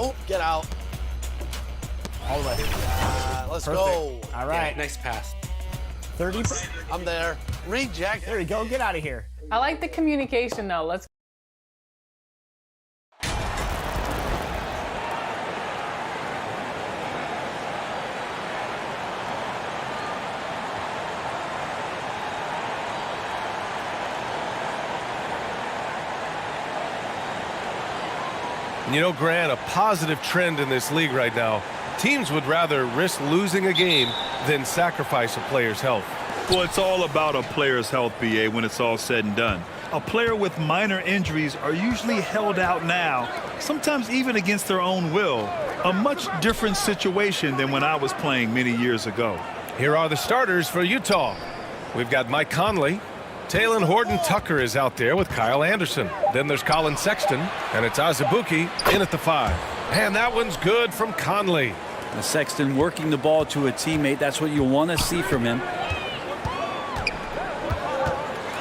Oh, get out. All the way. Let's Perfect. go. All right. Yeah, nice pass. 30. I'm there. Reject. There you go. Get out of here. I like the communication though. Let's. You know, Grant, a positive trend in this league right now. Teams would rather risk losing a game than sacrifice a player's health. Well, it's all about a player's health, BA, when it's all said and done. A player with minor injuries are usually held out now, sometimes even against their own will. A much different situation than when I was playing many years ago. Here are the starters for Utah. We've got Mike Conley. Taylor Horton-Tucker is out there with Kyle Anderson. Then there's Colin Sexton, and it's Azubuike in at the 5. And that one's good from Conley. Sexton working the ball to a teammate. That's what you want to see from him.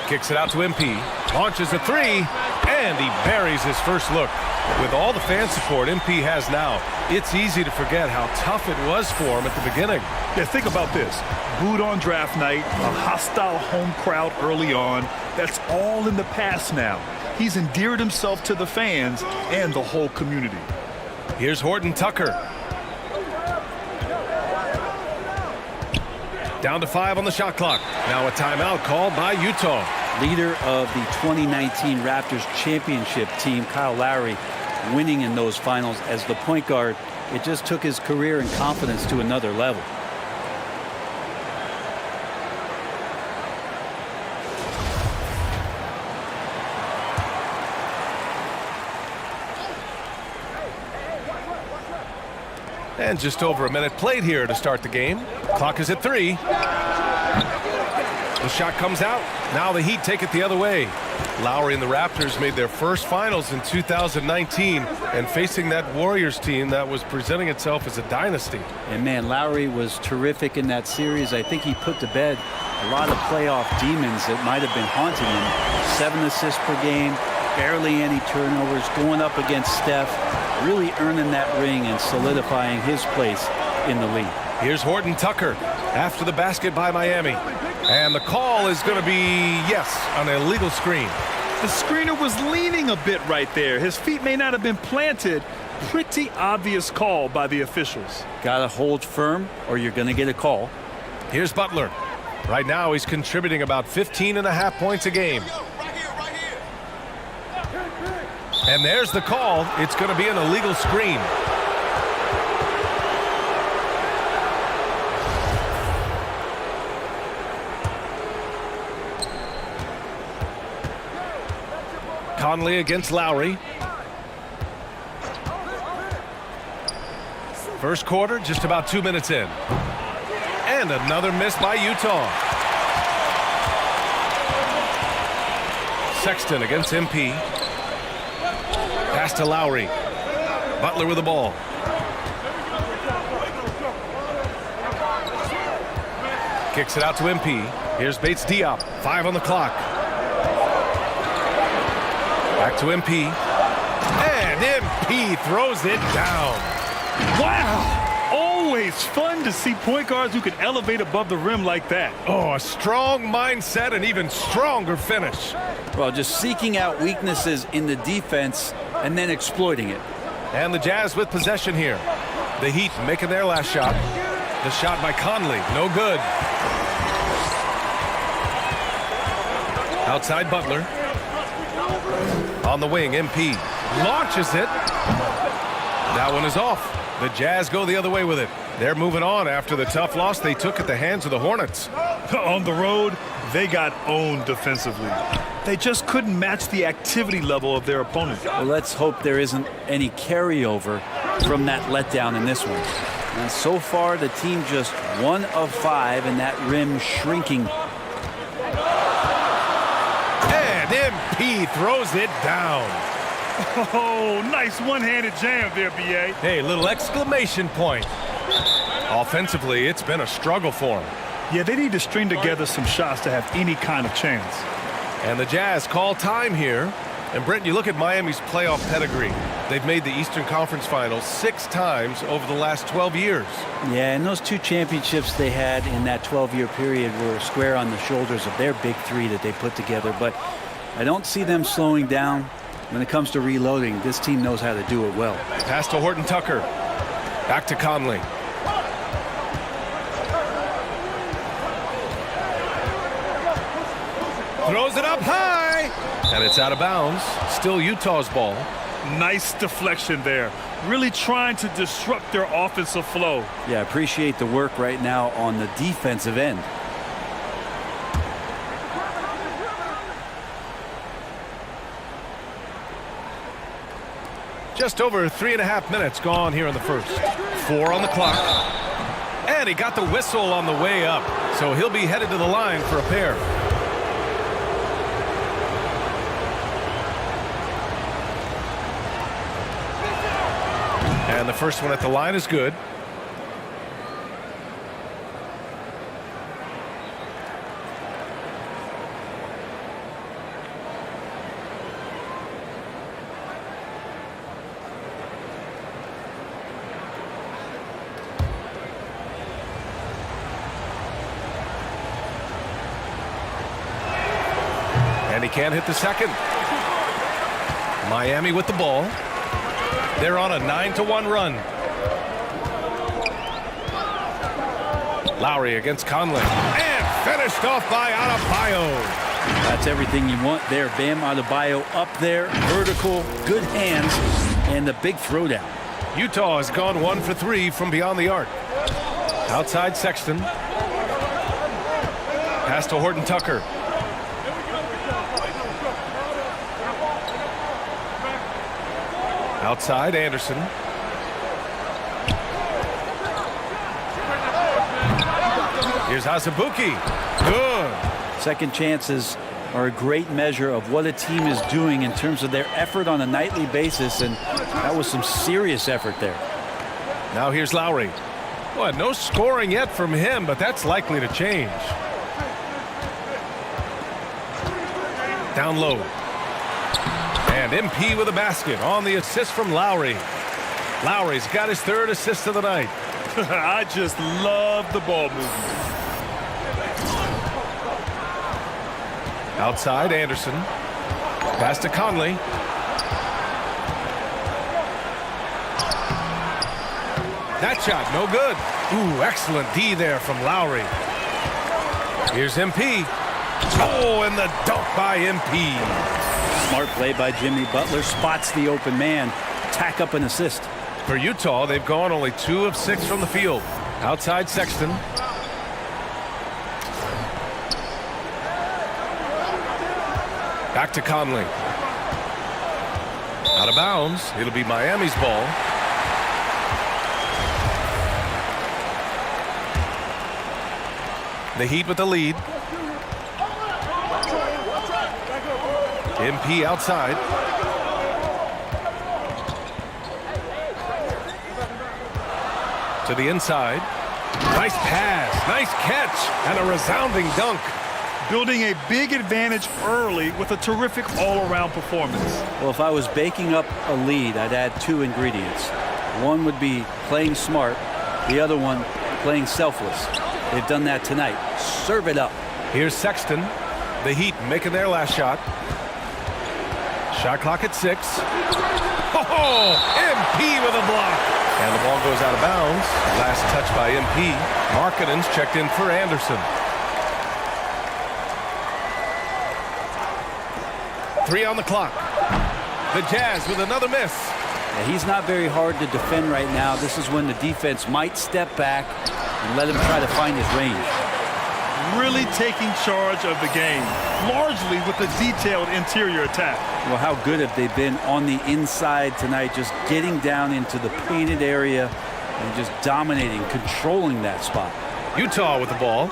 Kicks it out to MP. Launches a 3, and he buries his first look. With all the fan support MP has now, it's easy to forget how tough it was for him at the beginning. Yeah, think about this. Booed on draft night, a hostile home crowd early on. That's all in the past now. He's endeared himself to the fans and the whole community. Here's Horton-Tucker. Down to 5 on the shot clock. Now a timeout called by Utah. Leader of the 2019 Raptors championship team, Kyle Lowry, winning in those finals as the point guard. It just took his career and confidence to another level. And just over a minute played here to start the game. Clock is at 3. The shot comes out. Now the Heat take it the other way. Lowry and the Raptors made their first finals in 2019, and facing that Warriors team that was presenting itself as a dynasty. And man, Lowry was terrific in that series. I think he put to bed a lot of playoff demons that might have been haunting him. 7 assists per game, barely any turnovers, going up against Steph, really earning that ring and solidifying his place in the league. Here's Horton-Tucker after the basket by Miami. And the call is going to be, yes, an illegal screen. The screener was leaning a bit right there. His feet may not have been planted. Pretty obvious call by the officials. Got to hold firm or you're going to get a call. Here's Butler. Right now he's contributing about 15.5 points a game. And there's the call. It's going to be an illegal screen. Conley against Lowry. First quarter, just about 2 minutes in. And another miss by Utah. Sexton against MP. Pass to Lowry. Butler with the ball. Kicks it out to MP. Here's Bates Diop. 5 on the clock. Back to MP. And MP throws it down. Wow! Always fun to see point guards who can elevate above the rim like that. Oh, a strong mindset and even stronger finish. Well, just seeking out weaknesses in the defense and then exploiting it. And the Jazz with possession here. The Heat making their last shot. The shot by Conley, no good. Outside Butler. On the wing, MP launches it. That one is off. The Jazz go the other way with it. They're moving on after the tough loss they took at the hands of the Hornets. On the road, they got owned defensively. They just couldn't match the activity level of their opponent. Well, let's hope there isn't any carryover from that letdown in this one. And so far, the team just 1 of 5 and that rim shrinking. And MP throws it down. Oh, nice one-handed jam there, B.A. Hey, little exclamation point. Offensively, it's been a struggle for him. Yeah, they need to string together some shots to have any kind of chance. And the Jazz call time here. And Brent, you look at Miami's playoff pedigree. They've made the Eastern Conference Finals 6 times over the last 12 years. Yeah, and those 2 championships they had in that 12-year period were square on the shoulders of their big 3 that they put together. But I don't see them slowing down. When it comes to reloading, this team knows how to do it well. Pass to Horton Tucker. Back to Conley. Throws it up high. And it's out of bounds. Still Utah's ball. Nice deflection there. Really trying to disrupt their offensive flow. Yeah, appreciate the work right now on the defensive end. Just over 3.5 minutes gone here in the first. 4 on the clock. And he got the whistle on the way up. So he'll be headed to the line for a pair. And the first one at the line is good. And he can't hit the second. Miami with the ball. They're on a 9-1 run. Lowry against Conley. And finished off by Adebayo. That's everything you want there. Bam Adebayo up there, vertical, good hands, and the big throwdown. Utah has gone 1 for 3 from beyond the arc. Outside Sexton. Pass to Horton Tucker. Outside Anderson. Here's Azubuike. Good. Second chances are a great measure of what a team is doing in terms of their effort on a nightly basis, and that was some serious effort there. Now here's Lowry. Well, no scoring yet from him, but that's likely to change. Down low. And MP with a basket on the assist from Lowry. Lowry's got his 3rd assist of the night. I just love the ball movement. Outside Anderson. Pass to Conley. That shot no good. Ooh, excellent D there from Lowry. Here's MP. Oh, and the dunk by MP. Smart play by Jimmy Butler. Spots the open man. Tack up an assist. For Utah, they've gone only 2 of 6 from the field. Outside Sexton. Back to Conley. Out of bounds. It'll be Miami's ball. The Heat with the lead. MP outside. To the inside. Nice pass. Nice catch. And a resounding dunk. Building a big advantage early with a terrific all-around performance. Well, if I was baking up a lead, I'd add 2 ingredients. One would be playing smart. The other one, playing selfless. They've done that tonight. Serve it up. Here's Sexton. The Heat making their last shot. Shot clock at 6. Oh, MP with a block. And the ball goes out of bounds. Last touch by MP. Markkanen's checked in for Anderson. 3 on the clock. The Jazz with another miss. Yeah, he's not very hard to defend right now. This is when the defense might step back and let him try to find his range. Really taking charge of the game, largely with a detailed interior attack. Well, how good have they been on the inside tonight, just getting down into the painted area and just dominating, controlling that spot. Utah with the ball.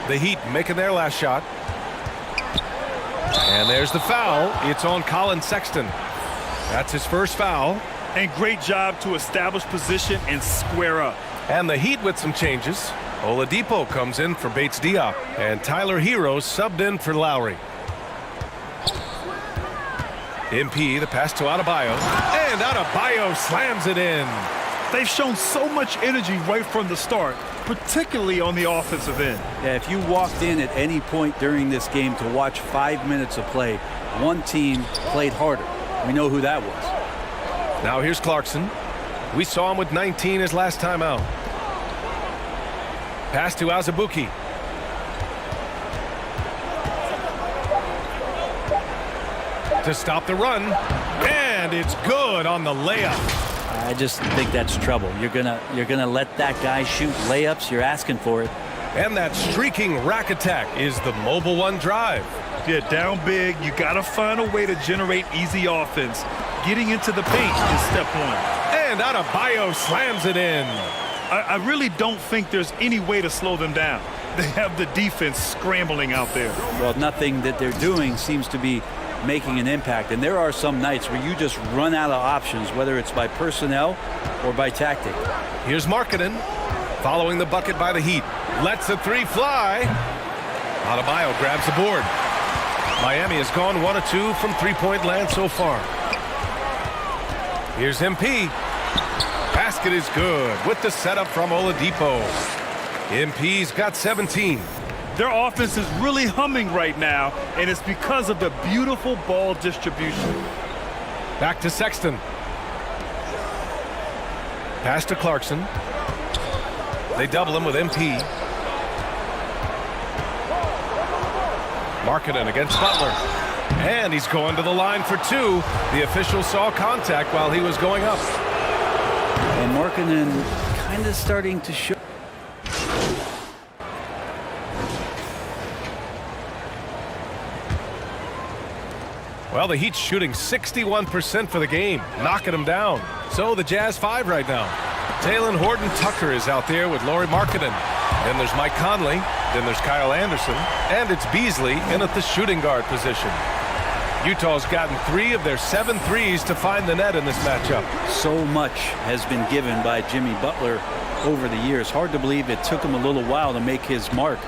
The Heat making their last shot. And there's the foul. It's on Colin Sexton. That's his first foul. And great job to establish position and square up. And the Heat with some changes. Oladipo comes in for Bates Diop. And Tyler Hero subbed in for Lowry. MP, the pass to Adebayo. And Adebayo slams it in. They've shown so much energy right from the start, particularly on the offensive end. Yeah, if you walked in at any point during this game to watch 5 minutes of play, one team played harder. We know who that was. Now here's Clarkson. We saw him with 19 his last time out. Pass to Azubuike. To stop the run. And it's good on the layup. I just think that's trouble. You're gonna let that guy shoot layups. You're asking for it. And that streaking rack attack is the Mobile One drive. Yeah, down big. You got to find a way to generate easy offense. Getting into the paint is step one. And Adebayo slams it in. I really don't think there's any way to slow them down. They have the defense scrambling out there. Well, nothing that they're doing seems to be making an impact. And there are some nights where you just run out of options, whether it's by personnel or by tactic. Here's Markkanen following the bucket by the Heat. Lets the three fly. Adebayo grabs the board. Miami has gone 1 of 2 from three-point land so far. Here's MP. Basket is good with the setup from Oladipo. MP's got 17. Their offense is really humming right now, and it's because of the beautiful ball distribution. Back to Sexton. Pass to Clarkson. They double him with MP. Markkanen against Butler. And he's going to the line for 2. The official saw contact while he was going up. And Markkanen kind of starting to show. Well, the Heat's shooting 61% for the game, knocking them down. So the Jazz 5 right now. Talen Horton-Tucker is out there with Lauri Markkanen. Then there's Mike Conley. Then there's Kyle Anderson. And it's Beasley in at the shooting guard position. Utah's gotten 3 of their 7 threes to find the net in this matchup. So much has been given by Jimmy Butler over the years. Hard to believe it took him a little while to make his mark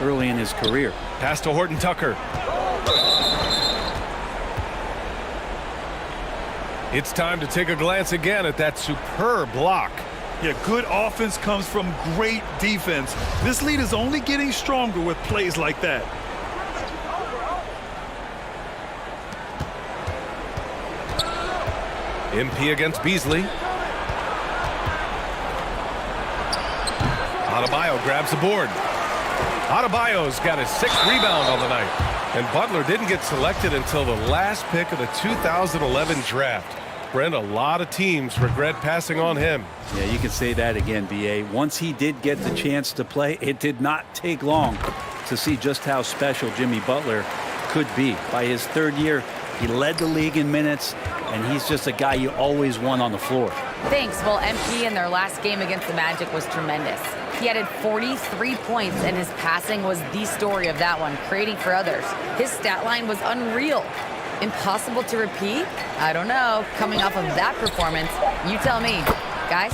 early in his career. Pass to Horton-Tucker. It's time to take a glance again at that superb block. Yeah, good offense comes from great defense. This lead is only getting stronger with plays like that. MP against Beasley. Adebayo grabs the board. Adebayo's got his 6th rebound on the night. And Butler didn't get selected until the last pick of the 2011 draft. Brent, a lot of teams regret passing on him. Yeah, you can say that again, B.A. Once he did get the chance to play, it did not take long to see just how special Jimmy Butler could be. By his 3rd year, he led the league in minutes, and he's just a guy you always want on the floor. Thanks. Well, MP in their last game against the Magic was tremendous. He added 43 points, and his passing was the story of that one, creating for others. His stat line was unreal. Impossible to repeat? I don't know. Coming off of that performance, you tell me. Guys?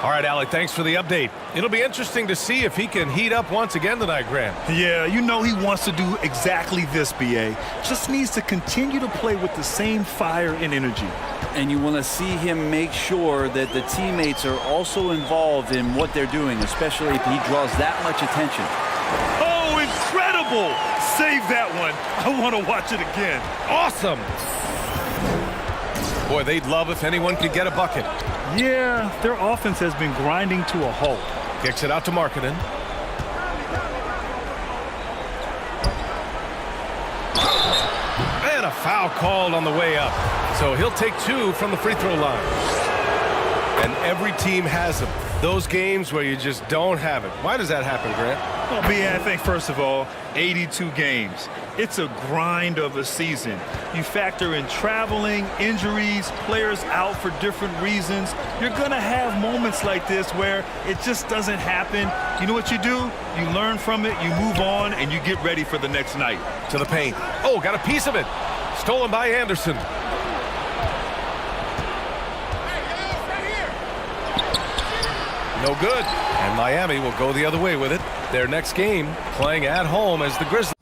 All right, Alec, thanks for the update. It'll be interesting to see if he can heat up once again tonight, Grant. Yeah, you know he wants to do exactly this, B.A. Just needs to continue to play with the same fire and energy. And you want to see him make sure that the teammates are also involved in what they're doing, especially if he draws that much attention. Oh, incredible! Save that one. I want to watch it again. Awesome! Boy, they'd love if anyone could get a bucket. Yeah, their offense has been grinding to a halt. Kicks it out to Markkanen. And a foul called on the way up. So he'll take 2 from the free throw line. And every team has them. Those games where you just don't have it. Why does that happen, Grant? Well, B.A., I think, first of all, 82 games. It's a grind of a season. You factor in traveling, injuries, players out for different reasons. You're going to have moments like this where it just doesn't happen. You know what you do? You learn from it, you move on, and you get ready for the next night. To the paint. Oh, got a piece of it. Stolen by Anderson. No good. And Miami will go the other way with it. Their next game playing at home as the Grizzlies.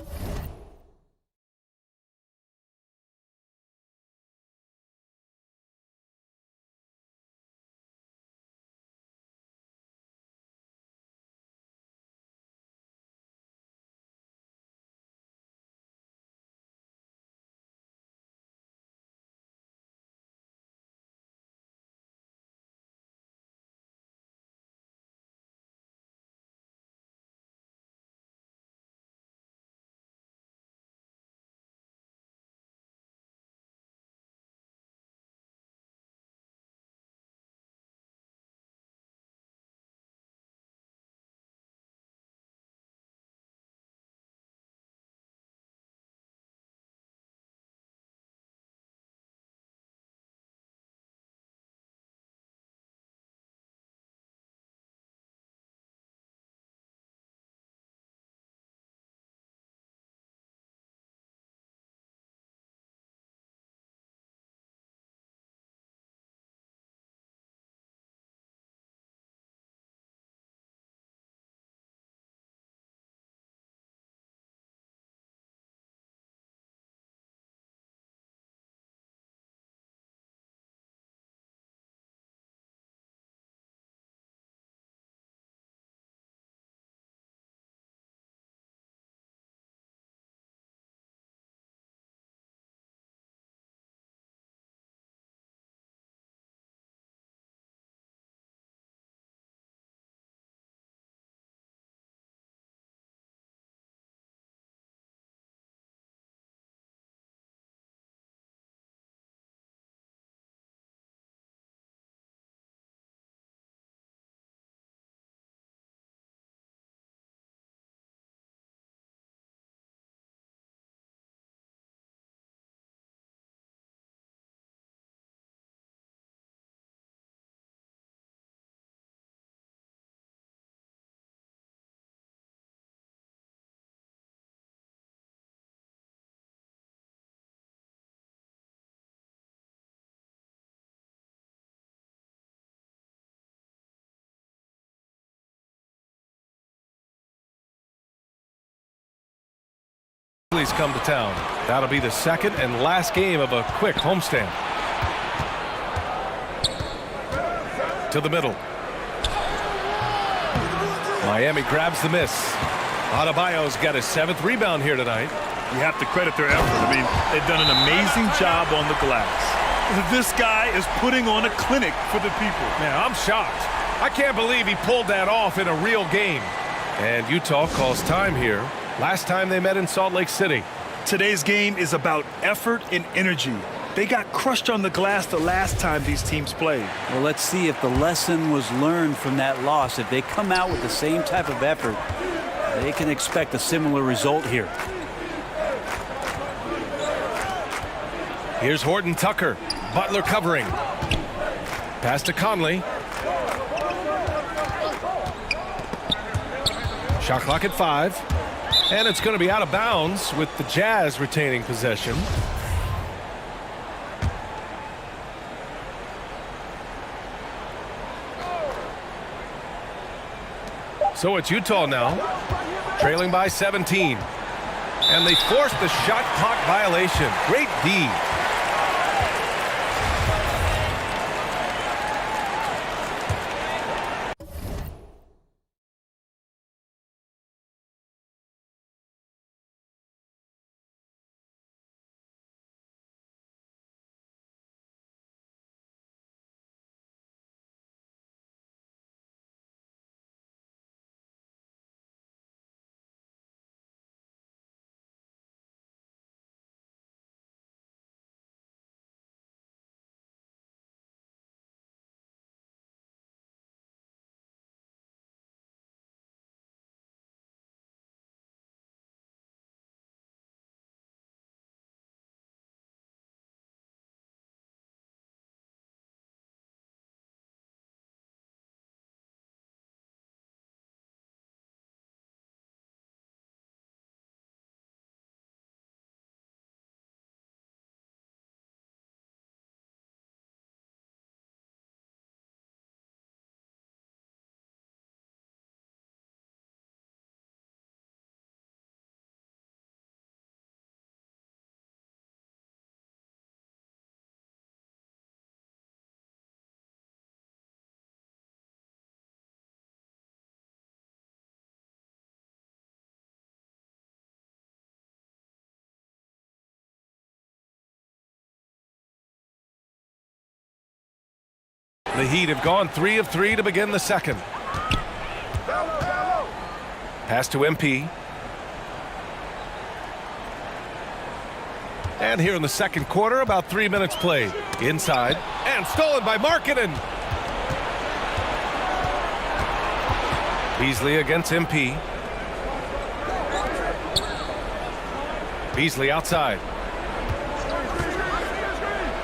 Grizzlies come to town. That'll be the second and last game of a quick homestand. To the middle. Miami grabs the miss. Adebayo's got his 7th rebound here tonight. You have to credit their effort. I mean, they've done an amazing job on the glass. This guy is putting on a clinic for the people. Man, I'm shocked. I can't believe he pulled that off in a real game. And Utah calls time here. Last time they met in Salt Lake City. Today's game is about effort and energy. They got crushed on the glass the last time these teams played. Well, let's see if the lesson was learned from that loss. If they come out with the same type of effort, they can expect a similar result here. Here's Horton Tucker. Butler covering. Pass to Conley. Shot clock at 5. And it's going to be out of bounds with the Jazz retaining possession. So it's Utah now, trailing by 17. And they forced the shot clock violation. Great D. The Heat have gone 3 of 3 to begin the second. Pass to MP. And here in the second quarter, about 3 minutes played. Inside, and stolen by Markkanen. Beasley against MP. Beasley outside.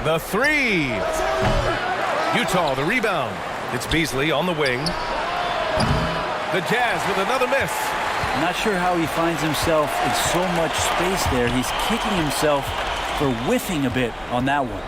The 3. Utah the rebound. It's Beasley on the wing. The Jazz with another miss. I'm not sure how he finds himself in so much space there. He's kicking himself for whiffing a bit on that one.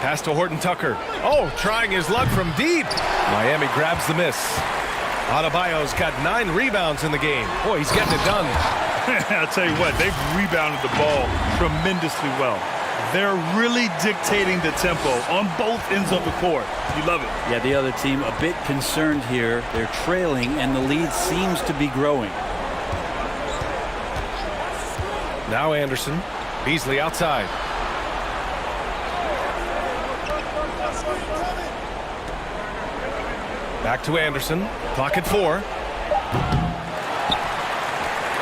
Pass to Horton Tucker. Oh, trying his luck from deep. Miami grabs the miss. Adebayo's got 9 rebounds in the game. Boy, he's getting it done. I'll tell you what, they've rebounded the ball tremendously well. They're really dictating the tempo on both ends of the court. You love it. Yeah, the other team a bit concerned here. They're trailing, and the lead seems to be growing. Now Anderson. Beasley outside. Back to Anderson. Clock at 4.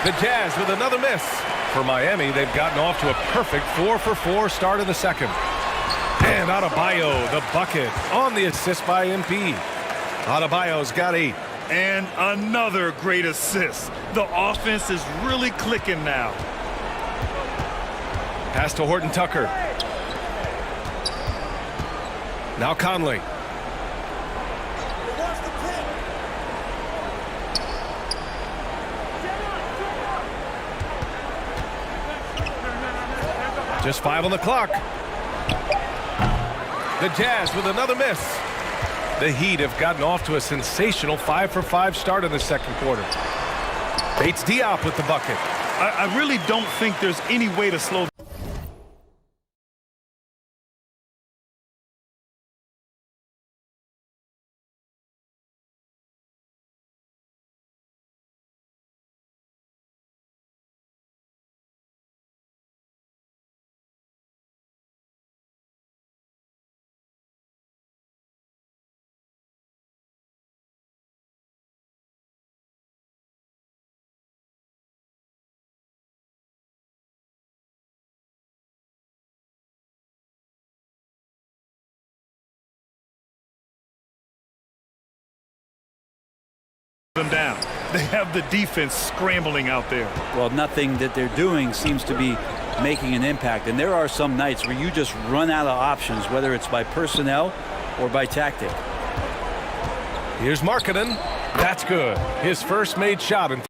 The Jazz with another miss. For Miami, they've gotten off to a perfect 4-for-4 start in the second. And Adebayo, the bucket, on the assist by MP. Adebayo's got 8. And another great assist. The offense is really clicking now. Pass to Horton Tucker. Now Conley. Just 5 on the clock. The Jazz with another miss. The Heat have gotten off to a sensational 5-for-5 start in the second quarter. Bates Diop with the bucket. I really don't think there's any way to slow them down. They have the defense scrambling out there. Well, nothing that they're doing seems to be making an impact. And there are some nights where you just run out of options, whether it's by personnel or by tactic. Here's Markkanen. That's good. His first made shot in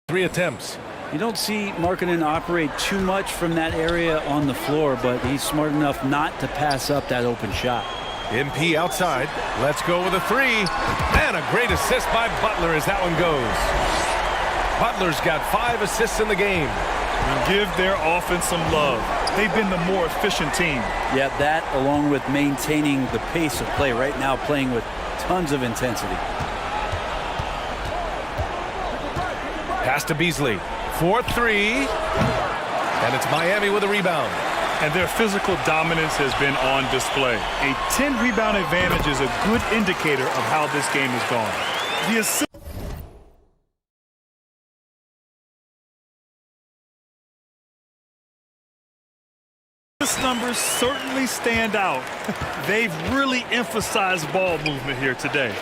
3 attempts. You don't see Markkanen operate too much from that area on the floor, but he's smart enough not to pass up that open shot. MP outside. Let's go with a 3. And a great assist by Butler as that one goes. Butler's got 5 assists in the game. And give their offense some love. They've been the more efficient team. Yeah, that along with maintaining the pace of play right now, playing with tons of intensity. Pass to Beasley. 4-3. And it's Miami with a rebound. And their physical dominance has been on display. A 10-rebound advantage is a good indicator of how this game has gone. The assist numbers certainly stand out. They've really emphasized ball movement here today.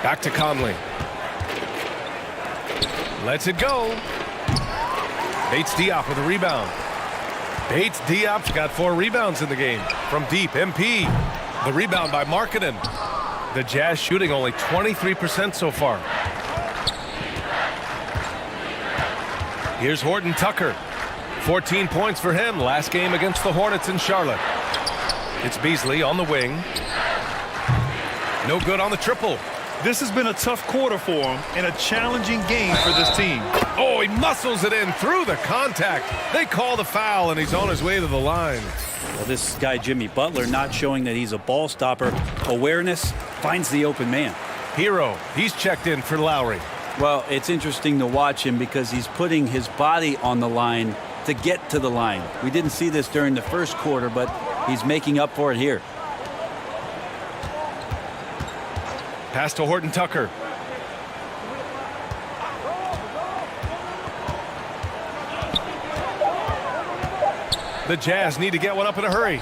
Back to Conley. Lets it go. Bates Diop with a rebound. Bates Diop's got 4 rebounds in the game. From deep, MP. The rebound by Markkanen. The Jazz shooting only 23% so far. Here's Horton Tucker. 14 points for him last game against the Hornets in Charlotte. It's Beasley on the wing. No good on the triple. This has been a tough quarter for him and a challenging game for this team. Oh, he muscles it in through the contact. They call the foul, and he's on his way to the line. Well, this guy, Jimmy Butler, not showing that he's a ball stopper. Awareness, finds the open man. Hero, he's checked in for Lowry. Well, it's interesting to watch him because he's putting his body on the line to get to the line. We didn't see this during the first quarter, but he's making up for it here. Pass to Horton Tucker. The Jazz need to get one up in a hurry.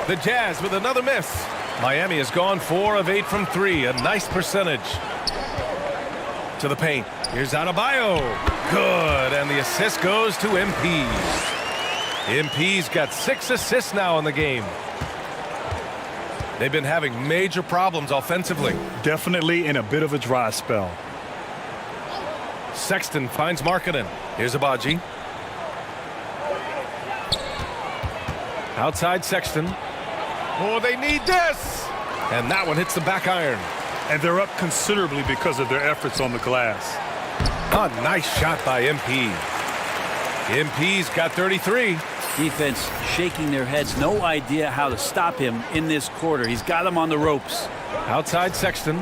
The Jazz with another miss. Miami has gone 4 of 8 from 3. A nice percentage. To the paint. Here's Adebayo. Good. And the assist goes to MP. MP's got 6 assists now in the game. They've been having major problems offensively. Definitely in a bit of a dry spell. Sexton finds Markkanen. Here's Abaji. Outside Sexton. Oh, they need this. And that one hits the back iron. And they're up considerably because of their efforts on the glass. A nice shot by MP. MP's got 33. Defense shaking their heads. No idea how to stop him in this quarter. He's got him on the ropes. Outside Sexton.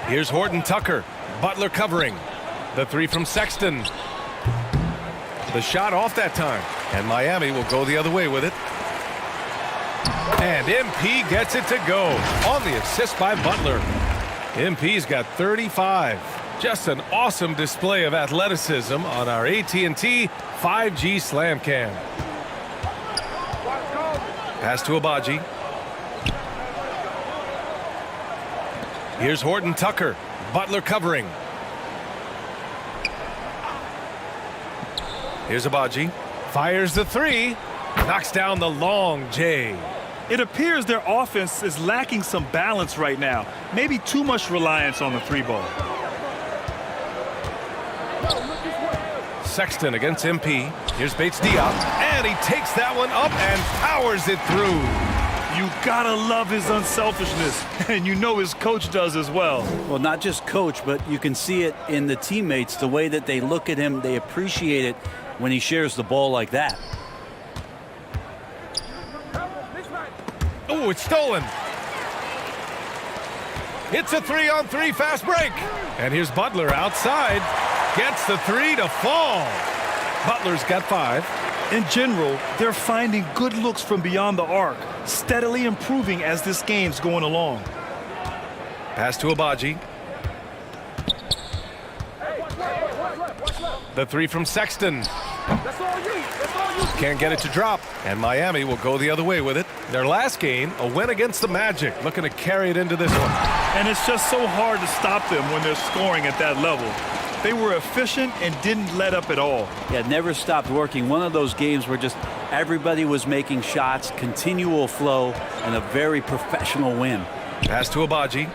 Here's Horton Tucker. Butler covering. The three from Sexton. The shot off that time. And Miami will go the other way with it. And MP gets it to go on the assist by Butler. MP's got 35. Just an awesome display of athleticism on our AT&T 5G Slam Cam. Pass to Agbaji. Here's Horton Tucker. Butler covering. Here's Agbaji. Fires the three. Knocks down the long J. It appears their offense is lacking some balance right now. Maybe too much reliance on the three ball. Sexton against MP. Here's Bates Diop. And he takes that one up and powers it through. You gotta love his unselfishness. And you know his coach does as well. Well, not just coach, but you can see it in the teammates, the way that they look at him. They appreciate it when he shares the ball like that. Oh, it's stolen. It's a 3-on-3 fast break. And here's Butler outside. Gets the three to fall. Butler's got 5. In general, they're finding good looks from beyond the arc, steadily improving as this game's going along. Pass to Agbaji. The three from Sexton. Can't get it to drop. And Miami will go the other way with it. Their last game, a win against the Magic. Looking to carry it into this one. And it's just so hard to stop them when they're scoring at that level. They were efficient and didn't let up at all. Yeah, never stopped working. One of those games where just everybody was making shots, continual flow, and a very professional win. Pass to Agbaji.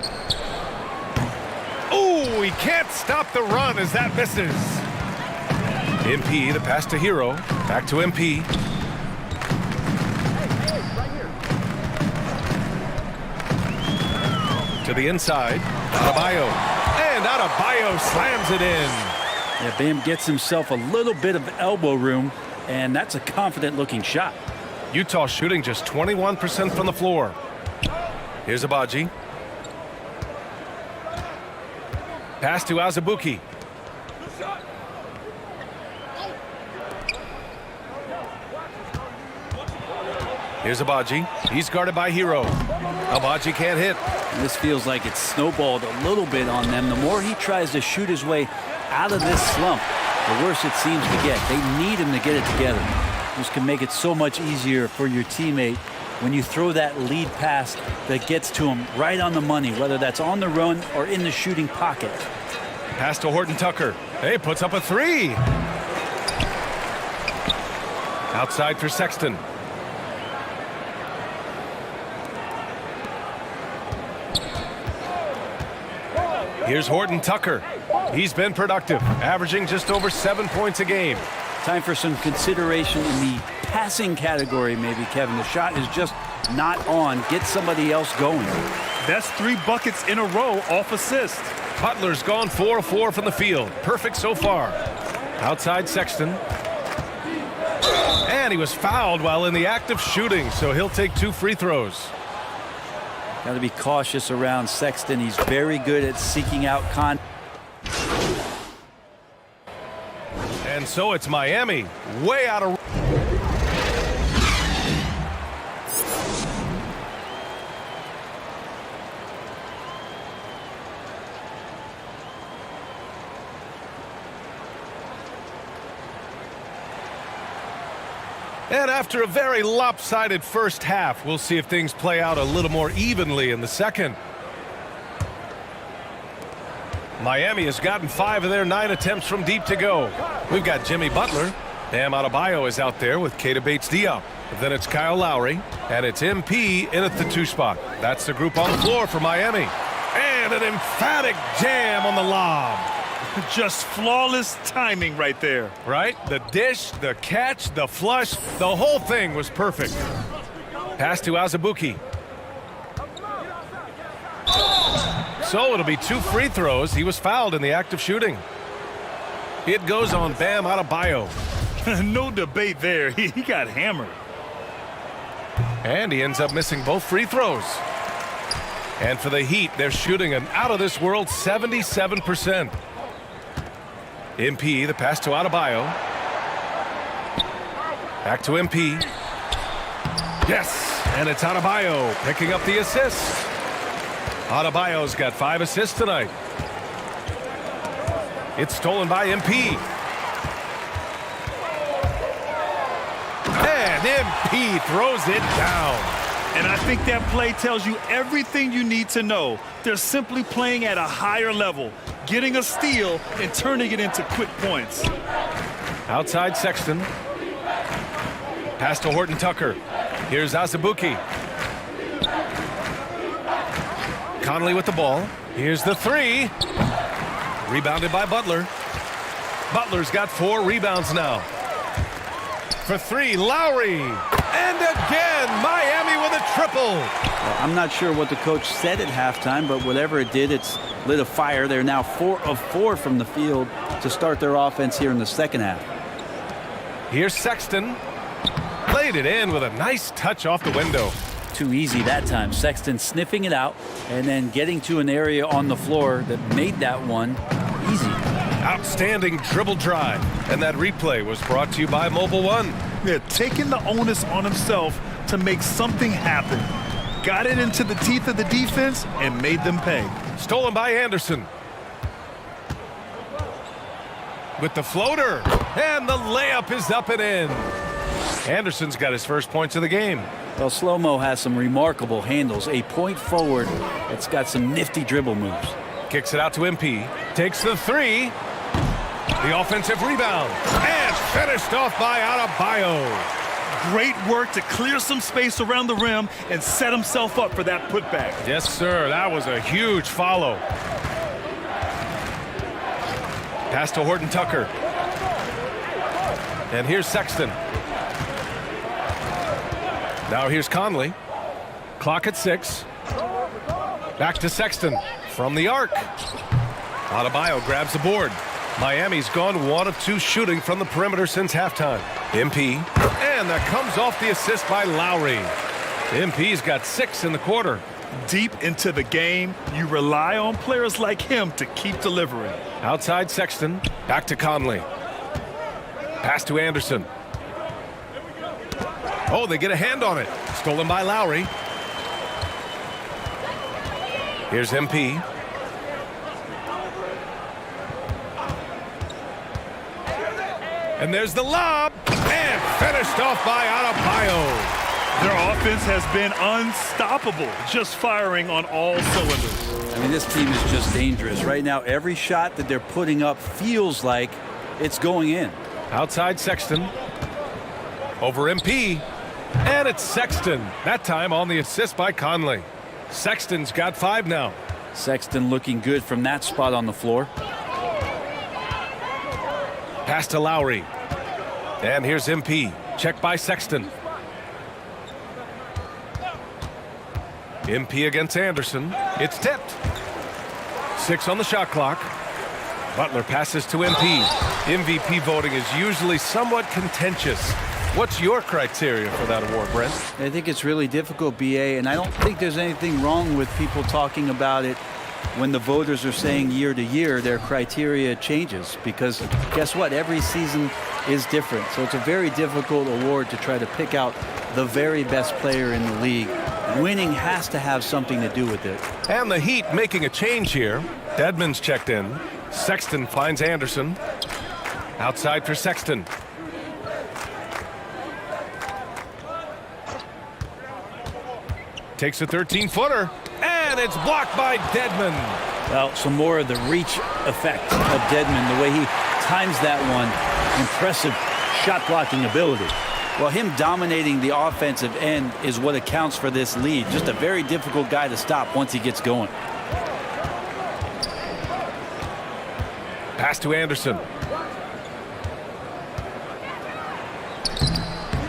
Oh, he can't stop the run as that misses. MP, the pass to Hero. Back to MP. To the inside. Adebayo. And Adebayo slams it in. Yeah, Bam gets himself a little bit of elbow room, and that's a confident-looking shot. Utah shooting just 21% from the floor. Here's Agbaji. Pass to Azubuike. Here's Agbaji. He's guarded by Hero. Agbaji can't hit. And this feels like it's snowballed a little bit on them. The more he tries to shoot his way out of this slump, the worse it seems to get. They need him to get it together. This can make it so much easier for your teammate when you throw that lead pass that gets to him right on the money, whether that's on the run or in the shooting pocket. Pass to Horton Tucker. Hey, puts up a three. Outside for Sexton. Here's Horton Tucker. He's been productive, averaging just over 7 points a game. Time for some consideration in the passing category, maybe, Kevin. The shot is just not on. Get somebody else going. That's 3 buckets in a row off assist. Butler's gone 4 of 4 from the field. Perfect so far. Outside Sexton. And he was fouled while in the act of shooting, so he'll take 2 free throws. Got to be cautious around Sexton. He's very good at seeking out contact. And so it's Miami, way out of... And after a very lopsided first half, we'll see if things play out a little more evenly in the second. Miami has gotten 5 of their 9 attempts from deep to go. We've got Jimmy Butler. Bam Adebayo is out there with Keita Bates-Diop. Then it's Kyle Lowry, and it's MP in at the 2 spot. That's the group on the floor for Miami. And an emphatic jam on the lob. Just flawless timing right there. Right? The dish, the catch, the flush, the whole thing was perfect. Pass to Azubuike. So it'll be 2 free throws. He was fouled in the act of shooting. It goes on Bam Adebayo. No debate there. He got hammered. And he ends up missing both free throws. And for the Heat, they're shooting an out-of-this-world 77%. MP, the pass to Adebayo. Back to MP. Yes, and it's Adebayo picking up the assist. Adebayo's got 5 assists tonight. It's stolen by MP. And MP throws it down. And I think that play tells you everything you need to know. They're simply playing at a higher level, getting a steal and turning it into quick points. Outside Sexton. Pass to Horton Tucker. Here's Azubuike. Conley with the ball. Here's the 3. Rebounded by Butler. Butler's got 4 rebounds now. For 3, Lowry. And again, Miami with a triple. Well, I'm not sure what the coach said at halftime, but whatever it did, it's lit a fire. They're now 4 of 4 from the field to start their offense here in the second half. Here's Sexton. Played it in with a nice touch off the window. Too easy that time. Sexton sniffing it out and then getting to an area on the floor that made that one easy. Outstanding dribble drive. And that replay was brought to you by Mobile One. Yeah, taking the onus on himself to make something happen. Got it into the teeth of the defense and made them pay. Stolen by Anderson. With the floater. And the layup is up and in. Anderson's got his first points of the game. Well, Slow-Mo has some remarkable handles. A point forward that's got some nifty dribble moves. Kicks it out to MP. Takes the 3. The offensive rebound. And finished off by Adebayo. Great work to clear some space around the rim and set himself up for that putback. Yes, sir. That was a huge follow. Pass to Horton Tucker. And here's Sexton. Now here's Conley. Clock at 6. Back to Sexton from the arc. Adebayo grabs the board. Miami's gone 1 of 2 shooting from the perimeter since halftime. MP. And that comes off the assist by Lowry. MP's got 6 in the quarter. Deep into the game, you rely on players like him to keep delivering. Outside Sexton. Back to Conley. Pass to Anderson. Oh, they get a hand on it. Stolen by Lowry. Here's MP. And there's the lob. And finished off by Adebayo. Their offense has been unstoppable, just firing on all cylinders. I mean, this team is just dangerous. Right now, every shot that they're putting up feels like it's going in. Outside Sexton. Over MP. And it's Sexton. That time on the assist by Conley. Sexton's got 5 now. Sexton looking good from that spot on the floor. Pass to Lowry. And here's MP. Check by Sexton. MP against Anderson. It's tipped. 6 on the shot clock. Butler passes to MP. MVP voting is usually somewhat contentious. What's your criteria for that award, Brent? I think it's really difficult, BA, and I don't think there's anything wrong with people talking about it when the voters are saying year to year their criteria changes, because guess what? Every season is different. So it's a very difficult award to try to pick out the very best player in the league. Winning has to have something to do with it. And the Heat making a change here. Dedmon's checked in. Sexton finds Anderson. Outside for Sexton. Takes a 13-footer, and it's blocked by Dedmon. Well, some more of the reach effect of Dedmon, the way he times that one. Impressive shot blocking ability. Well, him dominating the offensive end is what accounts for this lead. Just a very difficult guy to stop once he gets going. Pass to Anderson.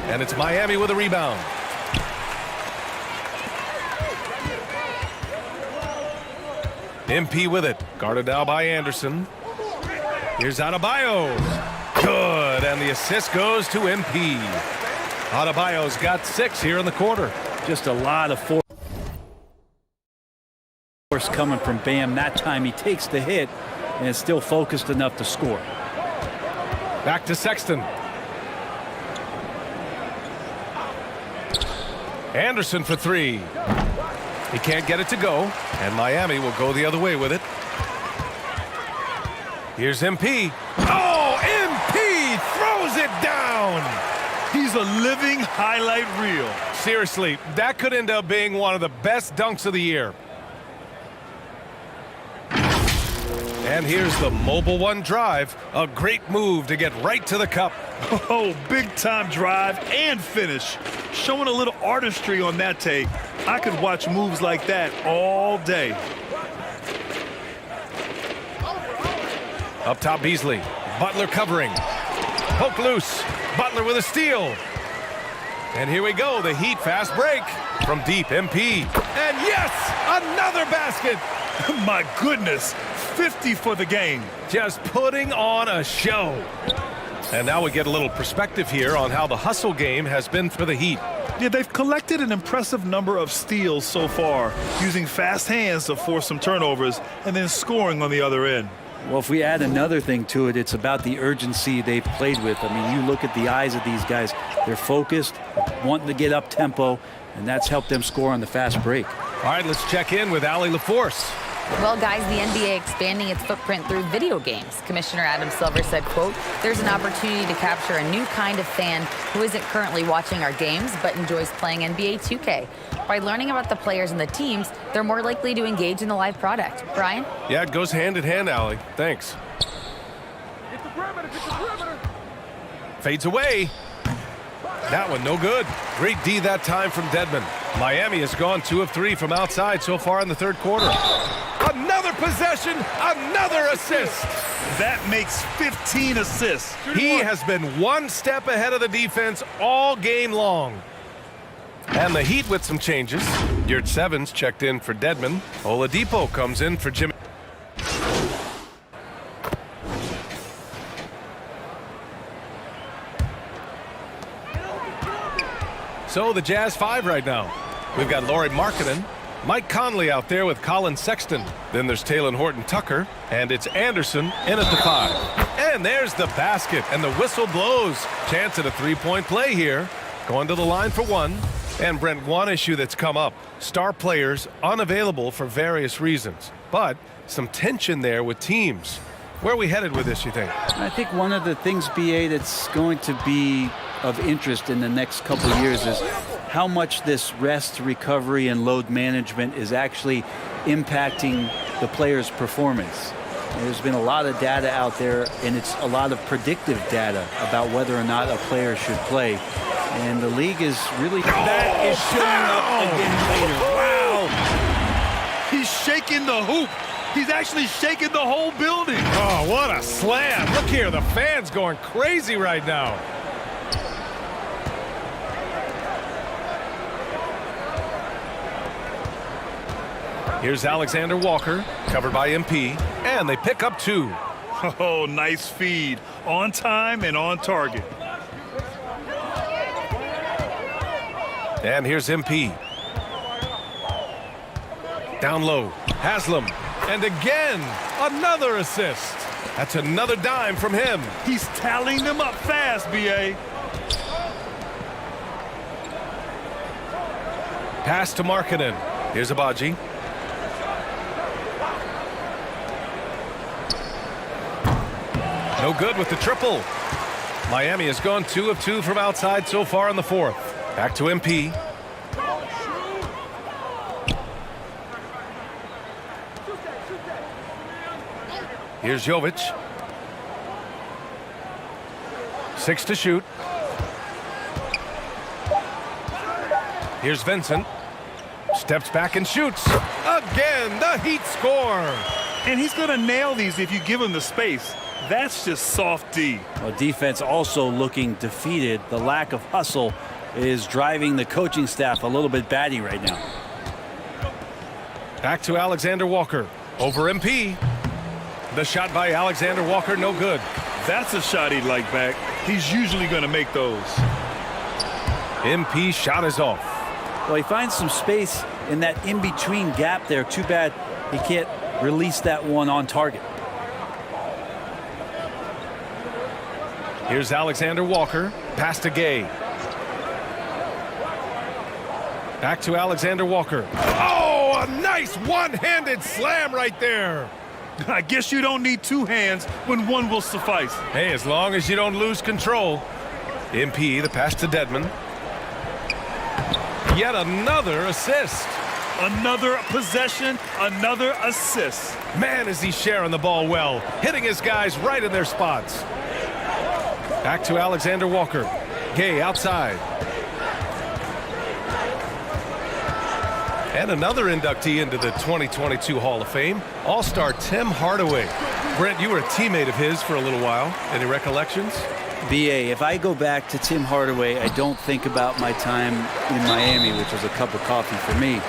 And it's Miami with a rebound. MP with it. Guarded now by Anderson. Here's Adebayo. Good. And the assist goes to MP. Adebayo's got 6 here in the quarter. Just a lot of force coming from Bam. That time he takes the hit and is still focused enough to score. Back to Sexton. Anderson for 3. He can't get it to go, and Miami will go the other way with it. Here's MP. Oh, MP throws it down. He's a living highlight reel. Seriously, that could end up being one of the best dunks of the year. And here's the mobile one drive. A great move to get right to the cup. Oh, big time drive and finish. Showing a little artistry on that take. I could watch moves like that all day. Up top, Beasley. Butler covering. Poke loose. Butler with a steal. And here we go. The Heat fast break from deep. MP. And yes, another basket. My goodness, 50 for the game. Just putting on a show. And now we get a little perspective here on how the hustle game has been for the Heat. Yeah, they've collected an impressive number of steals so far, using fast hands to force some turnovers and then scoring on the other end. Well, if we add another thing to it, it's about the urgency they've played with. I mean, you look at the eyes of these guys. They're focused, wanting to get up tempo, and that's helped them score on the fast break. All right, let's check in with Allie LaForce. Well, guys, the NBA expanding its footprint through video games. Commissioner Adam Silver said, quote, "There's an opportunity to capture a new kind of fan who isn't currently watching our games but enjoys playing NBA 2K. By learning about the players and the teams, they're more likely to engage in the live product." Brian? Yeah, it goes hand in hand, Allie. Thanks. Fades away. That one no good. Great D that time from Dedmon. Miami has gone 2 of 3 from outside so far in the third quarter. Another possession, another assist. That makes 15 assists. He has been one step ahead of the defense all game long. And the Heat with some changes. Yurt Sevens checked in for Dedmon. Oladipo comes in for Jimmy. So the Jazz 5 right now. We've got Lauri Markkanen, Mike Conley out there with Colin Sexton. Then there's Talen Horton-Tucker, and it's Anderson in at the 5. And there's the basket, and the whistle blows. Chance at a three-point play here. Going to the line for one. And Brent, one issue that's come up. Star players unavailable for various reasons. But some tension there with teams. Where are we headed with this, you think? I think one of the things, BA, that's going to be of interest in the next couple of years is how much this rest, recovery, and load management is actually impacting the player's performance. There's been a lot of data out there, and it's a lot of predictive data about whether or not a player should play. And the league is really... That is showing up again later. Wow. He's shaking the hoop. He's actually shaking the whole building. Oh, what a slam. Look here, the fans going crazy right now. Here's Alexander Walker, covered by MP, and they pick up 2. Oh, nice feed. On time and on target. And here's MP. Down low, Haslam. And again, another assist. That's another dime from him. He's tallying them up fast, B.A. Pass to Markkanen. Here's Abaji. No good with the triple. Miami has gone 2 of 2 from outside so far in the fourth. Back to MP. Here's Jovic. 6 to shoot. Here's Vincent. Steps back and shoots. Again, the Heat score. And he's going to nail these if you give him the space. That's just soft D. Well, defense also looking defeated. The lack of hustle is driving the coaching staff a little bit batty right now. Back to Alexander Walker. Over MP. The shot by Alexander Walker, no good. That's a shot he'd like back. He's usually going to make those. MP shot is off. Well, he finds some space in that in-between gap there. Too bad he can't release that one on target. Here's Alexander Walker. Pass to Gay. Back to Alexander Walker. Oh, a nice one-handed slam right there. I guess you don't need two hands when one will suffice. Hey, as long as you don't lose control. MP, the pass to Dedmon. Yet another assist. Another possession, another assist. Man, is he sharing the ball well, hitting his guys right in their spots. Back to Alexander Walker. Gay outside. And another inductee into the 2022 Hall of Fame, All-Star Tim Hardaway. Brent, you were a teammate of his for a little while. Any recollections? BA, if I go back to Tim Hardaway, I don't think about my time in Miami, which was a cup of coffee for me.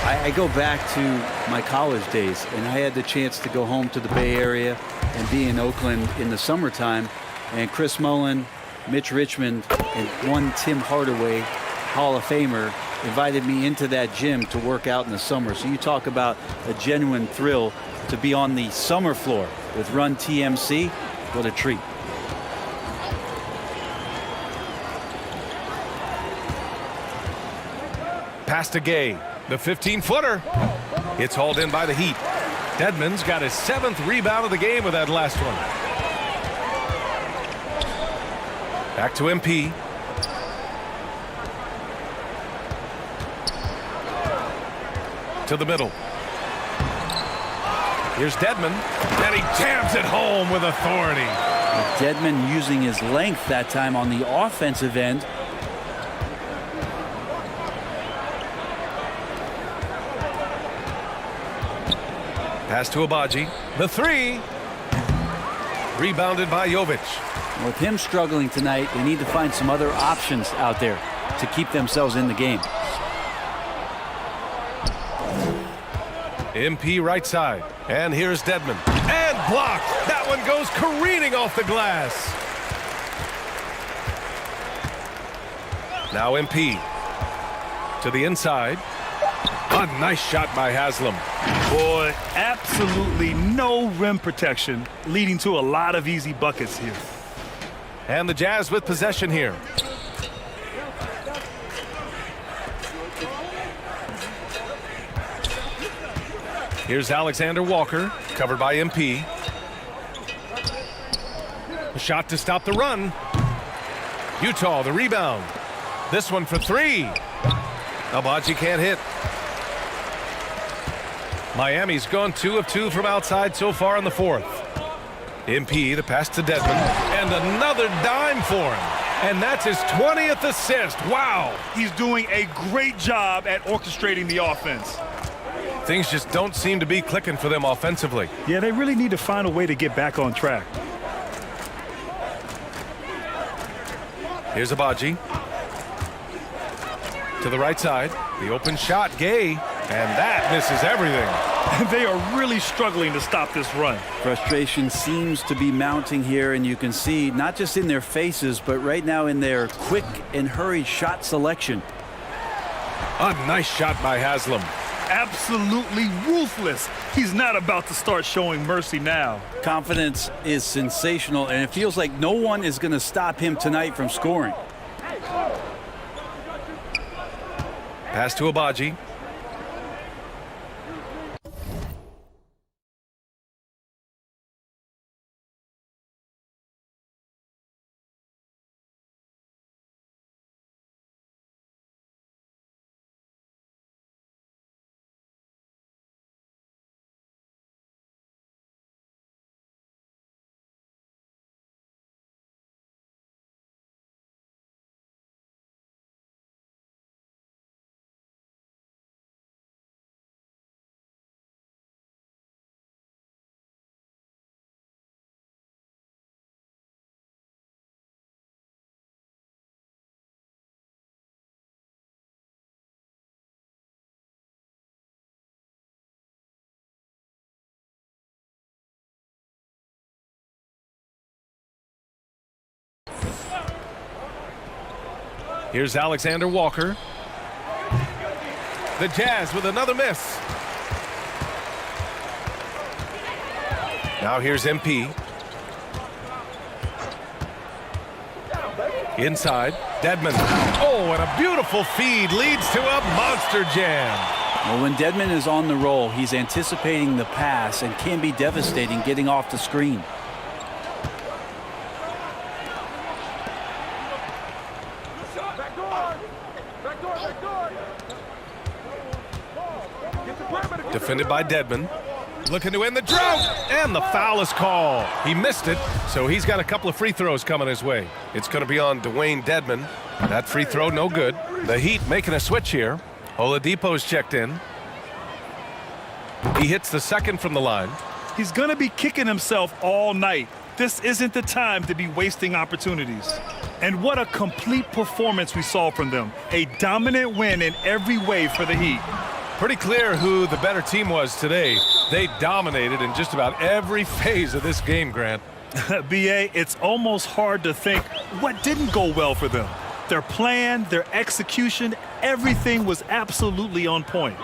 I go back to my college days, and I had the chance to go home to the Bay Area and be in Oakland in the summertime. And Chris Mullin, Mitch Richmond, and one Tim Hardaway, Hall of Famer, invited me into that gym to work out in the summer. So you talk about a genuine thrill to be on the summer floor with Run TMC. What a treat. Pass to Gay. The 15-footer. It's hauled in by the Heat. Dedmon's got his 7th rebound of the game with that last one. Back to MP. To the middle. Here's Dedmon, and he jams it home with authority. Dedmon using his length that time on the offensive end. Pass to Abaji. The 3. Rebounded by Jovic. With him struggling tonight, they need to find some other options out there to keep themselves in the game. MP right side. And here's Dedmon. And blocked. That one goes careening off the glass. Now MP. To the inside. A nice shot by Haslam. Boy, absolutely no rim protection, leading to a lot of easy buckets here. And the Jazz with possession here. Here's Alexander Walker, covered by MP. A shot to stop the run. Utah, the rebound. This one for 3. Abaji can't hit. Miami's gone 2 of 2 from outside so far in the 4th. MP, the pass to Dedmon, and another dime for him. And that's his 20th assist. Wow. He's doing a great job at orchestrating the offense. Things just don't seem to be clicking for them offensively. Yeah, they really need to find a way to get back on track. Here's Abaji. To the right side. The open shot, Gay. And that misses everything. They are really struggling to stop this run. Frustration seems to be mounting here, and you can see not just in their faces, but right now in their quick and hurried shot selection. A nice shot by Haslam. Absolutely ruthless. He's not about to start showing mercy now. Confidence is sensational, and it feels like no one is going to stop him tonight from scoring. Pass to Abaji. Here's Alexander Walker. The Jazz with another miss. Now here's MP. Inside, Dedmon. Oh, and a beautiful feed leads to a monster jam. Well, when Dedmon is on the roll, he's anticipating the pass and can be devastating getting off the screen. Defended by Dedmon. Looking to end the drought, and the foul is called. He missed it, so he's got a couple of free throws coming his way. It's going to be on Dwayne Dedmon. That free throw, no good. The Heat making a switch here. Oladipo's checked in. He hits the second from the line. He's going to be kicking himself all night. This isn't the time to be wasting opportunities. And what a complete performance we saw from them. A dominant win in every way for the Heat. Pretty clear who the better team was today. They dominated in just about every phase of this game, Grant. B.A., it's almost hard to think what didn't go well for them. Their plan, their execution, everything was absolutely on point.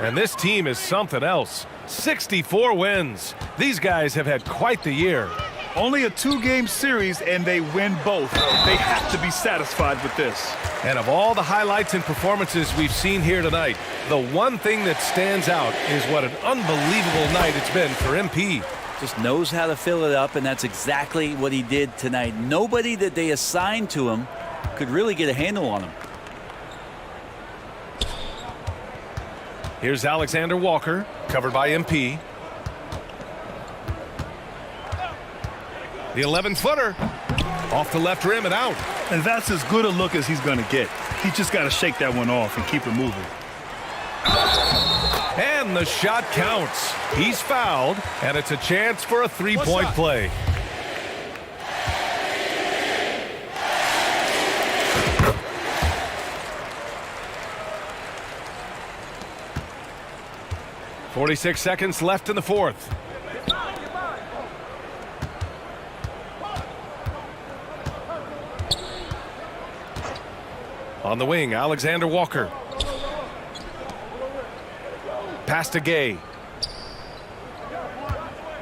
And this team is something else. 64 wins. These guys have had quite the year. Only a 2-game series, and they win both. They have to be satisfied with this. And of all the highlights and performances we've seen here tonight, the one thing that stands out is what an unbelievable night it's been for MP. Just knows how to fill it up, and that's exactly what he did tonight. Nobody that they assigned to him could really get a handle on him. Here's Alexander Walker, covered by MP. The 11-footer off the left rim and out. And that's as good a look as he's going to get. He's just got to shake that one off and keep it moving. And the shot counts. He's fouled, and it's a chance for a three-point play. .46 seconds left in the fourth. On the wing, Alexander Walker. Pass to Gay.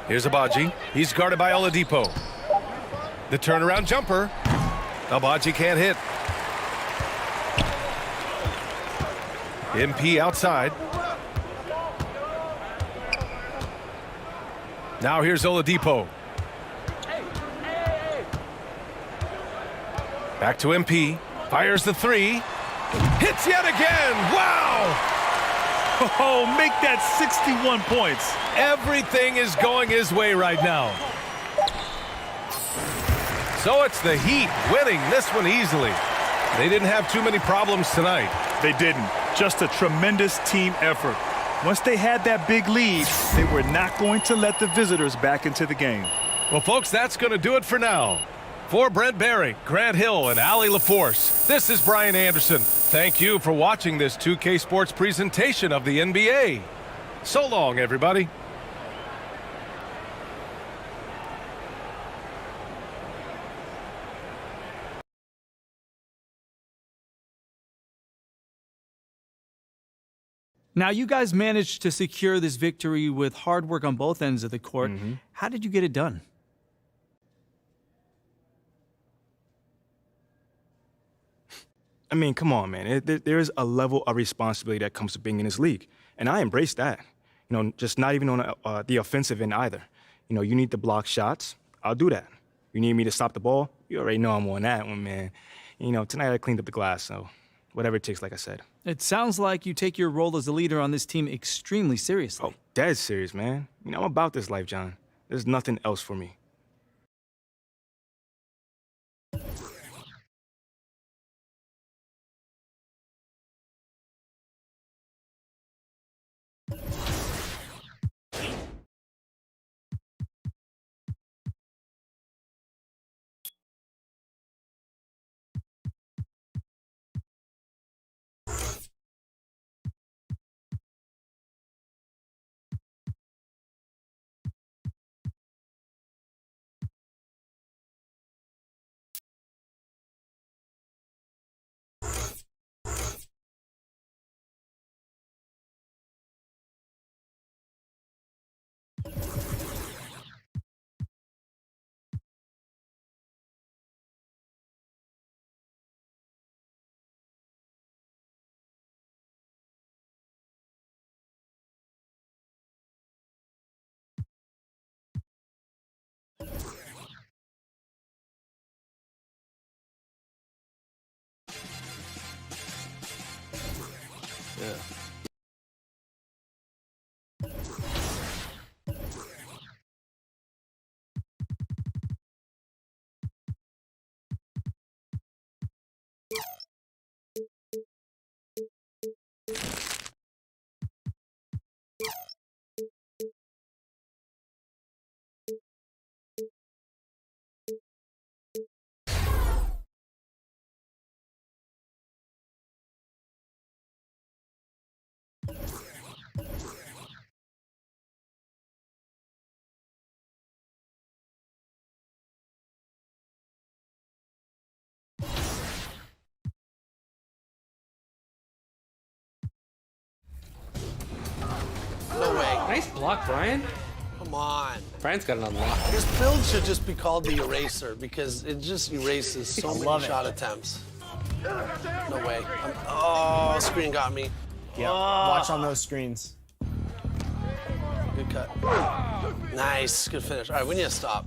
Here's Agbaji. He's guarded by Oladipo. The turnaround jumper. Agbaji can't hit. MP outside. Now here's Oladipo. Back to MP. Fires the three. Hits yet again. Wow! Oh, make that 61 points. Everything is going his way right now. So it's the Heat winning this one easily. They didn't have too many problems tonight. They didn't. Just a tremendous team effort. Once they had that big lead, they were not going to let the visitors back into the game. Well, folks, that's going to do it for now. For Brent Barry, Grant Hill, and Allie LaForce, this is Brian Anderson. Thank you for watching this 2K Sports presentation of the NBA. So long, everybody. Now, you guys managed to secure this victory with hard work on both ends of the court. How did you get it done? I mean, come on, man. There's a level of responsibility that comes with being in this league, and I embrace that. You know, just not even on the offensive end either. You know, you need to block shots. I'll do that. You need me to stop the ball? You already know I'm on that one, man. You know, tonight I cleaned up the glass, so whatever it takes, like I said. It sounds like you take your role as a leader on this team extremely seriously. Oh, dead serious, man. You know, I'm about this life, John. There's nothing else for me. Nice block, Brian. Come on. Brian's got it unlocked. This build should just be called the eraser because it just erases so many shot attempts. No way. Oh, screen got me. Yeah, watch on those screens. Good cut. Nice, good finish. All right, we need to stop.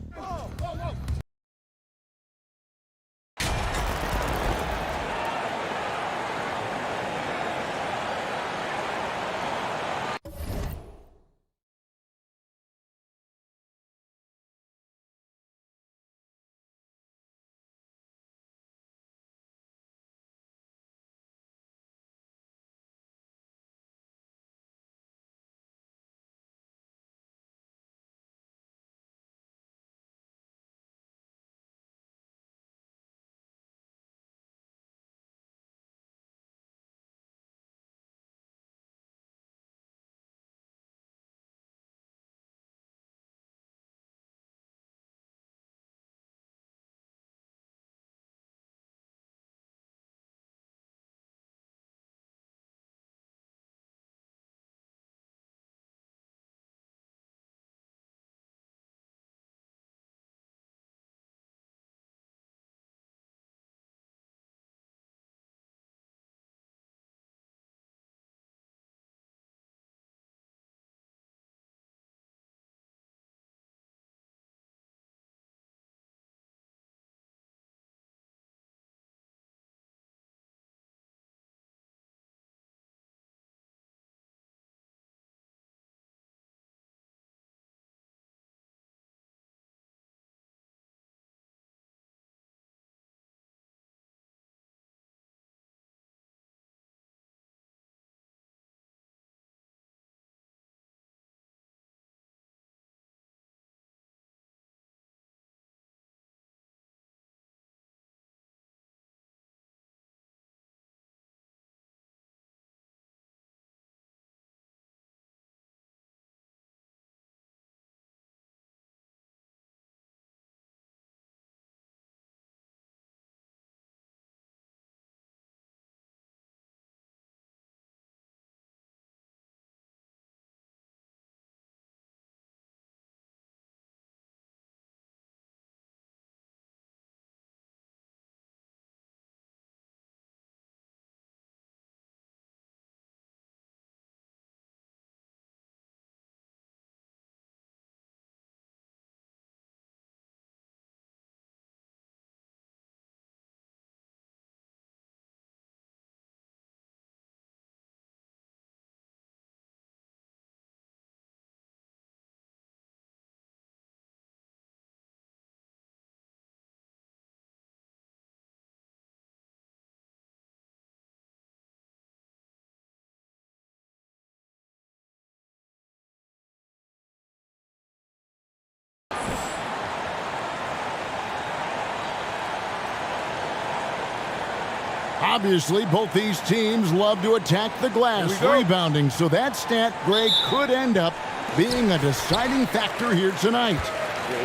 Obviously, both these teams love to attack the glass, rebounding, so that stat, Greg, could end up being a deciding factor here tonight.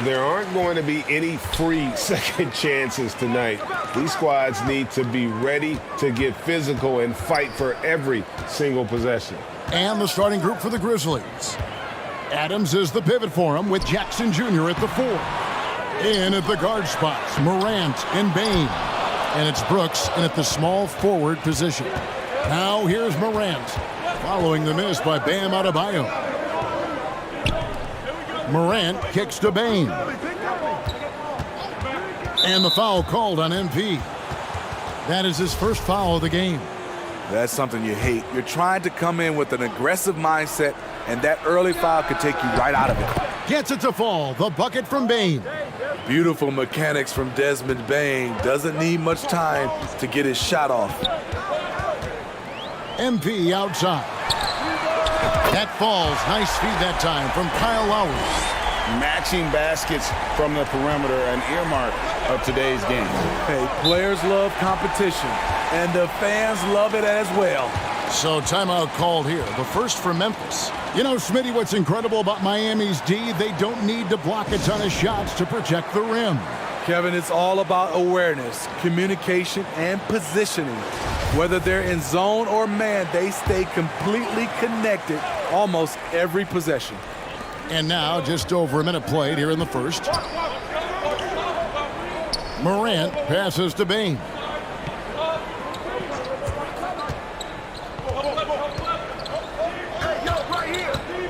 There aren't going to be any free second chances tonight. These squads need to be ready to get physical and fight for every single possession. And the starting group for the Grizzlies. Adams is the pivot for him with Jackson Jr. at the 4. In at the guard spots, Morant and Bane. And it's Brooks in at the small forward position. Now here's Morant, following the miss by Bam Adebayo. Morant kicks to Bane. And the foul called on MP. That is his first foul of the game. That's something you hate. You're trying to come in with an aggressive mindset, and that early foul could take you right out of it. Gets it to fall. The bucket from Bane. Beautiful mechanics from Desmond Bane. Doesn't need much time to get his shot off. MP outside. That falls. Nice feed that time from Kyle Lowry. Matching baskets from the perimeter, an earmark of today's game. Hey, players love competition, and the fans love it as well. So timeout called here, the first for Memphis. You know, Smitty, what's incredible about Miami's D, they don't need to block a ton of shots to protect the rim. Kevin, it's all about awareness, communication, and positioning. Whether they're in zone or man, they stay completely connected almost every possession. And now just over a minute played here in the first. Morant passes to Bane.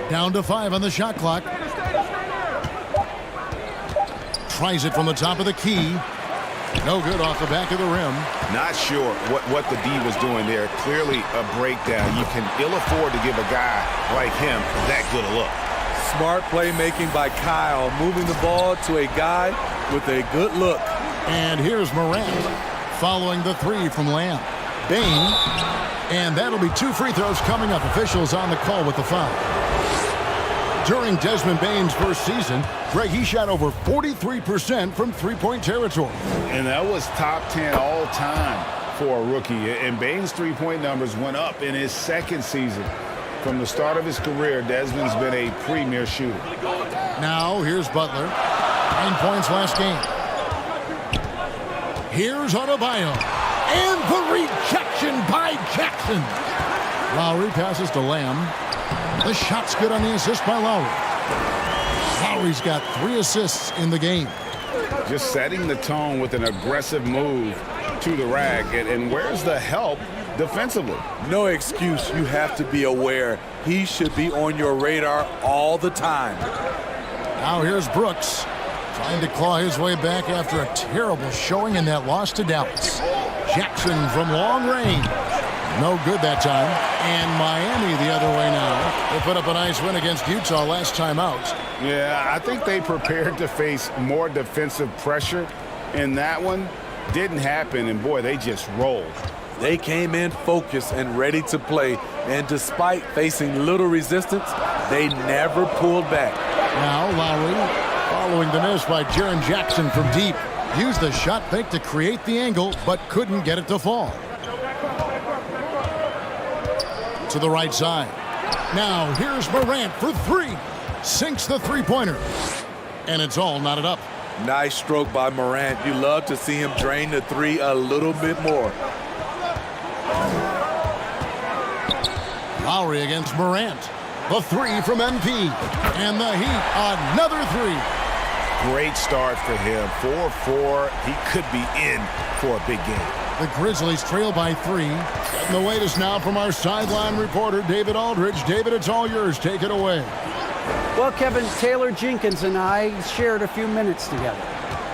Down to 5 on the shot clock. Tries it from the top of the key. No good off the back of the rim. Not sure what the D was doing there. Clearly a breakdown. You can ill afford to give a guy like him that good a look. Smart playmaking by Kyle, moving the ball to a guy with a good look. And here's Morant following the 3 from Lamb. Bane. And that'll be 2 free throws coming up. Officials on the call with the foul. During Desmond Bane's first season, Greg, he shot over 43% from three-point territory. And that was top 10 all time for a rookie. And Bane's three-point numbers went up in his second season. From the start of his career, Desmond's been a premier shooter. Now here's Butler. 9 points last game. Here's Adebayo. And the rejection by Jackson. Lowry passes to Lamb. The shot's good on the assist by Lowry. Lowry's got 3 assists in the game. Just setting the tone with an aggressive move to the rack. And where's the help defensively? No excuse. You have to be aware. He should be on your radar all the time. Now here's Brooks trying to claw his way back after a terrible showing in that loss to Dallas. Jackson from long range. No good that time. And Miami the other way now. They put up a nice win against Utah last time out. Yeah, I think they prepared to face more defensive pressure. And that one didn't happen. And, boy, they just rolled. They came in focused and ready to play. And despite facing little resistance, they never pulled back. Now Lowry following the miss by Jaren Jackson from deep. Used the shot fake to create the angle, but couldn't get it to fall. To the right side. Now here's Morant for 3. Sinks the three-pointer. And it's all knotted up. Nice stroke by Morant. You love to see him drain the 3 a little bit more. Lowry against Morant. The 3 from MP. And the Heat, another 3. Great start for him. 4-4. He could be in for a big game. The Grizzlies trail by 3. And the latest now from our sideline reporter, David Aldridge. David, it's all yours. Take it away. Well, Kevin, Taylor Jenkins and I shared a few minutes together.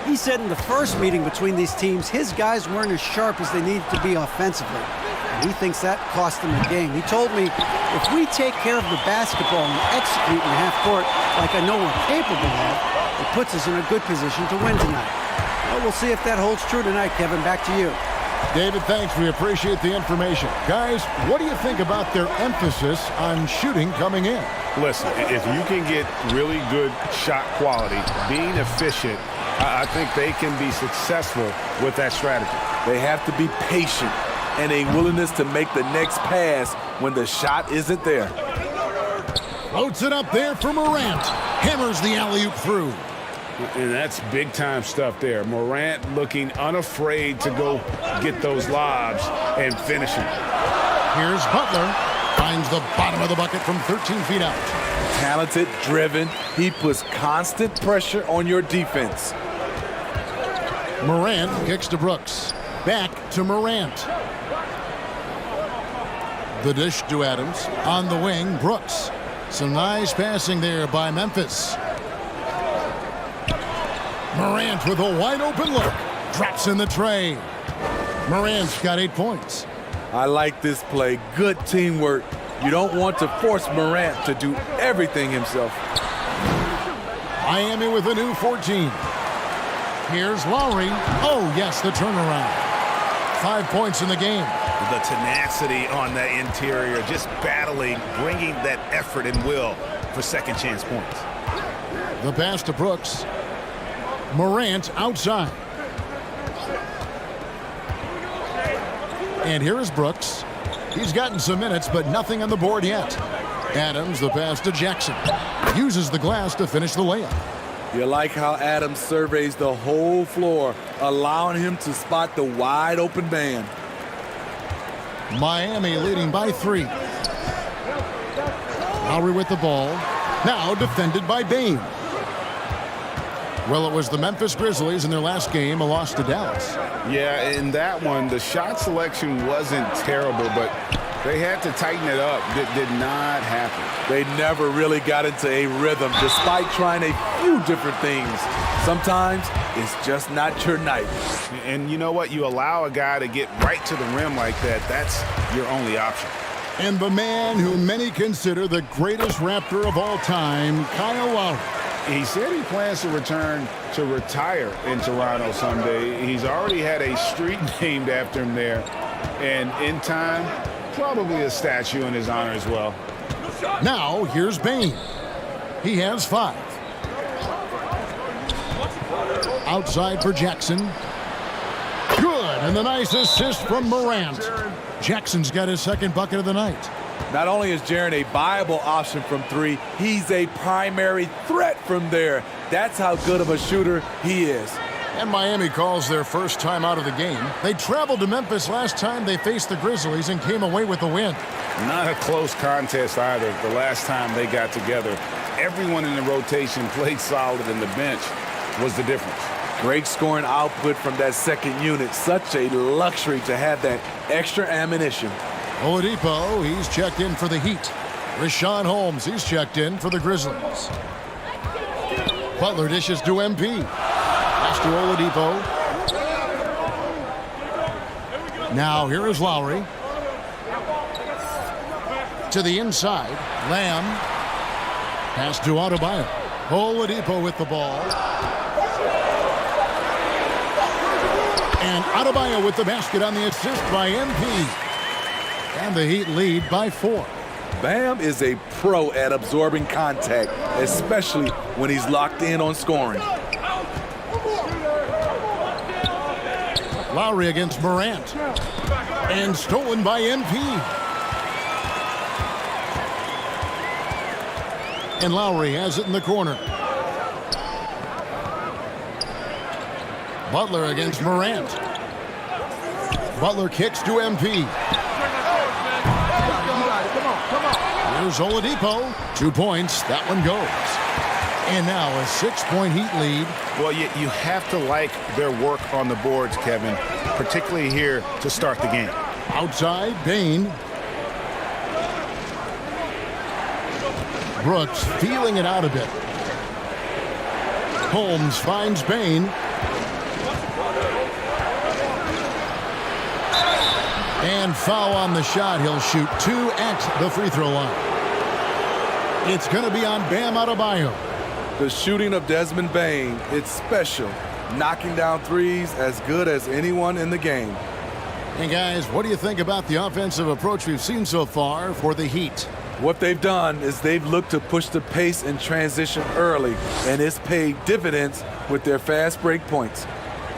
He said in the first meeting between these teams, his guys weren't as sharp as they needed to be offensively. And he thinks that cost them the game. He told me, if we take care of the basketball and execute in half court like I know we're capable of, it puts us in a good position to win tonight. Well, we'll see if that holds true tonight, Kevin. Back to you. David, thanks. We appreciate the information. Guys, what do you think about their emphasis on shooting coming in? Listen, if you can get really good shot quality, being efficient, I think they can be successful with that strategy. They have to be patient and a willingness to make the next pass when the shot isn't there. Floats it up there for Morant. Hammers the alley-oop through. And that's big-time stuff there. Morant looking unafraid to go get those lobs and finish them. Here's Butler. Finds the bottom of the bucket from 13 feet out. Talented, driven. He puts constant pressure on your defense. Morant kicks to Brooks. Back to Morant. The dish to Adams. On the wing, Brooks. Some nice passing there by Memphis. Morant with a wide open look. Drops in the tray. Morant's got 8 points. I like this play. Good teamwork. You don't want to force Morant to do everything himself. Miami with a new 14. Here's Lowry. Oh, yes, the turnaround. 5 points in the game. The tenacity on the interior, just battling, bringing that effort and will for second chance points. The pass to Brooks. Morant outside. And here is Brooks. He's gotten some minutes, but nothing on the board yet. Adams, the pass to Jackson. Uses the glass to finish the layup. You like how Adams surveys the whole floor, allowing him to spot the wide open man. Miami leading by 3. Lowry with the ball. Now defended by Bane. Well, it was the Memphis Grizzlies in their last game, a loss to Dallas. Yeah, in that one, the shot selection wasn't terrible, but they had to tighten it up. That did not happen. They never really got into a rhythm, despite trying a few different things. Sometimes it's just not your night. And you know what? You allow a guy to get right to the rim like that, that's your only option. And the man who many consider the greatest Raptor of all time, Kyle Lowry. He said he plans to return to retire in Toronto someday. He's already had a street named after him there. And in time, probably a statue in his honor as well. Now, here's Bane. He has 5. Outside for Jackson. Good, and the nice assist from Morant. Jackson's got his second bucket of the night. Not only is Jaren a viable option from 3, he's a primary threat from there. That's how good of a shooter he is. And Miami calls their first time out of the game. They traveled to Memphis last time they faced the Grizzlies and came away with the win. Not a close contest either the last time they got together. Everyone in the rotation played solid, and the bench was the difference. Great scoring output from that second unit. Such a luxury to have that extra ammunition. Oladipo, he's checked in for the Heat. Richaun Holmes, he's checked in for the Grizzlies. Butler dishes to MP. Pass to Oladipo. Now here is Lowry. To the inside. Lamb. Pass to Adebayo. Oladipo with the ball. And Adebayo with the basket on the assist by MP. And the Heat lead by 4. Bam is a pro at absorbing contact, especially when he's locked in on scoring. Lowry against Morant. And stolen by MP. And Lowry has it in the corner. Butler against Morant. Butler kicks to MP. Here's Oladipo. 2 points. That one goes. And now a 6-point Heat lead. Well, you have to like their work on the boards, Kevin, particularly here to start the game. Outside, Bane. Brooks feeling it out a bit. Holmes finds Bane. And foul on the shot. He'll shoot 2 at the free throw line. It's going to be on Bam Adebayo. The shooting of Desmond Bane, it's special. Knocking down threes as good as anyone in the game. And guys, what do you think about the offensive approach we've seen so far for the Heat? What they've done is they've looked to push the pace and transition early, and it's paid dividends with their fast break points.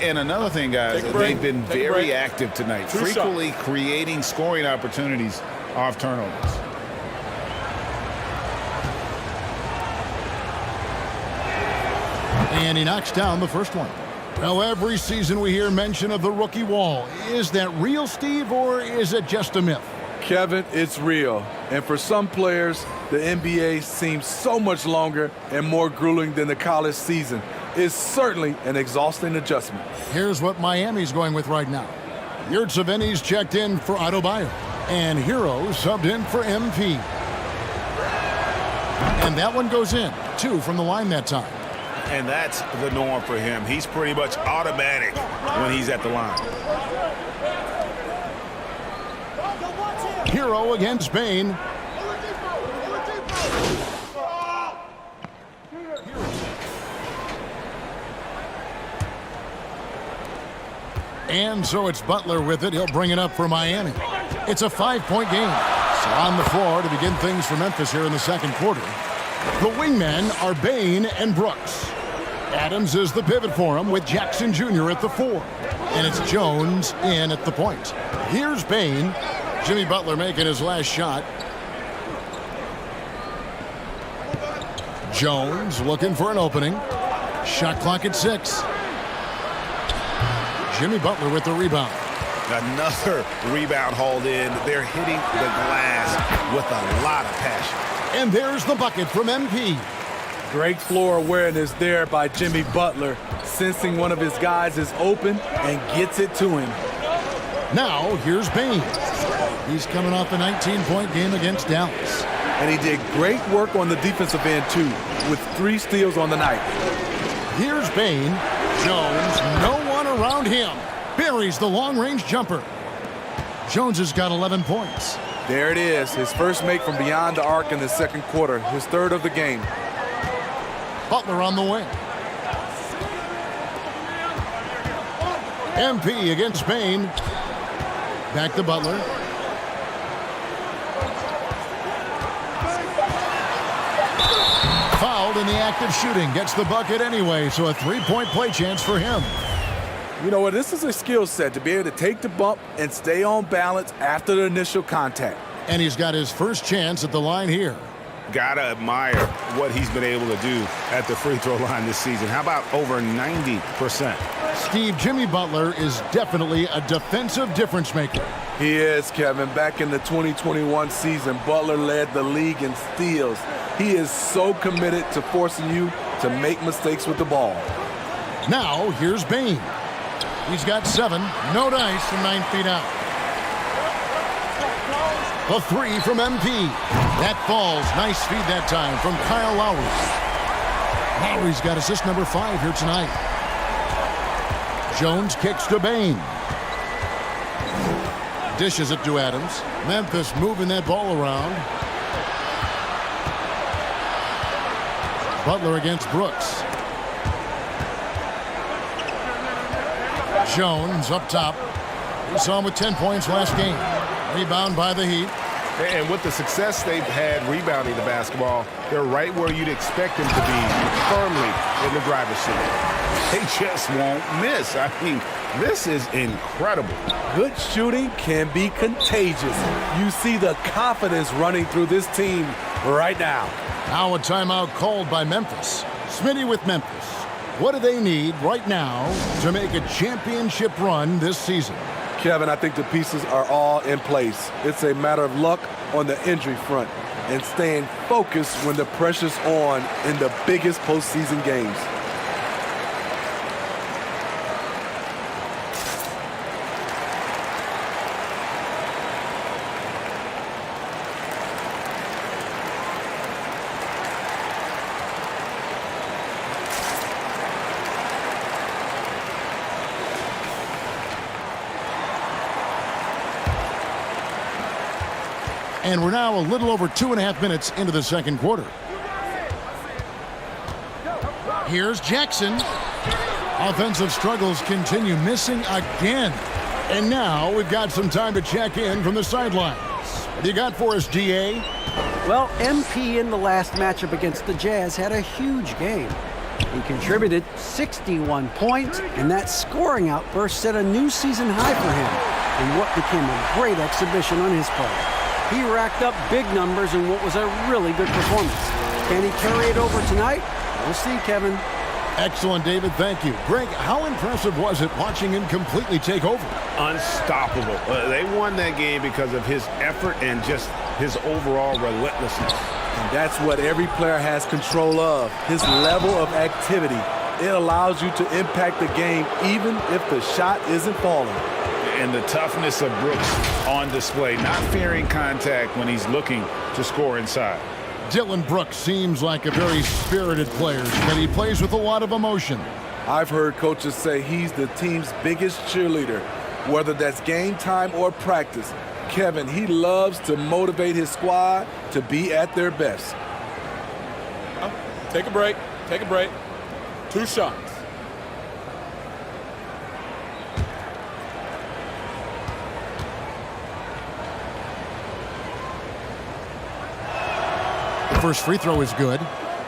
And another thing, guys, they've been very active tonight, frequently creating scoring opportunities off turnovers. And he knocks down the first one. Well, every season we hear mention of the rookie wall. Is that real, Steve, or is it just a myth? Kevin, it's real. And for some players, the NBA seems so much longer and more grueling than the college season. It's certainly an exhausting adjustment. Here's what Miami's going with right now. Yurtseven's checked in for Adebayo. And Hero subbed in for MP. And that one goes in. 2 from the line that time. And that's the norm for him. He's pretty much automatic when he's at the line. Hero against Bane. And so it's Butler with it. He'll bring it up for Miami. It's a 5-point game. So on the floor to begin things for Memphis here in the second quarter. The wingmen are Bane and Brooks. Adams is the pivot for him with Jackson Jr. at the 4. And it's Jones in at the point. Here's Bane. Jimmy Butler making his last shot. Jones looking for an opening. Shot clock at 6. Jimmy Butler with the rebound. Another rebound hauled in. They're hitting the glass with a lot of passion. And there's the bucket from MP. Great floor awareness there by Jimmy Butler, sensing one of his guys is open and gets it to him. Now, here's Bane. He's coming off a 19-point game against Dallas. And he did great work on the defensive end, too, with 3 steals on the night. Here's Bane. Jones, no one around him. Buries the long-range jumper. Jones has got 11 points. There it is, his first make from beyond the arc in the second quarter, his 3rd of the game. Butler on the wing. MP against Bane. Back to Butler. Fouled in the act of shooting. Gets the bucket anyway, so a 3-point play chance for him. You know what? This is a skill set to be able to take the bump and stay on balance after the initial contact. And he's got his first chance at the line here. Gotta admire what he's been able to do at the free throw line this season. How about over 90%? Steve, Jimmy Butler is definitely a defensive difference maker. He is, Kevin. Back in the 2021 season, Butler led the league in steals. He is so committed to forcing you to make mistakes with the ball. Now, here's Bane. He's got 7, no dice from 9 feet out. A 3 from MP. That falls. Nice feed that time from Kyle Lowry. Lowry's got assist number 5 here tonight. Jones kicks to Bane. Dishes it to Adams. Memphis moving that ball around. Butler against Brooks. Jones up top. We saw him with 10 points last game. Rebound by the Heat. And with the success they've had rebounding the basketball, they're right where you'd expect them to be, firmly in the driver's seat. They just won't miss. I mean, this is incredible. Good shooting can be contagious. You see the confidence running through this team right now. Now a timeout called by Memphis. Smitty with Memphis. What do they need right now to make a championship run this season? Kevin, I think the pieces are all in place. It's a matter of luck on the injury front and staying focused when the pressure's on in the biggest postseason games. And we're now a little over 2.5 minutes into the second quarter. Here's Jackson. Offensive struggles continue, missing again. And now we've got some time to check in from the sidelines. What do you got for us, GA? Well, MP in the last matchup against the Jazz had a huge game. He contributed 61 points, and that scoring outburst set a new season high for him in what became a great exhibition on his part. He racked up big numbers in what was a really good performance. Can he carry it over tonight? We'll see, Kevin. Excellent, David. Thank you. Greg, how impressive was it watching him completely take over? Unstoppable. They won that game because of his effort and just his overall relentlessness. And that's what every player has control of, his level of activity. It allows you to impact the game even if the shot isn't falling. And the toughness of Brooks on display, not fearing contact when he's looking to score inside. Dillon Brooks seems like a very spirited player, but he plays with a lot of emotion. I've heard coaches say he's the team's biggest cheerleader, whether that's game time or practice. Kevin, he loves to motivate his squad to be at their best. Take a break. Take a break. 2 shots. First free throw is good.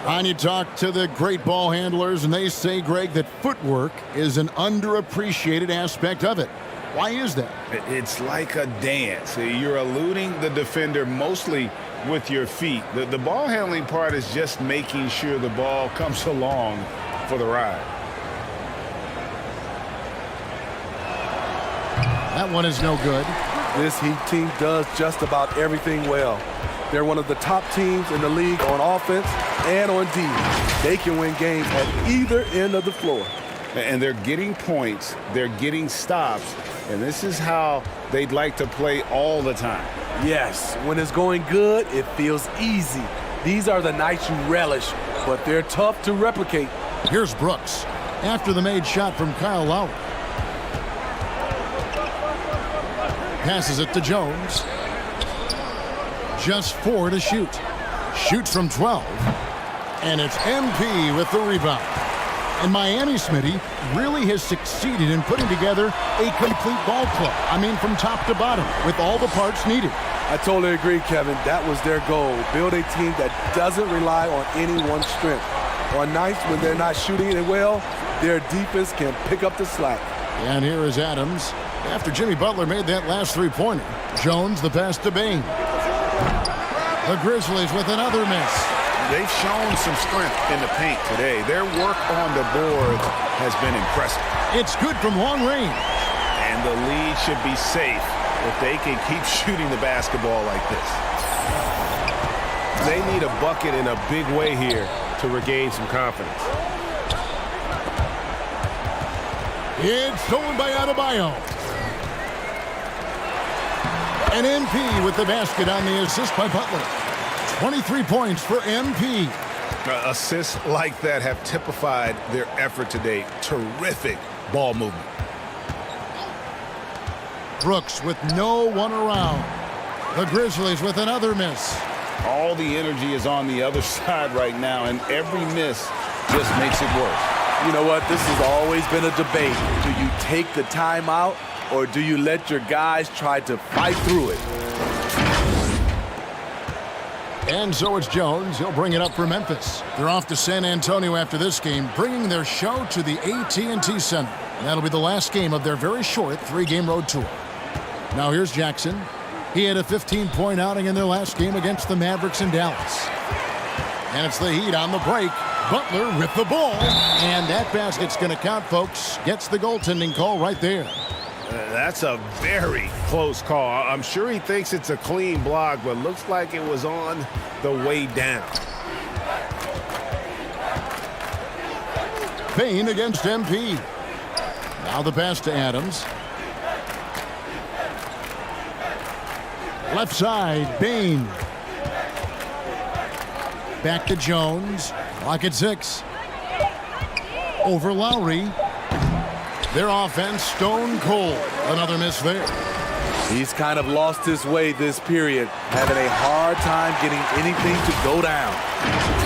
And you talk to the great ball handlers, and they say, Greg, that footwork is an underappreciated aspect of it. Why is that? It's like a dance. You're eluding the defender mostly with your feet. The ball handling part is just making sure the ball comes along for the ride. That one is no good. This Heat team does just about everything well. They're one of the top teams in the league on offense and on defense. They can win games at either end of the floor. And they're getting points, they're getting stops, and this is how they'd like to play all the time. Yes, when it's going good, it feels easy. These are the nights you relish, but they're tough to replicate. Here's Brooks after the made shot from Kyle Lowry. Passes it to Jones. Just 4 to shoot. Shoots from 12. And it's MP with the rebound. And Miami, Smitty, really has succeeded in putting together a complete ball club. I mean, from top to bottom, with all the parts needed. I totally agree, Kevin. That was their goal. Build a team that doesn't rely on any one strength. On nights when they're not shooting it well, their defense can pick up the slack. And here is Adams. After Jimmy Butler made that last three-pointer, Jones the pass to Bane. The Grizzlies with another miss. They've shown some strength in the paint today. Their work on the boards has been impressive. It's good from long range. And the lead should be safe if they can keep shooting the basketball like this. They need a bucket in a big way here to regain some confidence. It's stolen by Adebayo. And MP with the basket on the assist by Butler. 23 points for MP. Assists like that have typified their effort today. Terrific ball movement. Brooks with no one around. The Grizzlies with another miss. All the energy is on the other side right now, and every miss just makes it worse. You know what? This has always been a debate. Do you take the timeout, or do you let your guys try to fight through it? And so it's Jones. He'll bring it up for Memphis. They're off to San Antonio after this game, bringing their show to the AT&T Center. And that'll be the last game of their very short 3-game road tour. Now here's Jackson. He had a 15-point outing in their last game against the Mavericks in Dallas. And it's the Heat on the break. Butler with the ball. And that basket's going to count, folks. Gets the goaltending call right there. That's a very close call. I'm sure he thinks it's a clean block, but looks like it was on the way down. Bane against MP. Now the pass to Adams. Left side, Bane. Back to Jones. Clock at 6. Over Lowry. Their offense stone cold. Another miss there. He's kind of lost his way this period, having a hard time getting anything to go down.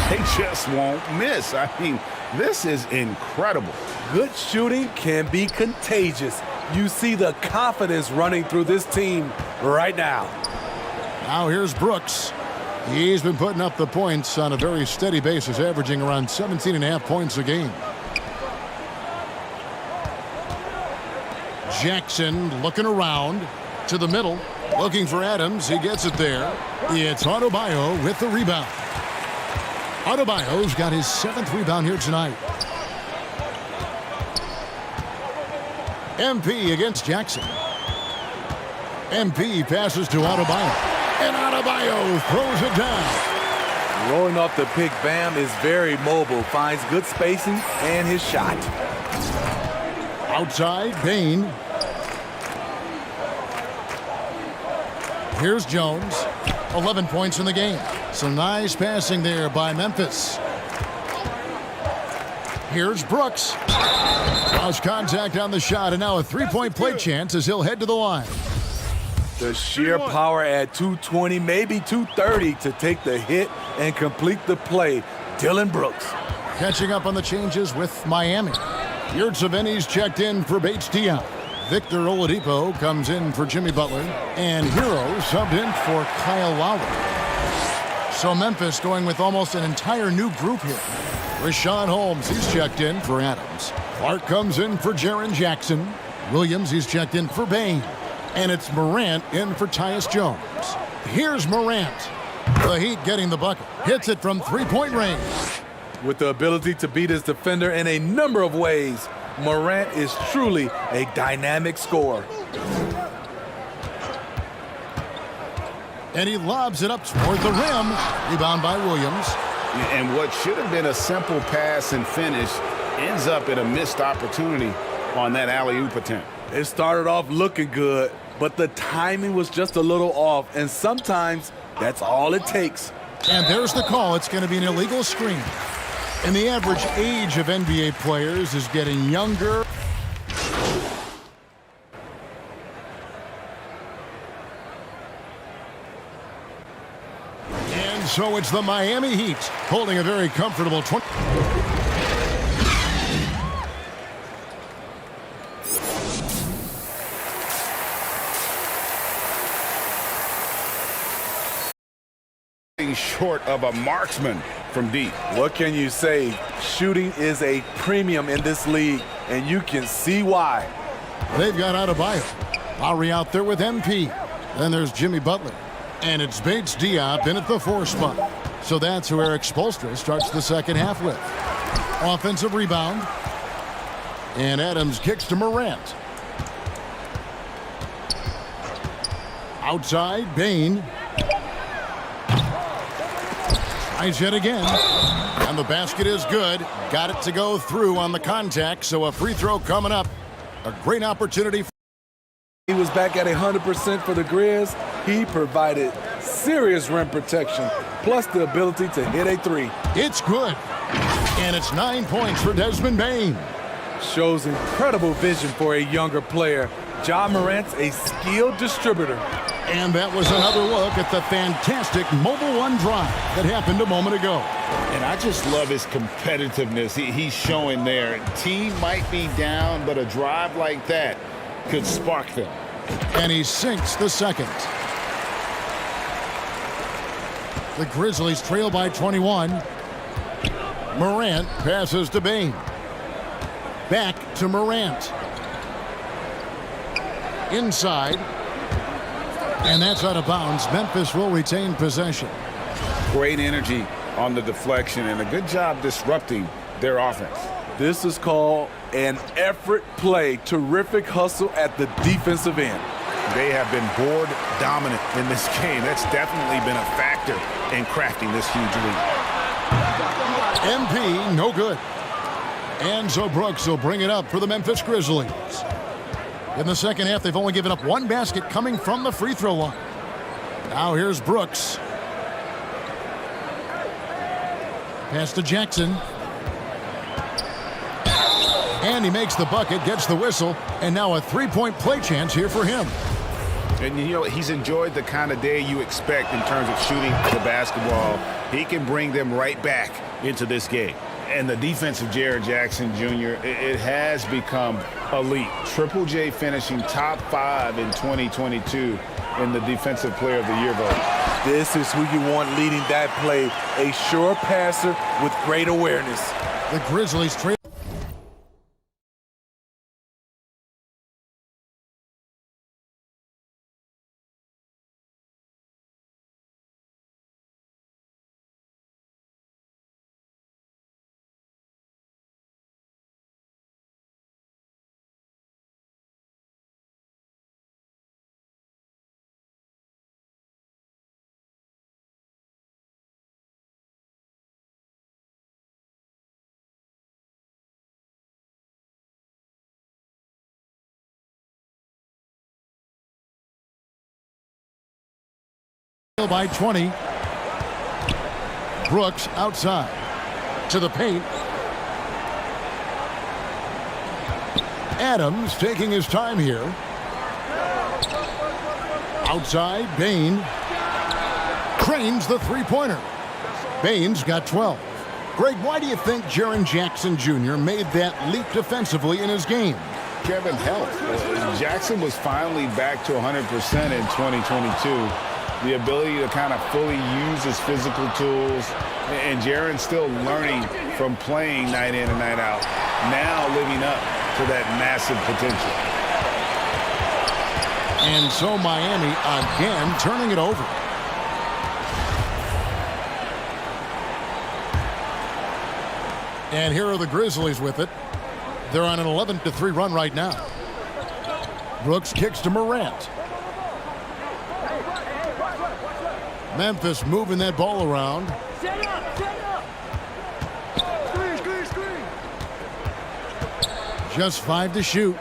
They just won't miss. I mean, this is incredible. Good shooting can be contagious. You see the confidence running through this team right now. Now here's Brooks. He's been putting up the points on a very steady basis, averaging around 17.5 points a game. Jackson looking around to the middle, looking for Adams. He gets it there. It's Adebayo with the rebound. Adebayo's got his 7th rebound here tonight. MP against Jackson. MP passes to Adebayo. And Adebayo throws it down. Rolling off the pick, Bam is very mobile, finds good spacing and his shot. Outside, Bane. Here's Jones. 11 points in the game. Some nice passing there by Memphis. Here's Brooks. Lost contact on the shot, and now a 3-point play chance as he'll head to the line. The sheer power at 220, maybe 230 to take the hit and complete the play. Dillon Brooks. Catching up on the changes with Miami. Yurtseven's checked in for Bates Diop. Victor Oladipo comes in for Jimmy Butler. And Hero subbed in for Kyle Lowry. So Memphis going with almost an entire new group here. Rashawn Holmes, he's checked in for Adams. Clark comes in for Jaren Jackson. Williams, he's checked in for Bane. And it's Morant in for Tyus Jones. Here's Morant. The Heat getting the bucket. Hits it from 3-point range. With the ability to beat his defender in a number of ways, Morant is truly a dynamic scorer. And he lobs it up toward the rim. Rebound by Williams. And what should have been a simple pass and finish ends up in a missed opportunity on that alley-oop attempt. It started off looking good, but the timing was just a little off, and sometimes that's all it takes. And there's the call. It's going to be an illegal screen. And the average age of NBA players is getting younger. And so it's the Miami Heat holding a very comfortable 20. Short of a marksman from deep. What can you say? Shooting is a premium in this league, and you can see why. They've got Adebayo. Lowry out there with MP. Then there's Jimmy Butler. And it's Bates Diop in at the 4 spot. So that's who Eric Spoelstra starts the second half with. Offensive rebound. And Adams kicks to Morant. Outside, Bane. Tries yet again. And the basket is good. Got it to go through on the contact, so a free throw coming up. A great opportunity. He was back at 100% for the Grizz. He provided serious rim protection, plus the ability to hit a 3. It's good. And it's 9 points for Desmond Bane. Shows incredible vision for a younger player. Ja Morant's a skilled distributor. And that was another look at the fantastic Mobile One drive that happened a moment ago. And I just love his competitiveness he's showing there. Team might be down, but a drive like that could spark them. And he sinks the second. The Grizzlies trail by 21. Morant passes to Bane. Back to Morant. Inside. And that's out of bounds. Memphis will retain possession. Great energy on the deflection and a good job disrupting their offense. This is called an effort play. Terrific hustle at the defensive end. They have been board dominant in this game. That's definitely been a factor in crafting this huge lead. MP, no good. And so Brooks will bring it up for the Memphis Grizzlies. In the second half, they've only given up 1 basket coming from the free throw line. Now here's Brooks. Pass to Jackson. And he makes the bucket, gets the whistle, and now a 3-point play chance here for him. And, you know, he's enjoyed the kind of day you expect in terms of shooting the basketball. He can bring them right back into this game. And the defense of Jaren Jackson Jr., it has become elite. Triple J finishing top 5 in 2022 in the Defensive Player of the Year vote. This is who you want leading that play. A sure passer with great awareness. The Grizzlies trail. By 20. Brooks outside to the paint. Adams taking his time here. Outside, Bane. Cranes the three-pointer. Bane's got 12. Greg, why do you think Jaren Jackson Jr. made that leap defensively in his game? Kevin, health. Jackson was finally back to 100% in 2022. The ability to kind of fully use his physical tools. And Jaren's still learning from playing night in and night out. Now living up to that massive potential. And so Miami again turning it over. And here are the Grizzlies with it. They're on an 11-3 run right now. Brooks kicks to Morant. Memphis moving that ball around. Just 5 to shoot.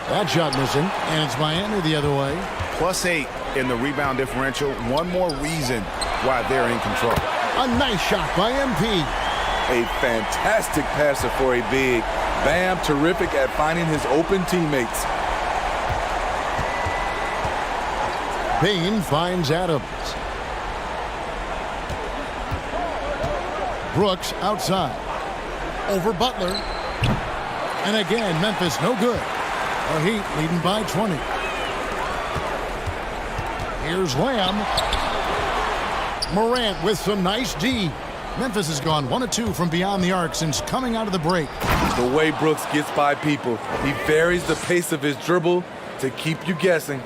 That shot missing, and it's Miami the other way. +8 in the rebound differential. One more reason why they're in control. A nice shot by MP. A fantastic passer for a big. Bam, terrific at finding his open teammates. Payne finds Adams. Brooks outside. Over Butler. And again, Memphis no good. The Heat leading by 20. Here's Lamb. Morant with some nice D. Memphis has gone 1 of 2 from beyond the arc since coming out of the break. The way Brooks gets by people, he varies the pace of his dribble to keep you guessing.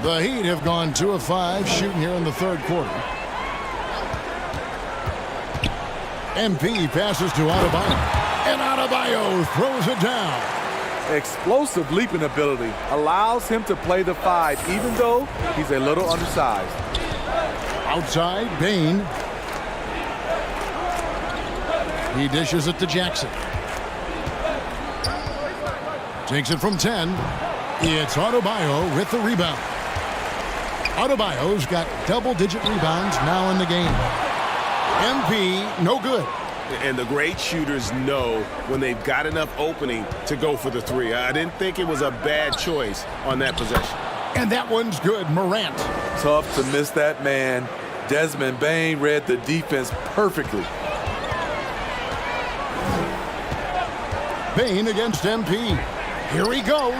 The Heat have gone 2 of 5 shooting here in the third quarter. MP passes to Adebayo. And Adebayo throws it down. Explosive leaping ability allows him to play the 5 even though he's a little undersized. Outside, Bane. He dishes it to Jackson. Takes it from 10. It's Adebayo with the rebound. Adebayo's got double-digit rebounds now in the game. MP, no good. And the great shooters know when they've got enough opening to go for the 3. I didn't think it was a bad choice on that possession. And that one's good, Morant. Tough to miss that man. Desmond Bane read the defense perfectly. Bane against MP. Here he goes.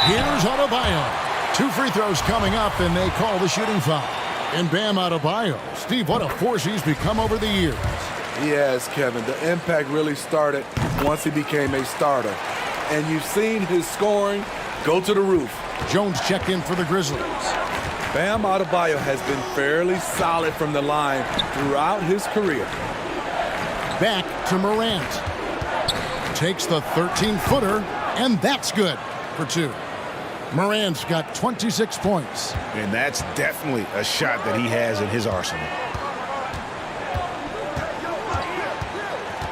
Here's Adebayo. 2 free throws coming up, and they call the shooting foul. And Bam Adebayo. Steve, what a force he's become over the years. Yes, Kevin, the impact really started once he became a starter. And you've seen his scoring go to the roof. Jones checked in for the Grizzlies. Bam Adebayo has been fairly solid from the line throughout his career. Back to Morant. Takes the 13-footer, and that's good for 2. Morant's got 26 points. And that's definitely a shot that he has in his arsenal.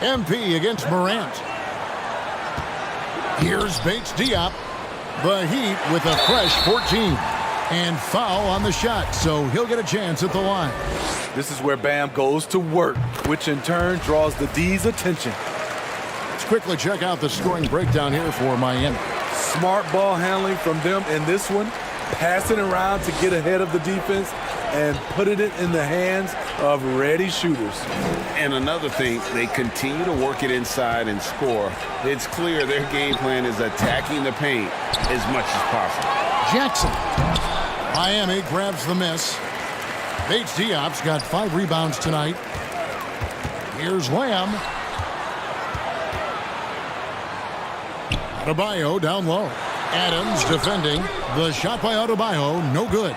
MP against Morant. Here's Bates Diop. The Heat with a fresh 14. And foul on the shot, so he'll get a chance at the line. This is where Bam goes to work, which in turn draws the D's attention. Let's quickly check out the scoring breakdown here for Miami. Smart ball handling from them in this one, passing around to get ahead of the defense and putting it in the hands of ready shooters. And another thing, they continue to work it inside and score. It's clear their game plan is attacking the paint as much as possible. Jackson. Miami grabs the miss. Bates Diop's got 5 rebounds tonight. Here's Lamb. Adebayo down low. Adams defending. The shot by Adebayo, no good.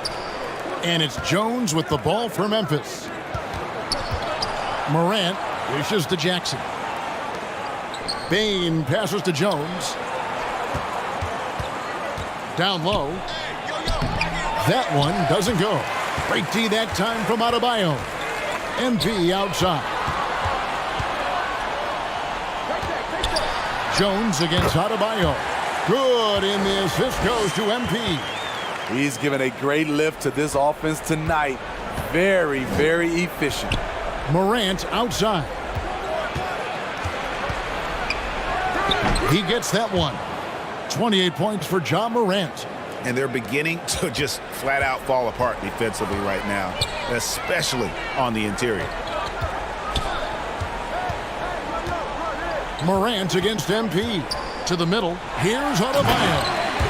And it's Jones with the ball for Memphis. Morant dishes to Jackson. Bane passes to Jones. Down low. That one doesn't go. Break D that time from Adebayo. MP outside. Jones against Adebayo. Good, and the assist goes to MP. He's given a great lift to this offense tonight. Very, very efficient. Morant outside. He gets that one. 28 points for Ja Morant. And they're beginning to just flat out fall apart defensively right now, especially on the interior. Morant against MP. To the middle. Here's Adebayo.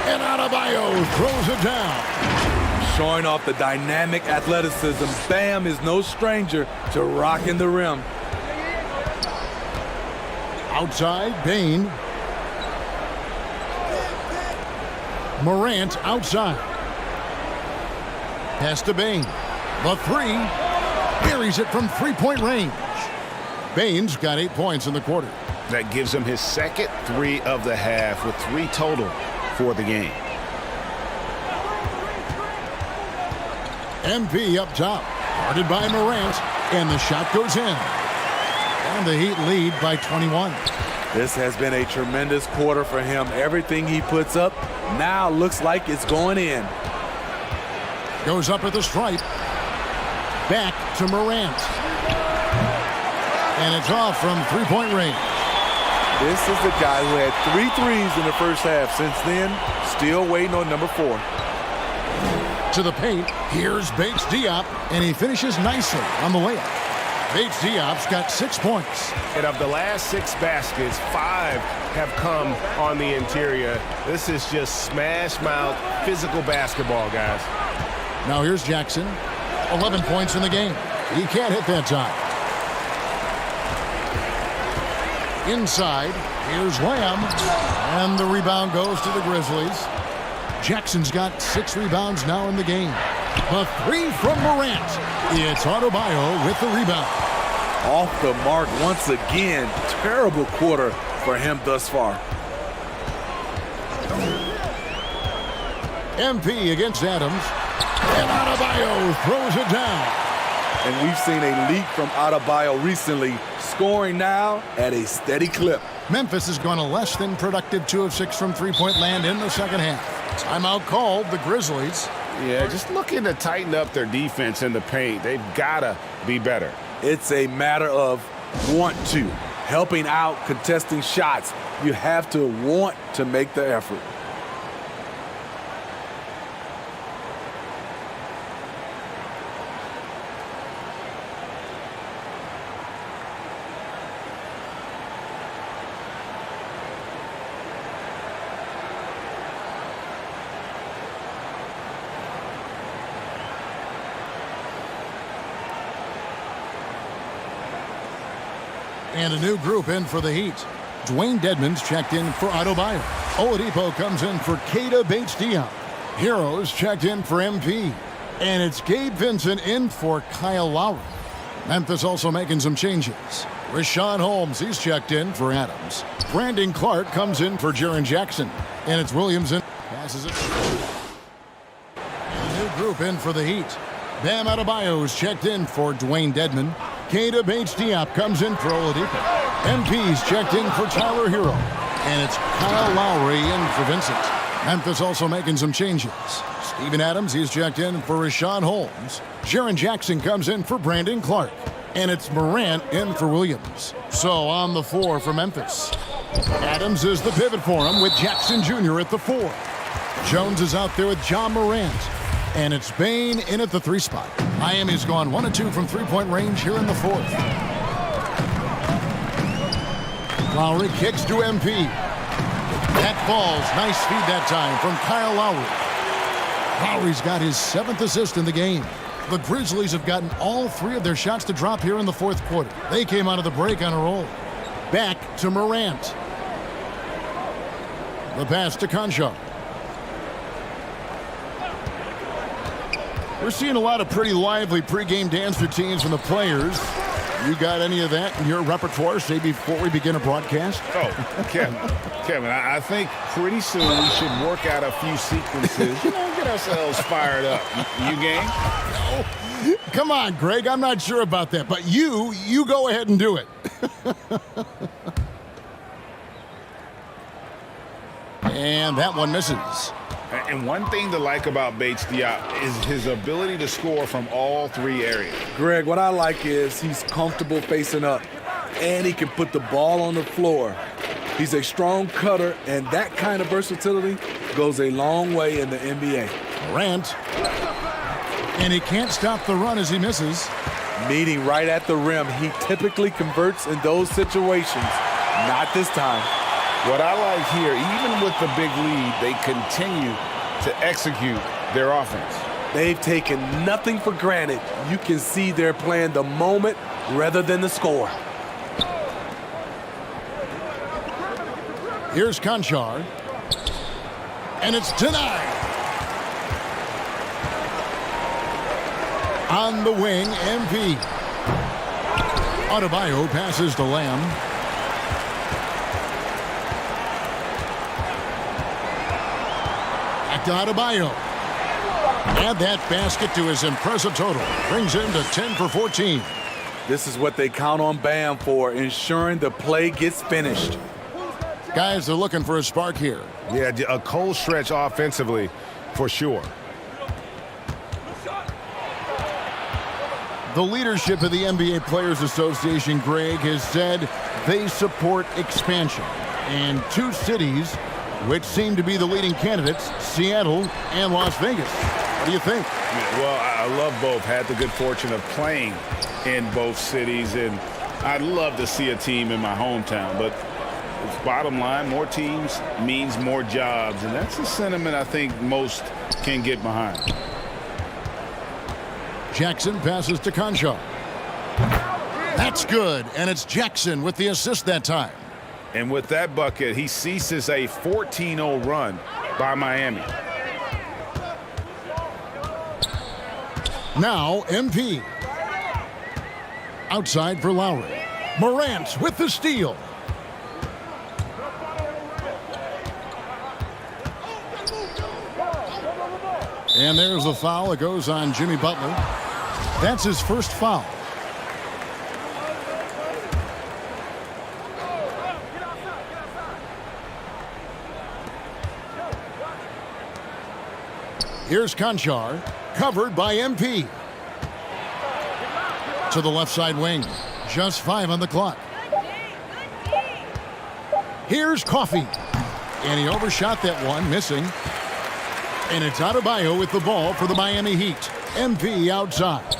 And Adebayo throws it down. Showing off the dynamic athleticism, Bam is no stranger to rocking the rim. Outside, Bane. Morant outside. Pass to Bane. The three. Buries it from three-point range. Baines got 8 points in the quarter. That gives him his second 3 of the half with 3 total for the game. MP up top. Guarded by Morant. And the shot goes in. And the Heat lead by 21. This has been a tremendous quarter for him. Everything he puts up now looks like it's going in. Goes up at the stripe. Back to Morant. And it's off from three-point range. This is the guy who had 3 threes in the first half. Since then, still waiting on number 4. To the paint. Here's Bates Diop. And he finishes nicely on the layup. Bates Diop's got 6 points. And of the last 6 baskets, 5 have come on the interior. This is just smash mouth physical basketball, guys. Now here's Jackson. 11 points in the game. He can't hit that time. Inside, here's Lamb. And the rebound goes to the Grizzlies. Jackson's got 6 rebounds now in the game. The 3 from Morant. It's Adebayo with the rebound. Off the mark once again. Terrible quarter for him thus far. MP against Adams. And Adebayo throws it down. And we've seen a leak from Adebayo recently, scoring now at a steady clip. Memphis has gone a less than productive 2 of 6 from three-point land in the second half. Timeout called, the Grizzlies. Yeah, just looking to tighten up their defense in the paint. They've got to be better. It's a matter of want to. Helping out, contesting shots. You have to want to make the effort. And a new group in for the Heat. Dwayne Dedmon's checked in for Adebayo. Oladipo comes in for Keita Bates-Diop. Heroes checked in for MP. And it's Gabe Vincent in for Kyle Lowry. Memphis also making some changes. Rashawn Holmes, he's checked in for Adams. Brandon Clark comes in for Jaren Jackson. And it's Williams in. Passes it. And a new group in for the Heat. Bam Adebayo's checked in for Dwayne Dedmon. Keita Bates-Diop comes in for Oladipo. MP's checked in for Tyler Hero. And it's Kyle Lowry in for Vincent. Memphis also making some changes. Steven Adams, he's checked in for Rashawn Holmes. Jaren Jackson comes in for Brandon Clark. And it's Morant in for Williams. So on the 4 for Memphis. Adams is the pivot for him with Jackson Jr. at the 4. Jones is out there with John Morant. And it's Bane in at the 3 spot. Miami's gone 1 of 2 from three-point range here in the 4th. Lowry kicks to MP. That falls. Nice feed that time from Kyle Lowry. Lowry's got his 7th assist in the game. The Grizzlies have gotten all 3 of their shots to drop here in the 4th quarter. They came out of the break on a roll. Back to Morant. The pass to Conchar. We're seeing a lot of pretty lively pregame dance routines from the players. You got any of that in your repertoire, say, before we begin a broadcast? Oh, Kevin, I think pretty soon we should work out a few sequences. Get ourselves fired up. You game? No. Come on, Greg. I'm not sure about that. But you go ahead and do it. And that one misses. And one thing to like about Bates-Diop is his ability to score from all 3 areas. Greg, what I like is he's comfortable facing up, and he can put the ball on the floor. He's a strong cutter, and that kind of versatility goes a long way in the NBA. Morant. And he can't stop the run as he misses. Meeting right at the rim. He typically converts in those situations. Not this time. What I like here, even with the big lead, they continue to execute their offense. They've taken nothing for granted. You can see they're playing the moment rather than the score. Here's Conchar. And it's denied. On the wing, MP. Adebayo passes to Lamb. Back to Adebayo. Add that basket to his impressive total. Brings him to 10 for 14. This is what they count on Bam for, ensuring the play gets finished. Guys are looking for a spark here. Yeah, a cold stretch offensively for sure. The leadership of the NBA Players Association, Greg, has said they support expansion. And two cities which seem to be the leading candidates, Seattle and Las Vegas. What do you think? Well, I love both. Had the good fortune of playing in both cities, and I'd love to see a team in my hometown. But bottom line, more teams means more jobs, and that's a sentiment I think most can get behind. Jackson passes to Conchar. That's good, and it's Jackson with the assist that time. And with that bucket, he ceases a 14-0 run by Miami. Now, MP. Outside for Lowry. Morant with the steal. And there's the foul. It goes on Jimmy Butler. That's his first foul. Here's Conchar, covered by MP. To the left side wing. Just 5 on the clock. Here's Coffey. And he overshot that one, missing. And it's Adebayo with the ball for the Miami Heat. MP outside.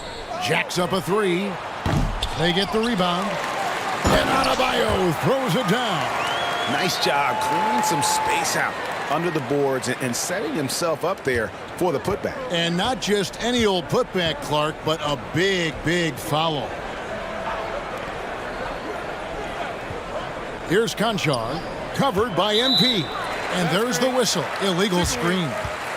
Jacks up a 3. They get the rebound. And Adebayo throws it down. Nice job clearing some space out under the boards and setting himself up there for the putback. And not just any old putback, Clark, but a big, big foul. Here's Conchar, covered by MP. And there's the whistle. Illegal screen.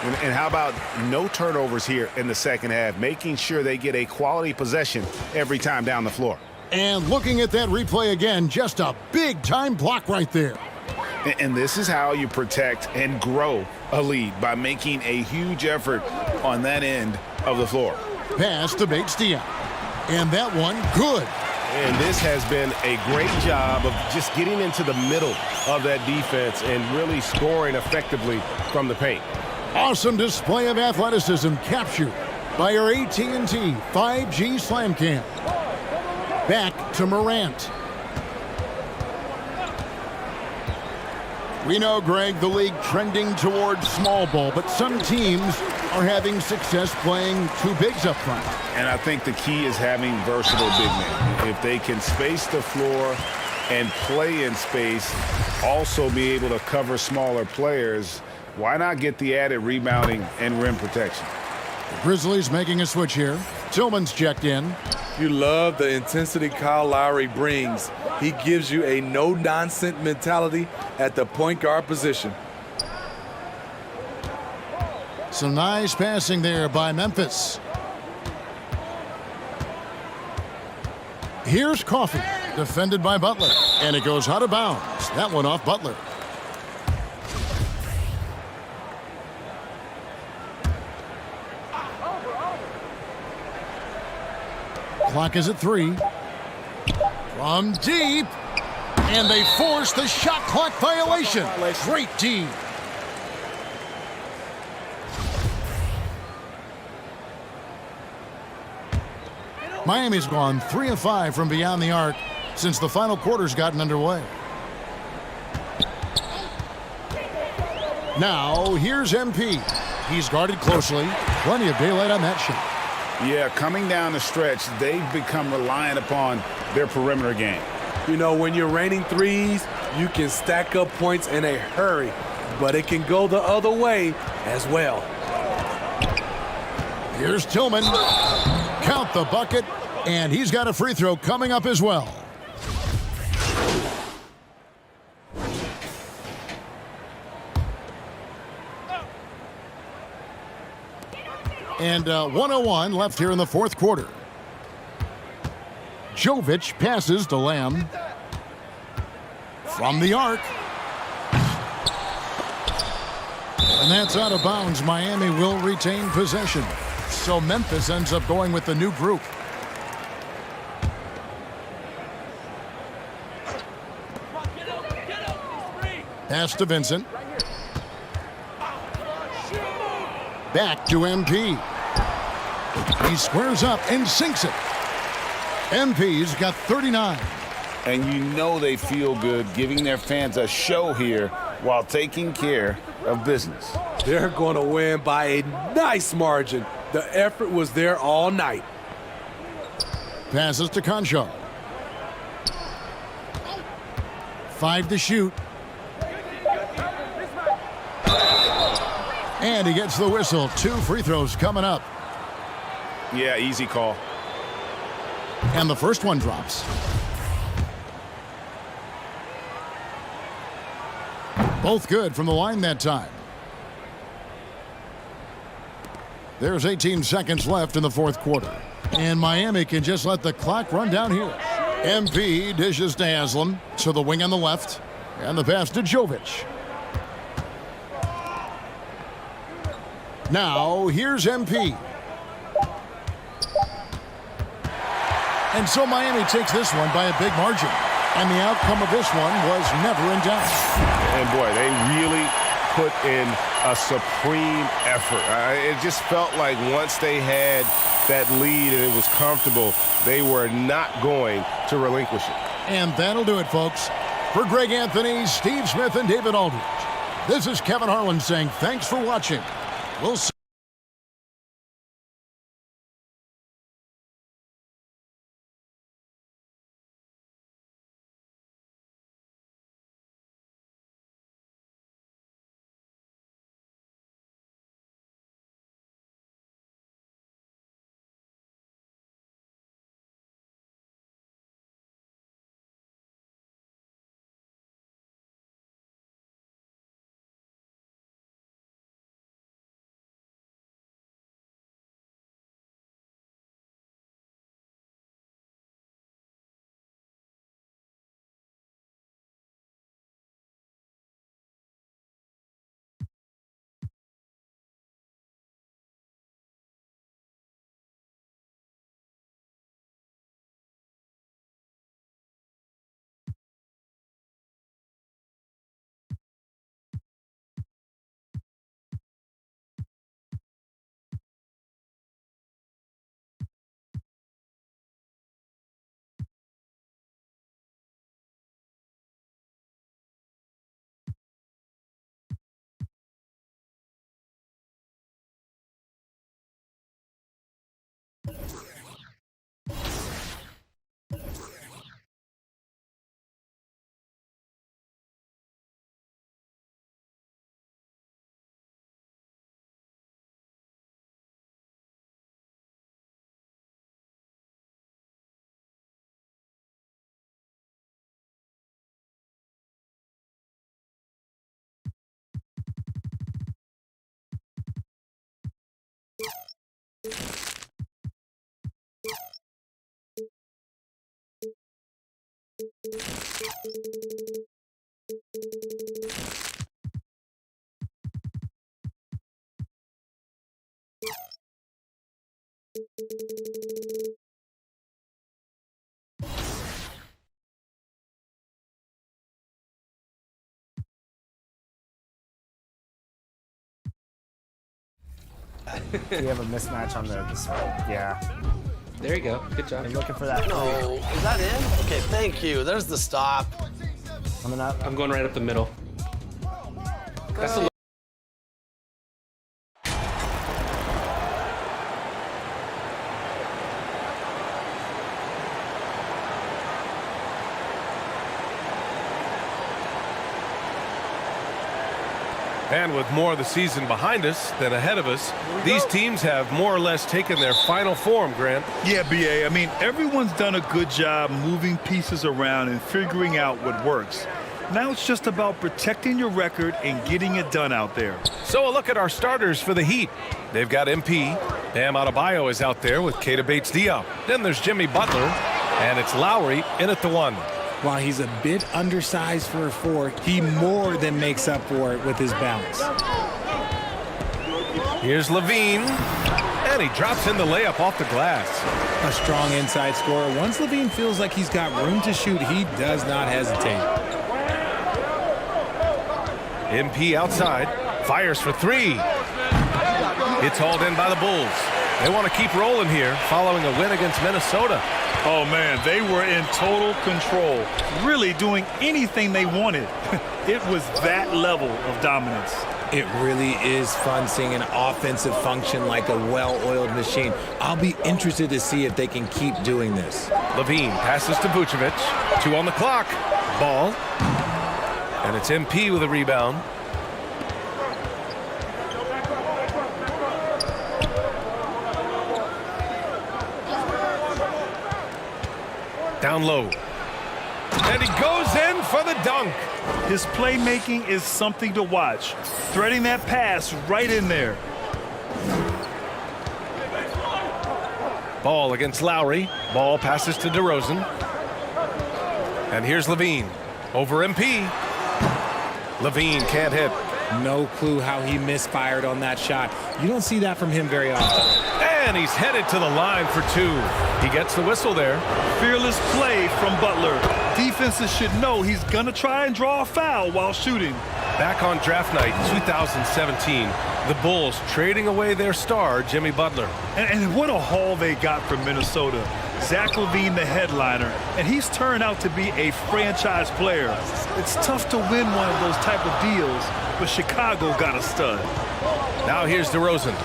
And how about no turnovers here in the second half, making sure they get a quality possession every time down the floor. And looking at that replay again, just a big-time block right there. And this is how you protect and grow a lead, by making a huge effort on that end of the floor. Pass to Bates-Diop. And that one, good. And this has been a great job of just getting into the middle of that defense and really scoring effectively from the paint. Awesome display of athleticism captured by our AT&T 5G Slam Cam. Back to Morant. We know, Greg, the league trending towards small ball, but some teams are having success playing two bigs up front. And I think the key is having versatile big men. If they can space the floor and play in space, also be able to cover smaller players, why not get the added rebounding and rim protection? The Grizzlies making a switch here. Tillman's checked in. You love the intensity Kyle Lowry brings. He gives you a no-nonsense mentality at the point guard position. Some nice passing there by Memphis. Here's Coffey, defended by Butler. And it goes out of bounds. That one off Butler. Clock is at 3. From deep. And they force the shot clock violation. Great D. Miami's gone 3 of 5 from beyond the arc since the final quarter's gotten underway. Now, here's MP. He's guarded closely. Plenty of daylight on that shot. Yeah, coming down the stretch, they've become reliant upon their perimeter game. You know, when you're raining threes, you can stack up points in a hurry, but it can go the other way as well. Here's Tillman. Count the bucket, and he's got a free throw coming up as well. And 1:01 left here in the fourth quarter. Jovic passes to Lamb. From the arc. And that's out of bounds. Miami will retain possession. So Memphis ends up going with the new group. Pass to Vincent. Back to MP. He squares up and sinks it. MP's got 39. And you know they feel good giving their fans a show here while taking care of business. They're going to win by a nice margin. The effort was there all night. Passes to Concho. 5 to shoot. And he gets the whistle. 2 free throws coming up. Yeah, easy call. And the first one drops. Both good from the line that time. There's 18 seconds left in the fourth quarter. And Miami can just let the clock run down here. MP dishes to Haslam. To the wing on the left. And the pass to Jovic. Now, here's MP. And so Miami takes this one by a big margin. And the outcome of this one was never in doubt. And boy, they really put in a supreme effort. It just felt like once they had that lead and it was comfortable, they were not going to relinquish it. And that'll do it, folks. For Greg Anthony, Steve Smith, and David Aldridge, this is Kevin Harlan saying thanks for watching. We'll see. We have a mismatch on the yeah. There you go. Good job. I'm looking for that. No, is that in? Okay, thank you. There's the stop. Coming up. I'm going right up the middle. That's the And with more of the season behind us than ahead of us, these teams have more or less taken their final form, Grant. Yeah, B.A. I mean, everyone's done a good job moving pieces around and figuring out what works. Now it's just about protecting your record and getting it done out there. So a look at our starters for the Heat. They've got MP, Bam Adebayo is out there with Keita Bates-Diop. Then there's Jimmy Butler, and it's Lowry in at the 1. While he's a bit undersized for a 4, he more than makes up for it with his balance. Here's Levine, and he drops in the layup off the glass. A strong inside scorer. Once Levine feels like he's got room to shoot, he does not hesitate. MP outside, fires for 3. It's hauled in by the Bulls. They want to keep rolling here following a win against Minnesota. Oh, man, they were in total control, really doing anything they wanted. It was that level of dominance. It really is fun seeing an offensive function like a well-oiled machine. I'll be interested to see if they can keep doing this. Levine passes to Vucevic. 2 on the clock. Ball. And it's MP with a rebound. Down low. And he goes in for the dunk. His playmaking is something to watch. Threading that pass right in there. Ball against Lowry. Ball passes to DeRozan. And here's Levine. Over MP. Levine can't hit. No clue how he misfired on that shot. You don't see that from him very often. And he's headed to the line for 2. He gets the whistle there. Fearless play from Butler. Defenses should know he's going to try and draw a foul while shooting. Back on draft night 2017, the Bulls trading away their star, Jimmy Butler. And what a haul they got from Minnesota. Zach LaVine, the headliner, and he's turned out to be a franchise player. It's tough to win one of those type of deals, but Chicago got a stud. Now here's DeRozan.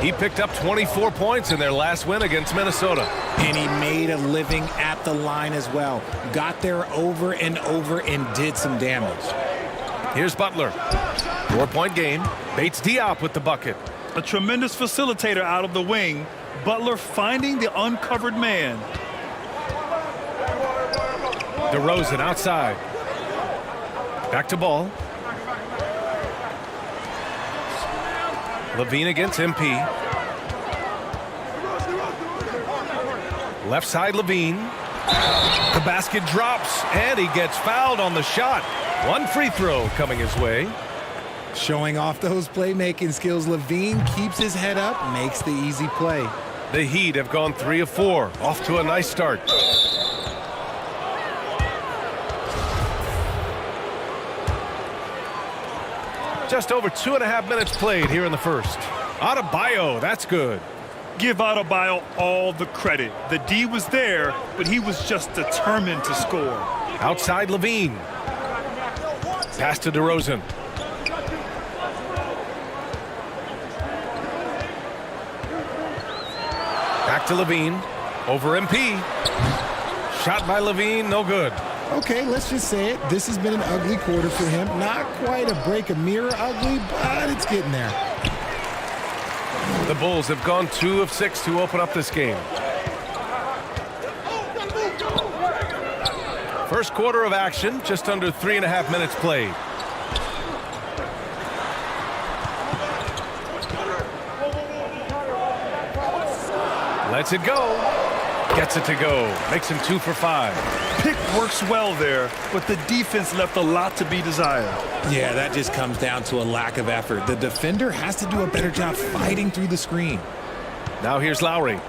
He picked up 24 points in their last win against Minnesota. And he made a living at the line as well. Got there over and over and did some damage. Here's Butler. 4-point game. Bates-Diop with the bucket. A tremendous facilitator out of the wing. Butler finding the uncovered man. DeRozan outside. Back to Ball. Levine against MP. Left side Levine. The basket drops, and he gets fouled on the shot. 1 free throw coming his way. Showing off those playmaking skills, Levine keeps his head up, makes the easy play. The Heat have gone 3 of 4, off to a nice start. Just over 2.5 minutes played here in the first. Adebayo, that's good. Give Adebayo all the credit. The D was there, but he was just determined to score. Outside Levine. Pass to DeRozan. Back to Levine. Over MP. Shot by Levine, no good. Okay, let's just say it. This has been an ugly quarter for him. Not quite a break a mirror ugly, but it's getting there. The Bulls have gone 2 of 6 to open up this game. First quarter of action, just under 3.5 minutes played. Lets it go. Gets it to go. Makes him 2 for 5. Pick works well there, but the defense left a lot to be desired. Yeah, that just comes down to a lack of effort. The defender has to do a better job fighting through the screen. Now here's Lowry.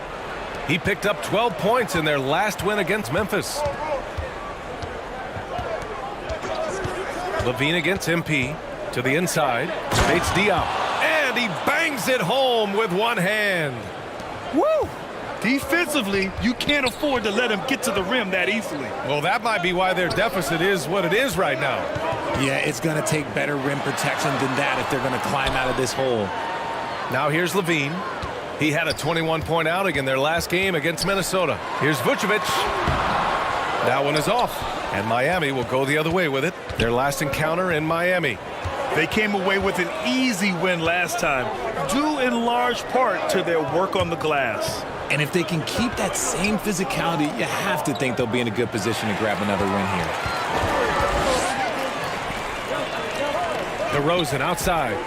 He picked up 12 points in their last win against Memphis. Levine against MP. To the inside. Bates-Diop. And he bangs it home with one hand. Woo! Defensively, you can't afford to let him get to the rim that easily. Well, that might be why their deficit is what it is right now. Yeah, it's going to take better rim protection than that if they're going to climb out of this hole. Now here's Levine. He had a 21-point outing in their last game against Minnesota. Here's Vucevic. That one is off, and Miami will go the other way with it. Their last encounter in Miami. They came away with an easy win last time, due in large part to their work on the glass. And if they can keep that same physicality, you have to think they'll be in a good position to grab another win here. DeRozan outside.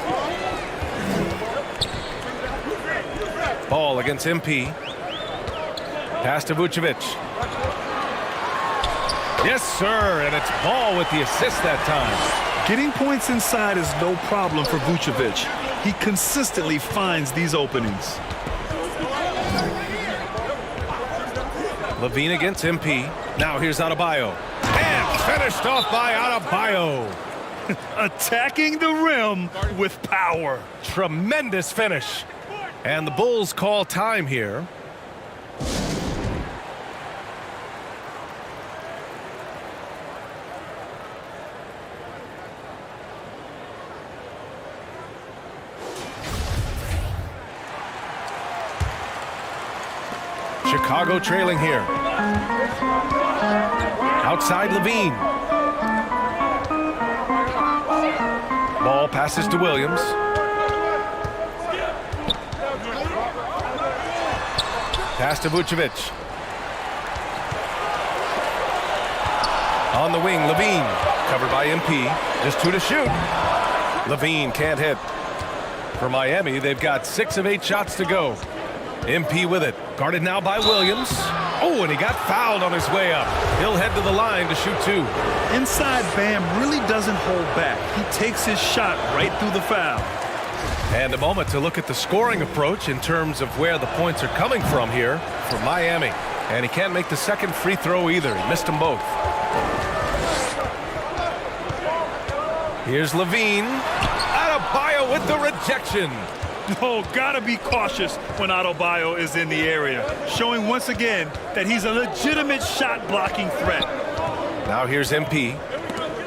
Ball against MP. Pass to Vucevic. Yes, sir, and it's Ball with the assist that time. Getting points inside is no problem for Vucevic. He consistently finds these openings. Levine against MP. Now here's Adebayo. And finished off by Adebayo. Attacking the rim with power. Tremendous finish. And the Bulls call time here. Chicago trailing here. Outside Levine. Ball passes to Williams. Pass to Vucevic. On the wing, Levine. Covered by MP. Just 2 to shoot. Levine can't hit. For Miami, they've got 6 of 8 shots to go. MP with it. Guarded now by Williams. Oh, and he got fouled on his way up. He'll head to the line to shoot 2. Inside, Bam really doesn't hold back. He takes his shot right through the foul. And a moment to look at the scoring approach in terms of where the points are coming from here for Miami. And he can't make the second free throw either. He missed them both. Here's Levine. Adebayo with the rejection. Oh, gotta be cautious when Adebayo is in the area, showing once again that he's a legitimate shot-blocking threat. Now here's MP.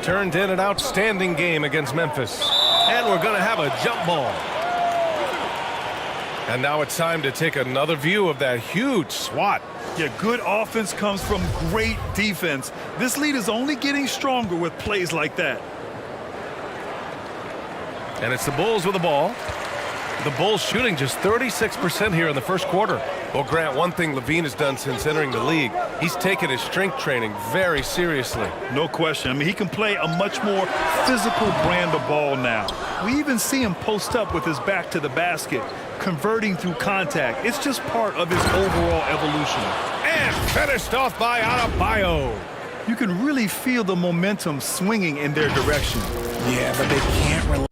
Turned in an outstanding game against Memphis. And we're going to have a jump ball. And now it's time to take another view of that huge swat. Yeah, good offense comes from great defense. This lead is only getting stronger with plays like that. And it's the Bulls with the ball. The Bulls shooting just 36% here in the first quarter. Well, Grant, one thing Levine has done since entering the league, he's taken his strength training very seriously. No question. I mean, he can play a much more physical brand of ball now. We even see him post up with his back to the basket, converting through contact. It's just part of his overall evolution. And finished off by Adebayo. You can really feel the momentum swinging in their direction. Yeah, but they can't rely.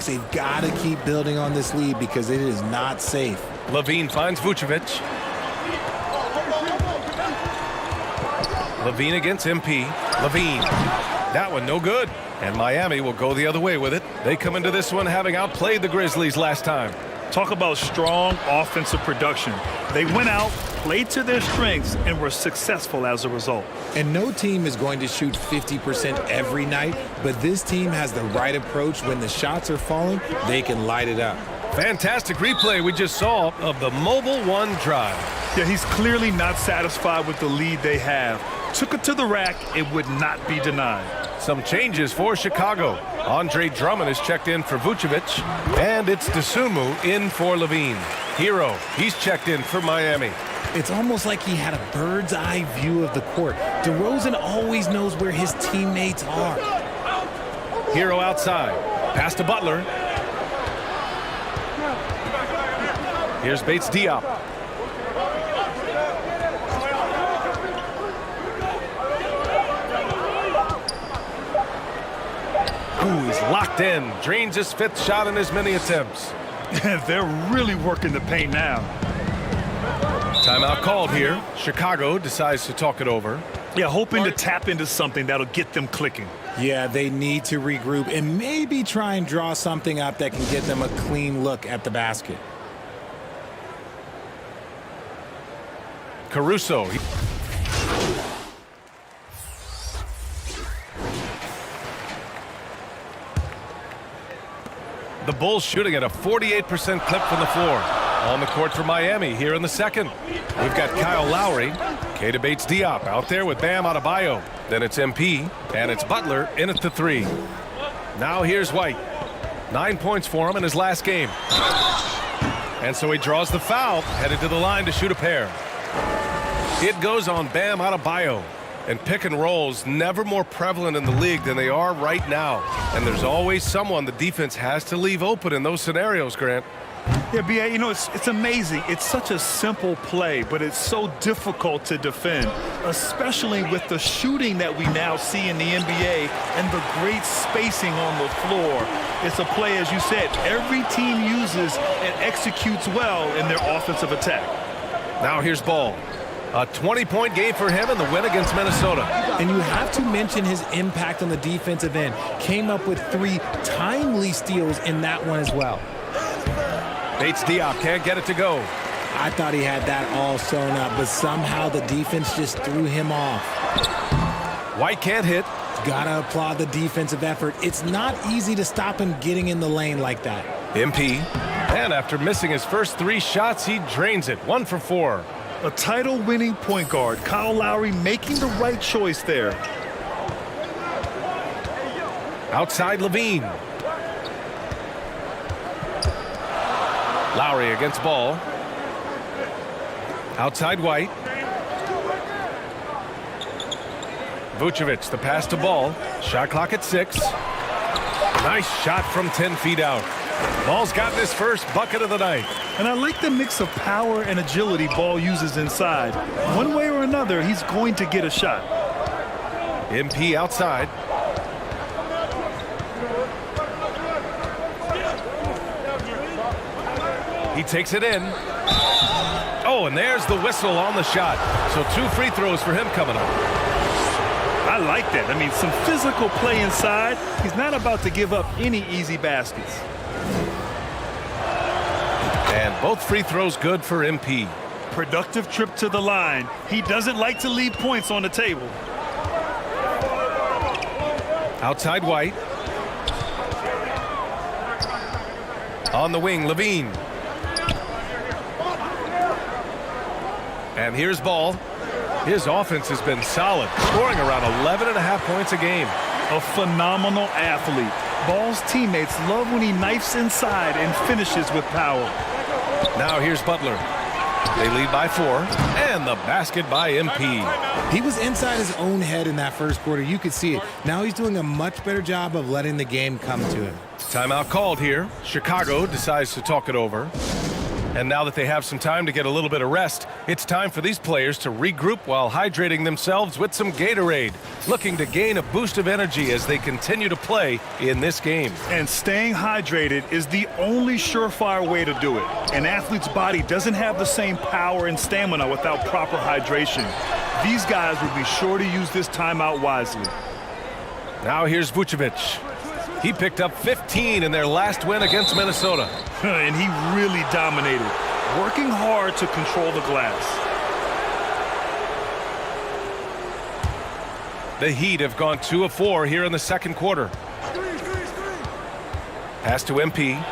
They've got to keep building on this lead because it is not safe. Levine finds Vucevic. Levine against MP. Levine. That one no good. And Miami will go the other way with it. They come into this one having outplayed the Grizzlies last time. Talk about strong offensive production. They went out, played to their strengths, and were successful as a result. And no team is going to shoot 50% every night, but this team has the right approach. When the shots are falling, they can light it up. Fantastic replay we just saw of the Mobile One drive. Yeah, he's clearly not satisfied with the lead they have. Took it to the rack, it would not be denied. Some changes for Chicago. Andre Drummond is checked in for Vucevic, and it's Dosunmu in for Levine. Hero, he's checked in for Miami. It's almost like he had a bird's eye view of the court. DeRozan always knows where his teammates are. Hero outside. Pass to Butler. Here's Bates Diop. Ooh, he's locked in. Drains his 5th shot in as many attempts. They're really working the paint now. Timeout called here. Chicago decides to talk it over. Yeah, hoping to tap into something that'll get them clicking. Yeah, they need to regroup and maybe try and draw something up that can get them a clean look at the basket. Caruso. The Bulls shooting at a 48% clip from the floor. On the court for Miami here in the second. We've got Kyle Lowry. Keita Bates-Diop out there with Bam Adebayo. Then it's MP, and it's Butler in at the 3. Now here's White. 9 points for him in his last game. And so he draws the foul, headed to the line to shoot a pair. It goes on Bam Adebayo. And pick and rolls never more prevalent in the league than they are right now. And there's always someone the defense has to leave open in those scenarios, Grant. Yeah, B.A., you know, it's amazing. It's such a simple play, but it's so difficult to defend, especially with the shooting that we now see in the NBA and the great spacing on the floor. It's a play, as you said, every team uses and executes well in their offensive attack. Now here's Ball. A 20-point game for him in the win against Minnesota. And you have to mention his impact on the defensive end. Came up with 3 timely steals in that one as well. Bates Diop can't get it to go. I thought he had that all sewn up, but somehow the defense just threw him off. White can't hit. Gotta applaud the defensive effort. It's not easy to stop him getting in the lane like that. MP. And after missing his first 3 shots, he drains it. 1 for 4. A title-winning point guard, Kyle Lowry, making the right choice there. Outside Levine. Lowry against Ball. Outside White. Vucevic, the pass to Ball. Shot clock at 6. Nice shot from 10 feet out. Ball's got his first bucket of the night. And I like the mix of power and agility Ball uses inside. One way or another, he's going to get a shot. MP outside. He takes it in. Oh, and there's the whistle on the shot. So 2 free throws for him coming up. I like that. I mean, some physical play inside. He's not about to give up any easy baskets. And both free throws good for MP. Productive trip to the line. He doesn't like to leave points on the table. Outside White. On the wing, Levine. And here's Ball. His offense has been solid, scoring around 11.5 points a game. A phenomenal athlete. Ball's teammates love when he knifes inside and finishes with power. Now here's Butler. They lead by 4, and the basket by MP. He was inside his own head in that first quarter. You could see it. Now he's doing a much better job of letting the game come to him. Timeout called here. Chicago decides to talk it over. And now that they have some time to get a little bit of rest, it's time for these players to regroup while hydrating themselves with some Gatorade, looking to gain a boost of energy as they continue to play in this game. And staying hydrated is the only surefire way to do it. An athlete's body doesn't have the same power and stamina without proper hydration. These guys will be sure to use this timeout wisely. Now here's Vucevic. He picked up 15 in their last win against Minnesota. And he really dominated, working hard to control the glass. The Heat have gone 2 of 4 here in the second quarter. Pass to MP.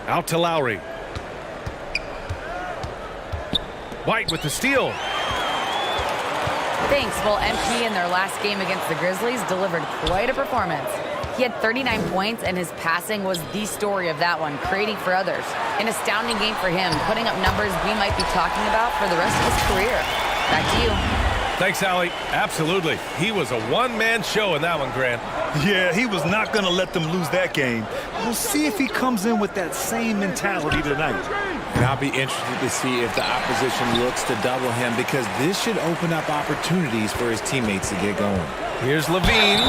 Out to Lowry. White with the steal. Thanks. Well, MP in their last game against the Grizzlies delivered quite a performance. He had 39 points, and his passing was the story of that one, creating for others. An astounding game for him, putting up numbers we might be talking about for the rest of his career. Back to you. Thanks, Allie. Absolutely. He was a one-man show in that one, Grant. Yeah, he was not going to let them lose that game. We'll see if he comes in with that same mentality tonight. And I'll be interested to see if the opposition looks to double him, because this should open up opportunities for his teammates to get going. Here's Levine.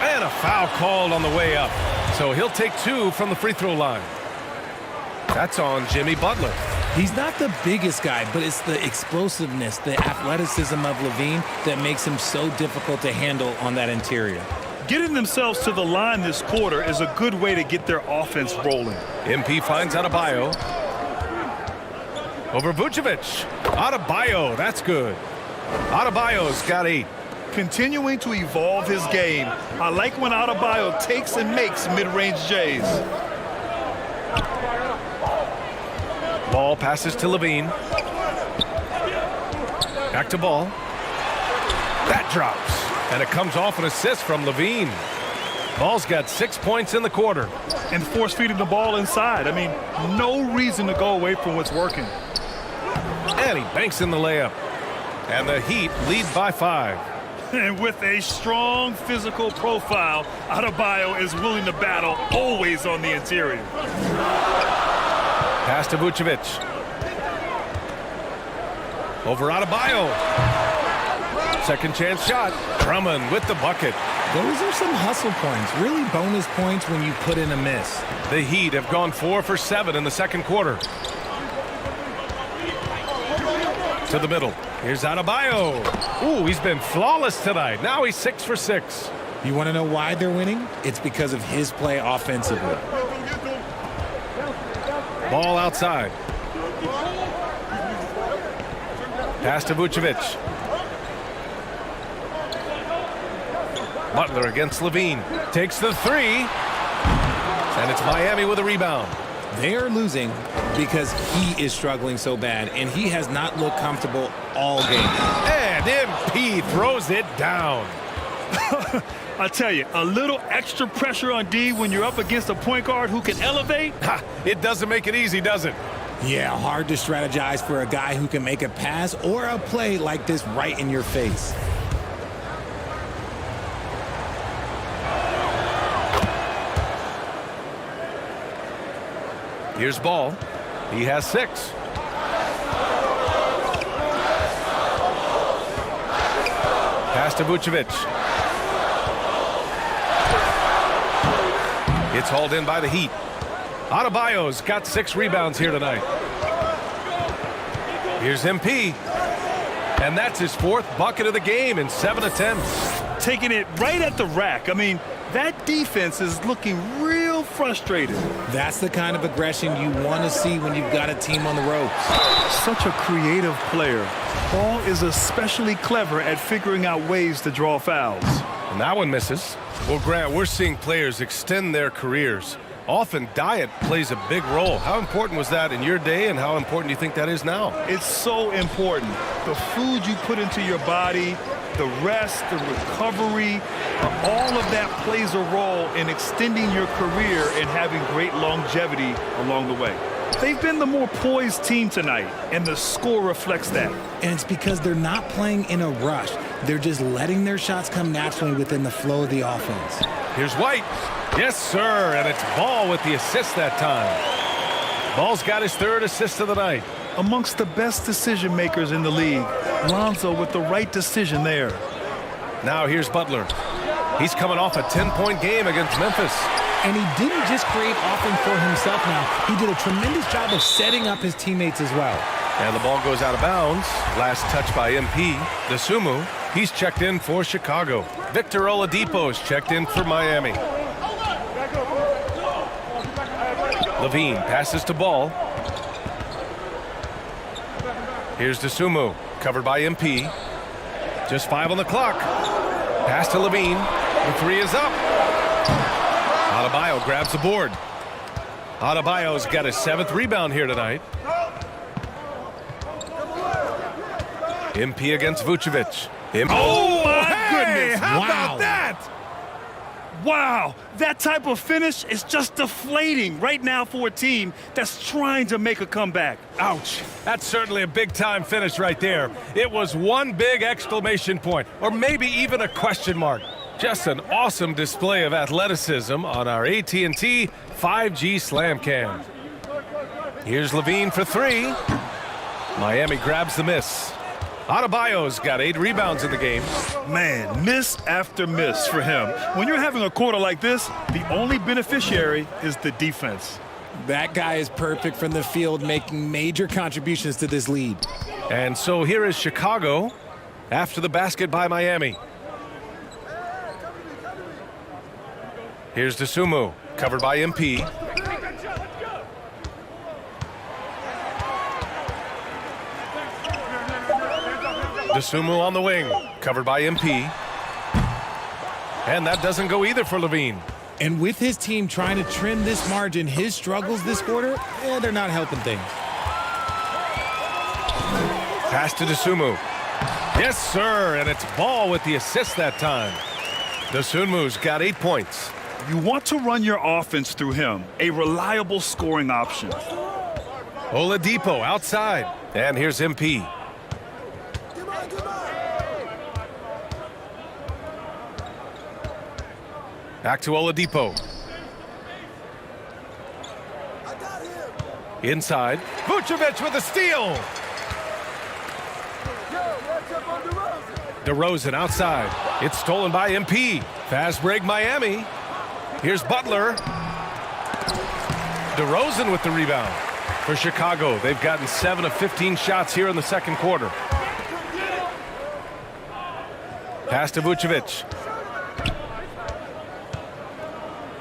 And a foul called on the way up. So he'll take 2 from the free throw line. That's on Jimmy Butler. He's not the biggest guy, but it's the explosiveness, the athleticism of Levine that makes him so difficult to handle on that interior. Getting themselves to the line this quarter is a good way to get their offense rolling. MP finds Adebayo. Over Vucevic. Adebayo, that's good. Adebayo's got 8. Continuing to evolve his game. I like when Adebayo takes and makes mid-range J's. Ball passes to Levine. Back to Ball. That drops. And it comes off an assist from Levine. Ball's got 6 points in the quarter. And force-feeding the ball inside. I mean, no reason to go away from what's working. And he banks in the layup. And the Heat lead by 5. And with a strong physical profile, Adebayo is willing to battle, always on the interior. Pass to Vucevic. Over Adebayo. Second chance shot. Drummond with the bucket. Those are some hustle points, really bonus points when you put in a miss. The Heat have gone 4 for 7 in the second quarter. To the middle. Here's Adebayo. Ooh, he's been flawless tonight. Now he's 6 for 6. You want to know why they're winning? It's because of his play offensively. Ball outside. Pass to Vucevic. Butler against Levine. Takes the 3. And it's Miami with a rebound. They are losing because he is struggling so bad, and he has not looked comfortable all game. And MP throws it down. I tell you, a little extra pressure on D when you're up against a point guard who can elevate. It doesn't make it easy, does it? Yeah, hard to strategize for a guy who can make a pass or a play like this right in your face. Here's Ball. He has 6. Pass to Vucevic. It's hauled in by the Heat. Adebayo's got 6 rebounds here tonight. Here's MP. And that's his 4th bucket of the game in 7 attempts. Taking it right at the rack. I mean, that defense is looking real frustrated. That's the kind of aggression you want to see when you've got a team on the ropes. Such a creative player. Ball is especially clever at figuring out ways to draw fouls. And that one misses. Well, Grant, we're seeing players extend their careers. Often diet plays a big role. How important was that in your day, and how important do you think that is now? It's so important. The food you put into your body, the rest, the recovery, all of that plays a role in extending your career and having great longevity along the way. They've been the more poised team tonight, and the score reflects that. And it's because they're not playing in a rush. They're just letting their shots come naturally within the flow of the offense. Here's White. Yes, sir, and it's Ball with the assist that time. Ball's got his 3rd assist of the night. Amongst the best decision makers in the league, Lonzo with the right decision there. Now here's Butler. He's coming off a 10-point game against Memphis. And he didn't just create offense for himself now. He did a tremendous job of setting up his teammates as well. And the ball goes out of bounds. Last touch by MP. Dosunmu, he's checked in for Chicago. Victor Oladipo's checked in for Miami. Levine passes to Ball. Here's Dosunmu, covered by MP. Just 5 on the clock. Pass to Levine. The 3 is up. Adebayo grabs the board. Adebayo's got his 7th rebound here tonight. MP against Vucevic. Oh, my goodness. How about that? Wow, that type of finish is just deflating right now for a team that's trying to make a comeback. Ouch. That's certainly a big-time finish right there. It was one big exclamation point, or maybe even a question mark. Just an awesome display of athleticism on our AT&T 5G Slam Cam. Here's Levine for 3. Miami grabs the miss. Adebayo's got 8 rebounds in the game. Man, miss after miss for him. When you're having a quarter like this, the only beneficiary is the defense. That guy is perfect from the field, making major contributions to this lead. And so here is Chicago after the basket by Miami. Here's Dosunmu, covered by MP. Dosunmu on the wing, covered by MP. And that doesn't go either for Levine. And with his team trying to trim this margin, his struggles this quarter, they're not helping things. Pass to Dosunmu. Yes, sir, and it's Ball with the assist that time. Dosunmu's got 8 points. You want to run your offense through him, a reliable scoring option. Oladipo outside. And here's MP. Back to Oladipo. Inside. Vucevic with a steal. DeRozan outside. It's stolen by MP. Fast break Miami. Here's Butler. DeRozan with the rebound. For Chicago, they've gotten 7 of 15 shots here in the second quarter. Pass to Vucevic.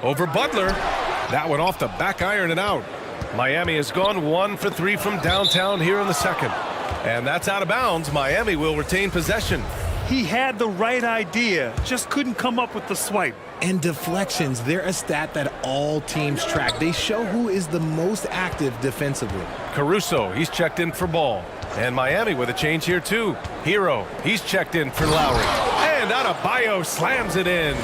Over Butler. That one off the back iron and out. Miami has gone 1 for 3 from downtown here in the second. And that's out of bounds. Miami will retain possession. He had the right idea, just couldn't come up with the swipe. And deflections, they're a stat that all teams track. They show who is the most active defensively. Caruso, he's checked in for Ball. And Miami with a change here too. Hero, he's checked in for Lowry. And Adebayo slams it in.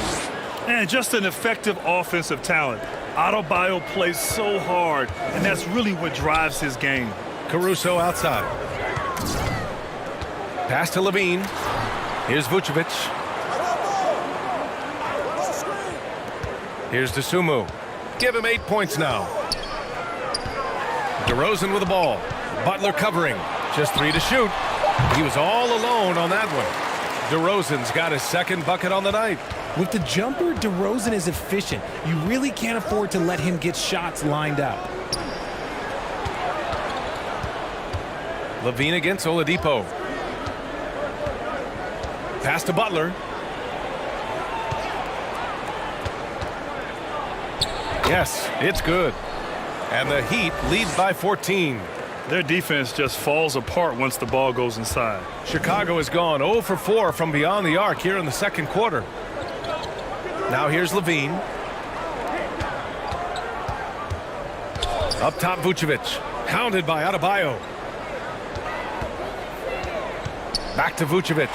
And just an effective offensive talent. Adebayo plays so hard, and that's really what drives his game. Caruso outside. Pass to Levine. Here's Vucevic. Here's Dosunmu. Give him 8 points now. DeRozan with the ball. Butler covering. Just 3 to shoot. He was all alone on that one. DeRozan's got his second bucket on the night. With the jumper, DeRozan is efficient. You really can't afford to let him get shots lined up. Levine against Oladipo. Pass to Butler. Yes, it's good. And the Heat lead by 14. Their defense just falls apart once the ball goes inside. Chicago has gone 0 for 4 from beyond the arc here in the second quarter. Now here's Levine. Up top, Vucevic. Hounded by Adebayo. Back to Vucevic.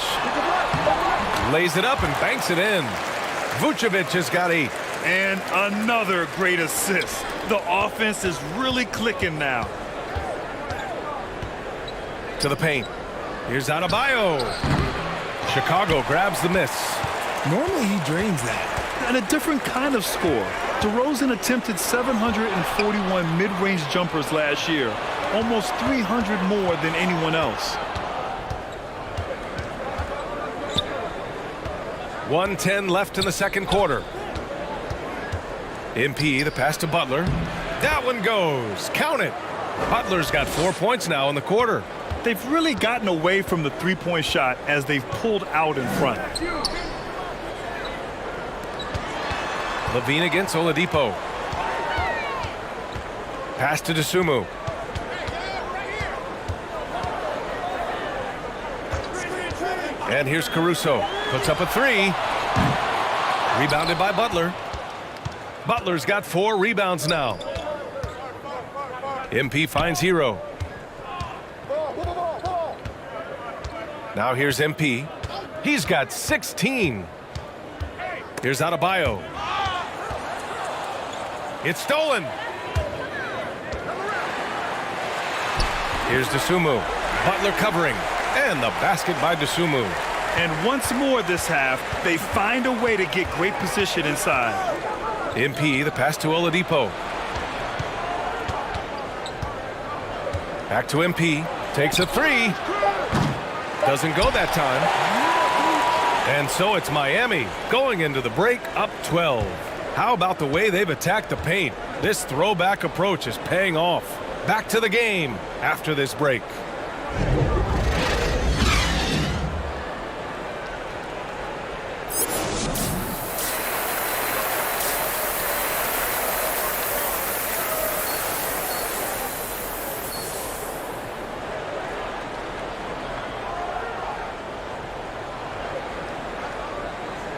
Lays it up and banks it in. Vucevic has got 8. And another great assist. The offense is really clicking now. To the paint. Here's Adebayo. Chicago grabs the miss. Normally he drains that. And a different kind of score. DeRozan attempted 741 mid-range jumpers last year. Almost 300 more than anyone else. 1:10 left in the second quarter. MP, the pass to Butler. That one goes. Count it. Butler's got 4 points now in the quarter. They've really gotten away from the three-point shot as they've pulled out in front. Levine against Oladipo. Pass to Dosunmu. And here's Caruso. Puts up a 3. Rebounded by Butler. Butler's got 4 rebounds now. MP finds Hero. Now here's MP. He's got 16. Here's Adebayo. It's stolen. Here's Dosunmu. Butler covering. And the basket by Dosunmu. And once more this half, they find a way to get great position inside. MP, the pass to Oladipo. Back to MP. Takes a 3. Doesn't go that time. And so it's Miami going into the break up 12. How about the way they've attacked the paint? This throwback approach is paying off. Back to the game after this break.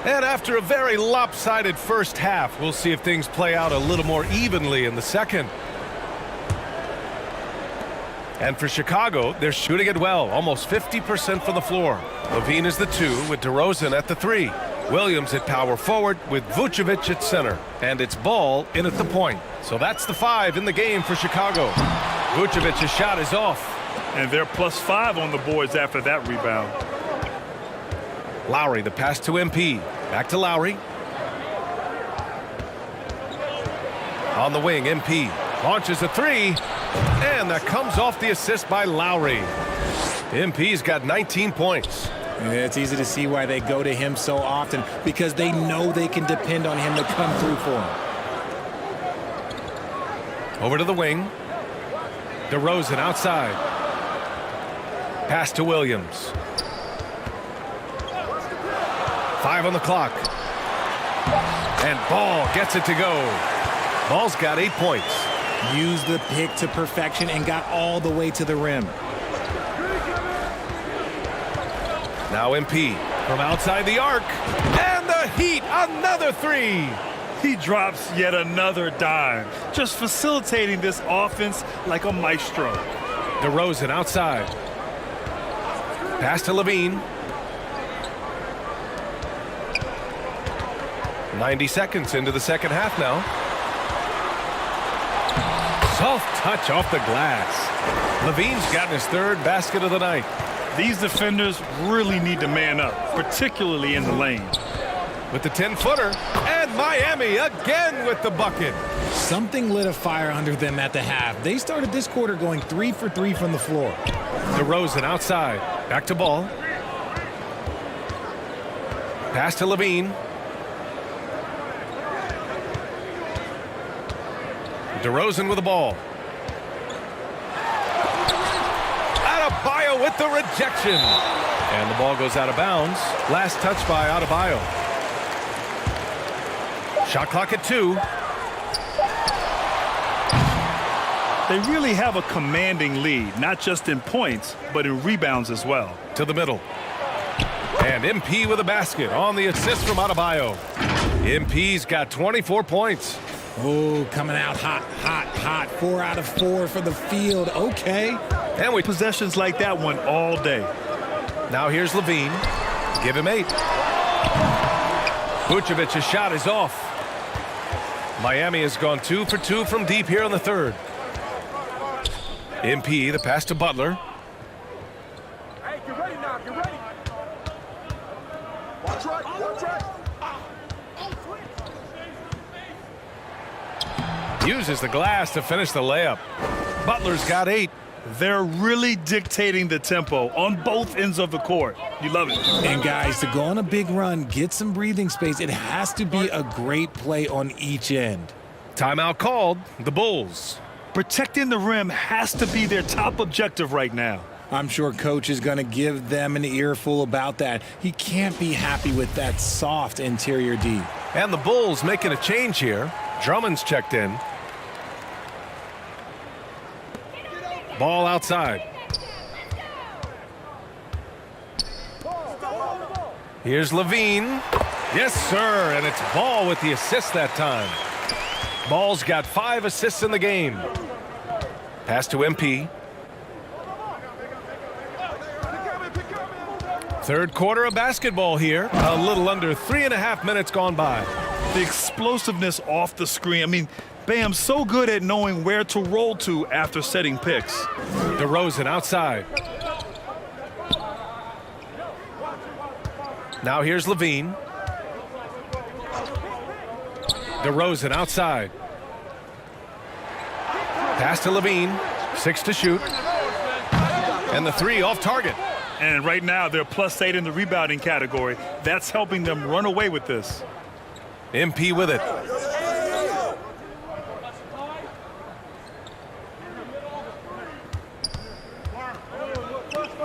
And after a very lopsided first half, we'll see if things play out a little more evenly in the second. And for Chicago, they're shooting it well, almost 50% from the floor. Levine is the 2 with DeRozan at the 3. Williams at power forward with Vucevic at center. And it's Ball in at the point. So that's the 5 in the game for Chicago. Vucevic's shot is off. And they're +5 on the boards after that rebound. Lowry, the pass to MP. Back to Lowry. On the wing, MP launches a three, and that comes off the assist by Lowry. MP's got 19 points. It's easy to see why they go to him so often, because they know they can depend on him to come through for him. Over to the wing. DeRozan outside. Pass to Williams. 5 on the clock. And Ball gets it to go. Ball's got 8 points. Used the pick to perfection and got all the way to the rim. Now MP from outside the arc. And the Heat, another three. He drops yet another dime, just facilitating this offense like a maestro. DeRozan outside. Pass to Levine. 90 seconds into the second half now. Soft touch off the glass. Levine's gotten his third basket of the night. These defenders really need to man up, particularly in the lane. With the 10-footer, and Miami again with the bucket. Something lit a fire under them at the half. They started this quarter going 3 for 3 from the floor. DeRozan outside. Back to Ball. Pass to Levine. DeRozan with the ball. Adebayo with the rejection. And the ball goes out of bounds. Last touch by Adebayo. Shot clock at 2. They really have a commanding lead, not just in points, but in rebounds as well. To the middle. And MP with a basket on the assist from Adebayo. MP's got 24 points. Oh, coming out hot, hot, hot. 4 out of 4 for the field. Okay. And with possessions like that one all day. Now here's Levine. Give him 8. Vucevic's shot is off. Miami has gone 2 for 2 from deep here in the third. MP, the pass to Butler. Hey, get ready now, get ready. Watch right, watch right. Uses the glass to finish the layup. Butler's got 8. They're really dictating the tempo on both ends of the court. You love it. And guys, to go on a big run, get some breathing space, it has to be a great play on each end. Timeout called. The Bulls. Protecting the rim has to be their top objective right now. I'm sure coach is going to give them an earful about that. He can't be happy with that soft interior D. And the Bulls making a change here. Drummond's checked in. Ball outside. Here's Levine. Yes, sir, and it's Ball with the assist that time. Ball's got 5 assists in the game. Pass to MP. Third quarter of basketball here. A little under 3.5 minutes gone by. The explosiveness off the screen. I mean, Bam's so good at knowing where to roll to after setting picks. DeRozan outside. Now here's Levine. DeRozan outside. Pass to Levine. 6 to shoot. And the 3 off target. And right now they're +8 in the rebounding category. That's helping them run away with this. MP with it.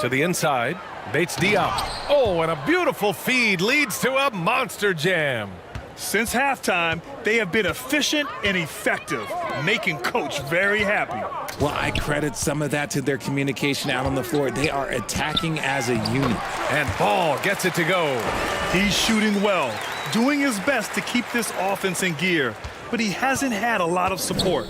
To the inside. Bates Diop. Oh, and a beautiful feed leads to a monster jam. Since halftime, they have been efficient and effective, making coach very happy. Well, I credit some of that to their communication out on the floor. They are attacking as a unit. And Ball gets it to go. He's shooting well, doing his best to keep this offense in gear, but he hasn't had a lot of support.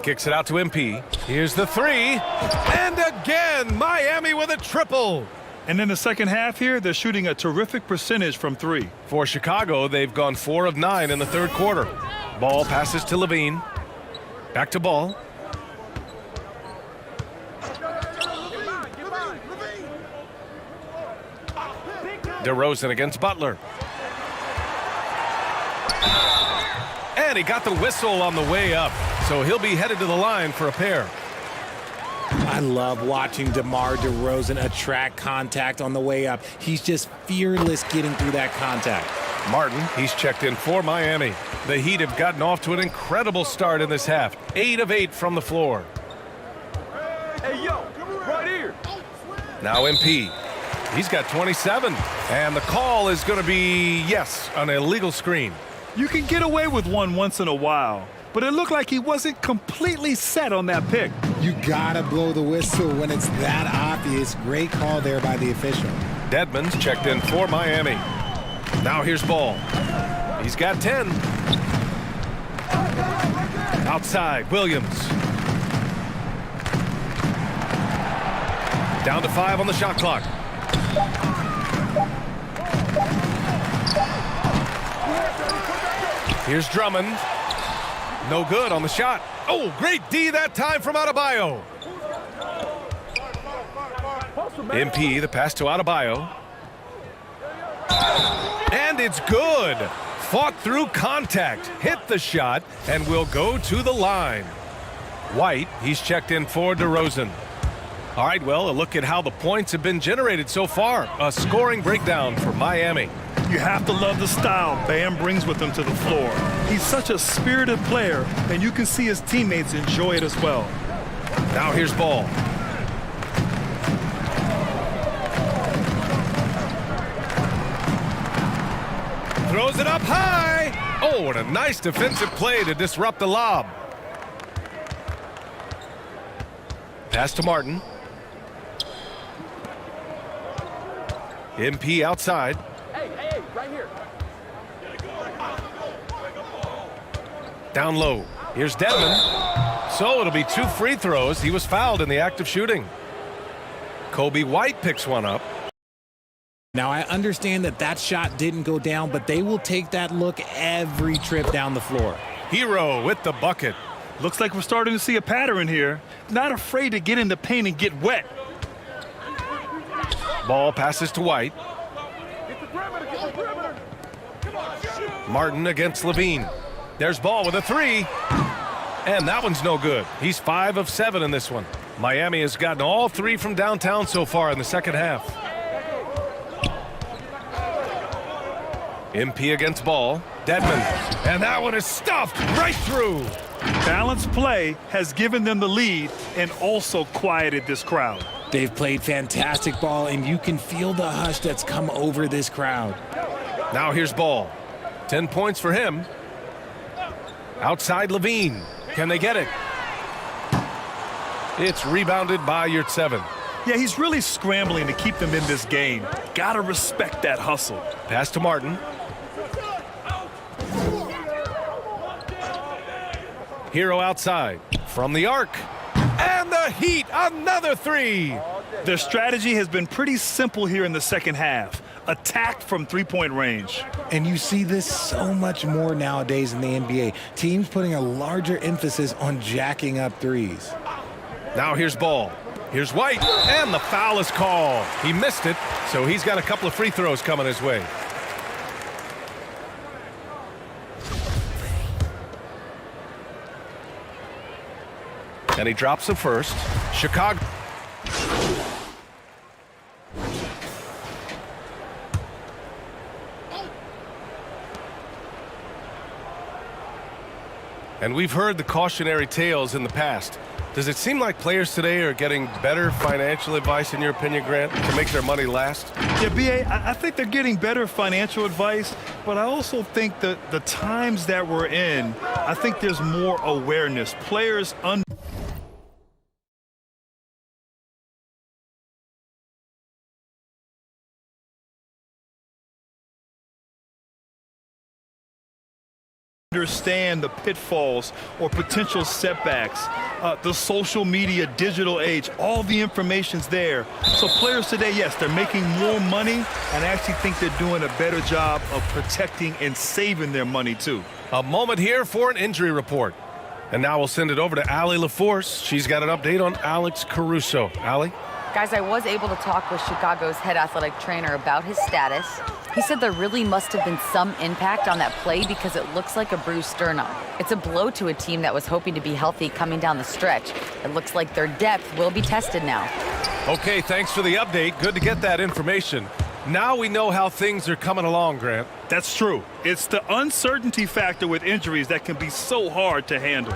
Kicks it out to MP. Here's the 3. And again, Miami with a triple. And in the second half here, they're shooting a terrific percentage from 3. For Chicago, they've gone 4 of 9 in the third quarter. Ball passes to Levine. Back to Ball. DeRozan against Butler. And he got the whistle on the way up, so he'll be headed to the line for a pair. I love watching DeMar DeRozan attract contact on the way up. He's just fearless getting through that contact. Martin, he's checked in for Miami. The Heat have gotten off to an incredible start in this half. 8 of 8 from the floor. Hey, yo, right here. Now MP. He's got 27. And the call is going to be, yes, an illegal screen. You can get away with one once in a while, but it looked like he wasn't completely set on that pick. You gotta blow the whistle when it's that obvious. Great call there by the official. Dedmon's checked in for Miami. Now here's Ball. He's got 10. Outside, Williams. Down to 5 on the shot clock. Here's Drummond. No good on the shot. Oh, great D that time from Adebayo. MP, the pass to Adebayo. And it's good. Fought through contact, hit the shot, and will go to the line. White, he's checked in for DeRozan. All right, well, a look at how the points have been generated so far. A scoring breakdown for Miami. You have to love the style Bam brings with him to the floor. He's such a spirited player, and you can see his teammates enjoy it as well. Now here's Ball. Throws it up high. Oh, and a nice defensive play to disrupt the lob. Pass to Martin. MP outside. Hey, right here. Down low. Here's Dedmon. So it'll be 2 free throws. He was fouled in the act of shooting. Kobe White picks one up. Now, I understand that shot didn't go down, but they will take that look every trip down the floor. Hero with the bucket. Looks like we're starting to see a pattern here. Not afraid to get in the paint and get wet. Ball passes to White. Martin against Levine. There's Ball with a 3. And that one's no good. He's 5 of 7 in this one. Miami has gotten all 3 from downtown so far in the second half. MP against Ball. Dedmon. And that one is stuffed right through. Balanced play has given them the lead and also quieted this crowd. They've played fantastic ball, and you can feel the hush that's come over this crowd. Now here's Ball. 10 points for him. Outside Levine. Can they get it? It's rebounded by Yurtseven. Yeah, he's really scrambling to keep them in this game. Gotta respect that hustle. Pass to Martin. Hero outside. From the arc. And the Heat, another 3. Their strategy has been pretty simple here in the second half. Attack from three-point range. And you see this so much more nowadays in the NBA. Teams putting a larger emphasis on jacking up threes. Now here's Ball. Here's White. And the foul is called. He missed it, so he's got a couple of free throws coming his way. And he drops the first. Chicago. And we've heard the cautionary tales in the past. Does it seem like players today are getting better financial advice, in your opinion, Grant, to make their money last? Yeah, B.A., I think they're getting better financial advice, but I also think that the times that we're in, I think there's more awareness. Players understand the pitfalls or potential setbacks, the social media, digital age, all the information's there. So players today, yes, they're making more money, and I actually think they're doing a better job of protecting and saving their money too. A moment here for an injury report. And now we'll send it over to Allie LaForce. She's got an update on Alex Caruso. Allie? Guys, I was able to talk with Chicago's head athletic trainer about his status. He said there really must have been some impact on that play because it looks like a bruised sternum. It's a blow to a team that was hoping to be healthy coming down the stretch. It looks like their depth will be tested now. Okay, thanks for the update. Good to get that information. Now we know how things are coming along, Grant. That's true. It's the uncertainty factor with injuries that can be so hard to handle.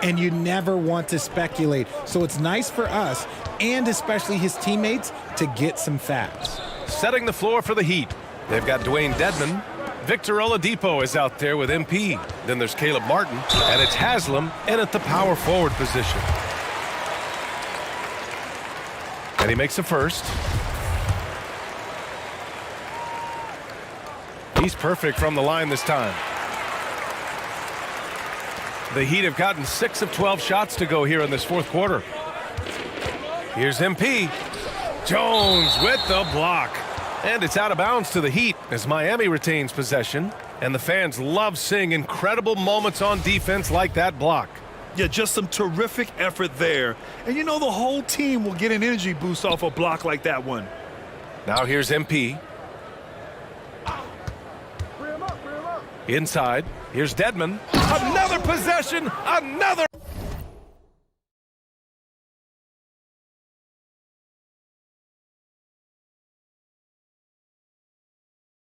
And you never want to speculate. So it's nice for us, and especially his teammates, to get some facts. Setting the floor for the Heat. They've got Dwayne Dedmon. Victor Oladipo is out there with MP. Then there's Caleb Martin, and it's Haslam in at the power forward position. And he makes a first. He's perfect from the line this time. The Heat have gotten 6 of 12 shots to go here in this fourth quarter. Here's MP. Jones with the block. And it's out of bounds to the Heat as Miami retains possession. And the fans love seeing incredible moments on defense like that block. Yeah, just some terrific effort there. And you know the whole team will get an energy boost off a block like that one. Now here's MP. Inside. Here's Dedmon. Another possession. Another.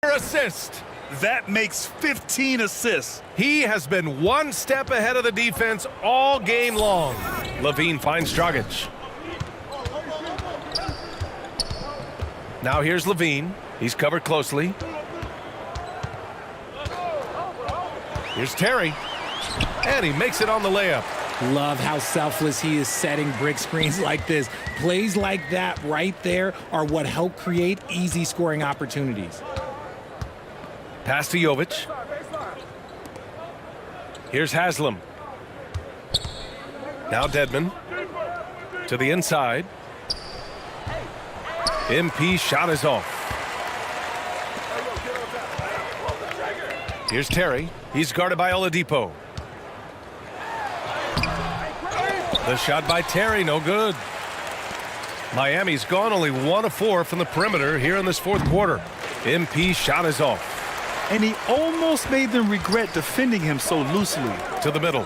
Assist. That makes 15 assists. He has been one step ahead of the defense all game long. LaVine finds Dragic. Now here's LaVine. He's covered closely. Here's Terry. And he makes it on the layup. Love how selfless he is setting brick screens like this. Plays like that right there are what help create easy scoring opportunities. Pass to Jovic. Here's Haslam. Now Dedmon. To the inside. MP shot is off. Here's Terry. He's guarded by Oladipo. The shot by Terry, no good. Miami's gone only 1 of 4 from the perimeter here in this fourth quarter. MP shot is off. And he almost made them regret defending him so loosely. To the middle.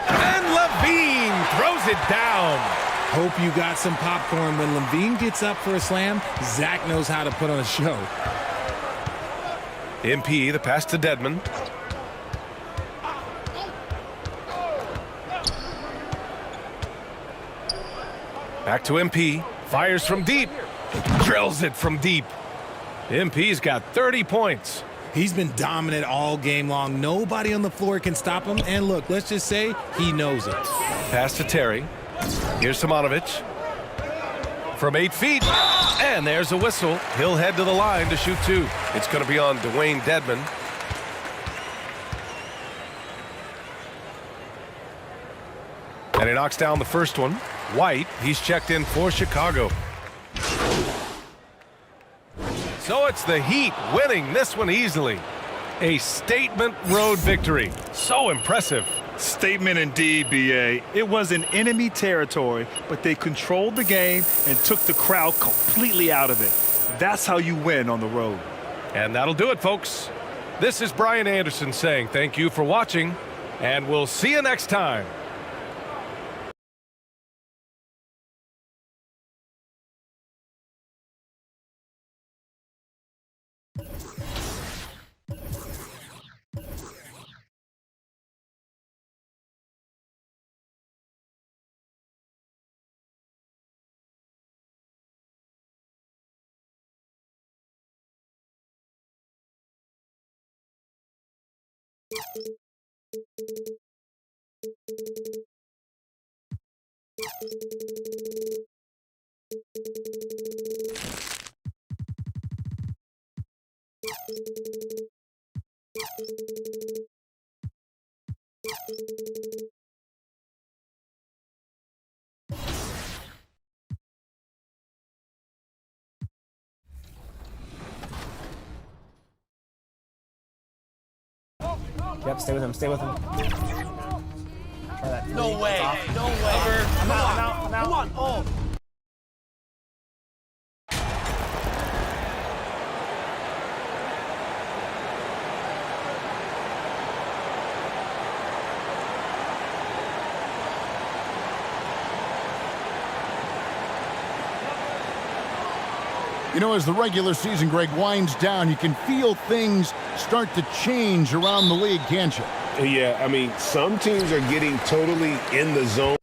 And LaVine throws it down. Hope you got some popcorn. When LaVine gets up for a slam, Zach knows how to put on a show. MP, the pass to Dedmon. Back to MP. Fires from deep. Drills it from deep. MP's got 30 points. He's been dominant all game long. Nobody on the floor can stop him. And look, let's just say he knows it. Pass to Terry. Here's Simonovic. From 8 feet. And there's a whistle. He'll head to the line to shoot 2. It's going to be on Dwayne Dedmon. And he knocks down the first one. White, he's checked in for Chicago. So it's the Heat winning this one easily. A statement road victory. So impressive. Statement indeed, B.A. It was in enemy territory, but they controlled the game and took the crowd completely out of it. That's how you win on the road. And that'll do it, folks. This is Brian Anderson saying thank you for watching, and we'll see you next time. Yep, stay with him, stay with him. No way. No way. I'm out. Come on. Oh. You know, as the regular season, Greg, winds down, you can feel things start to change around the league, can't you? Yeah, I mean, some teams are getting totally in the zone.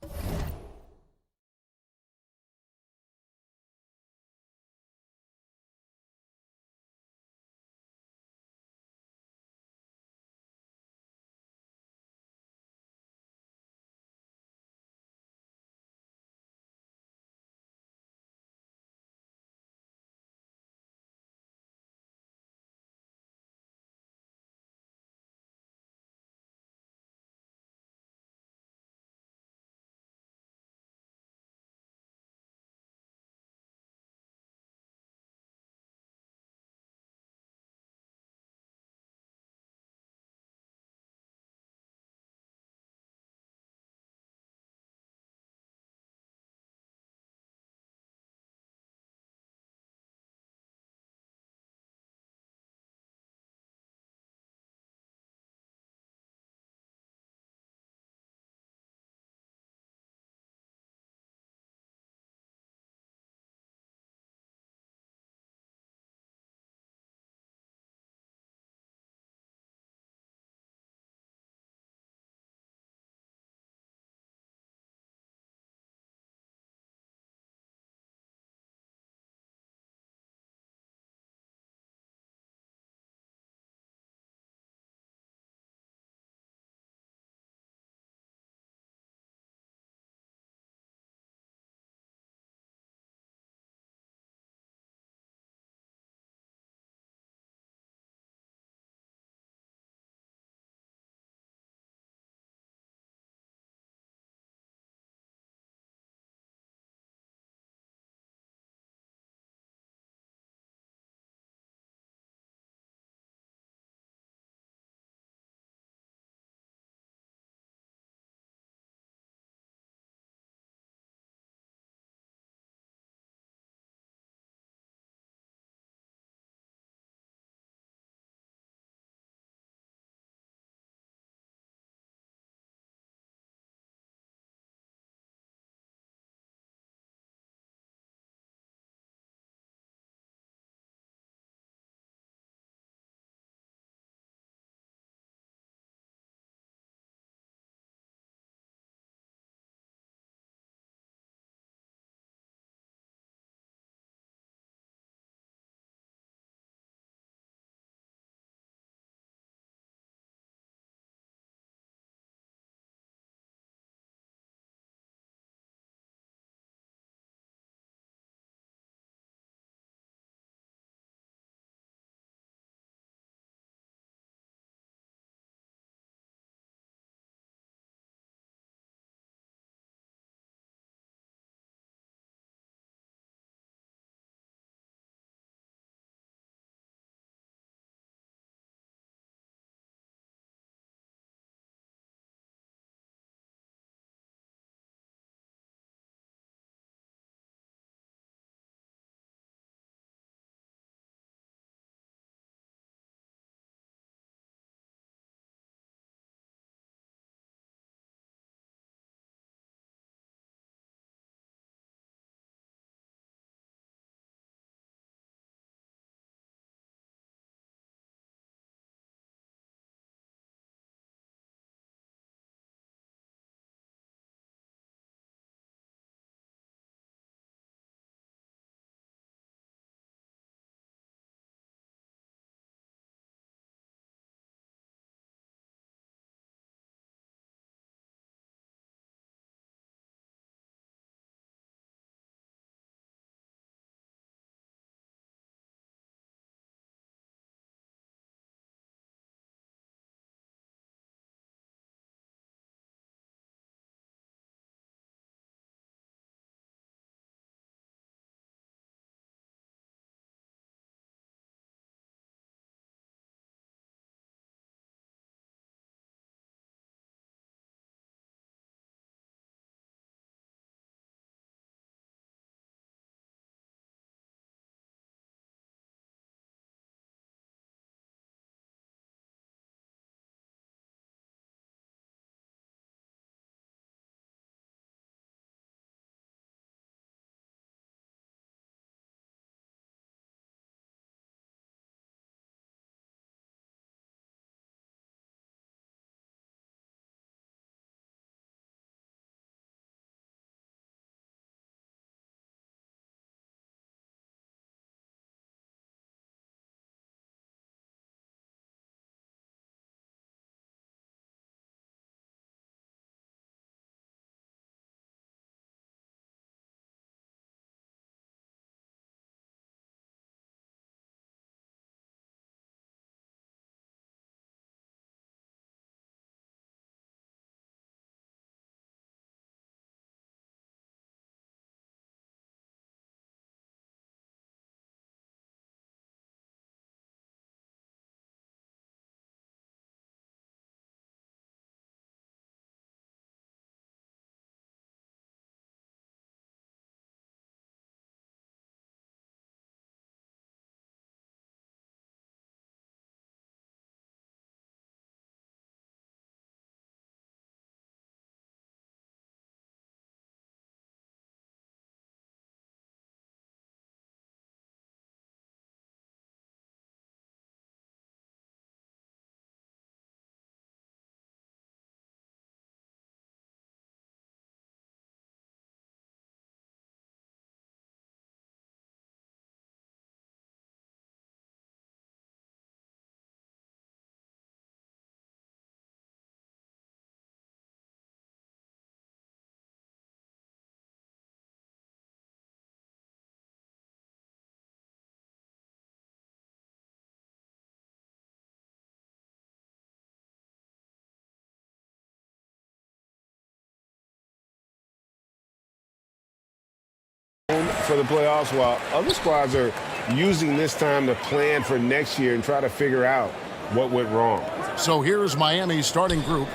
for the playoffs, while other squads are using this time to plan for next year and try to figure out what went wrong. So here's Miami's starting group.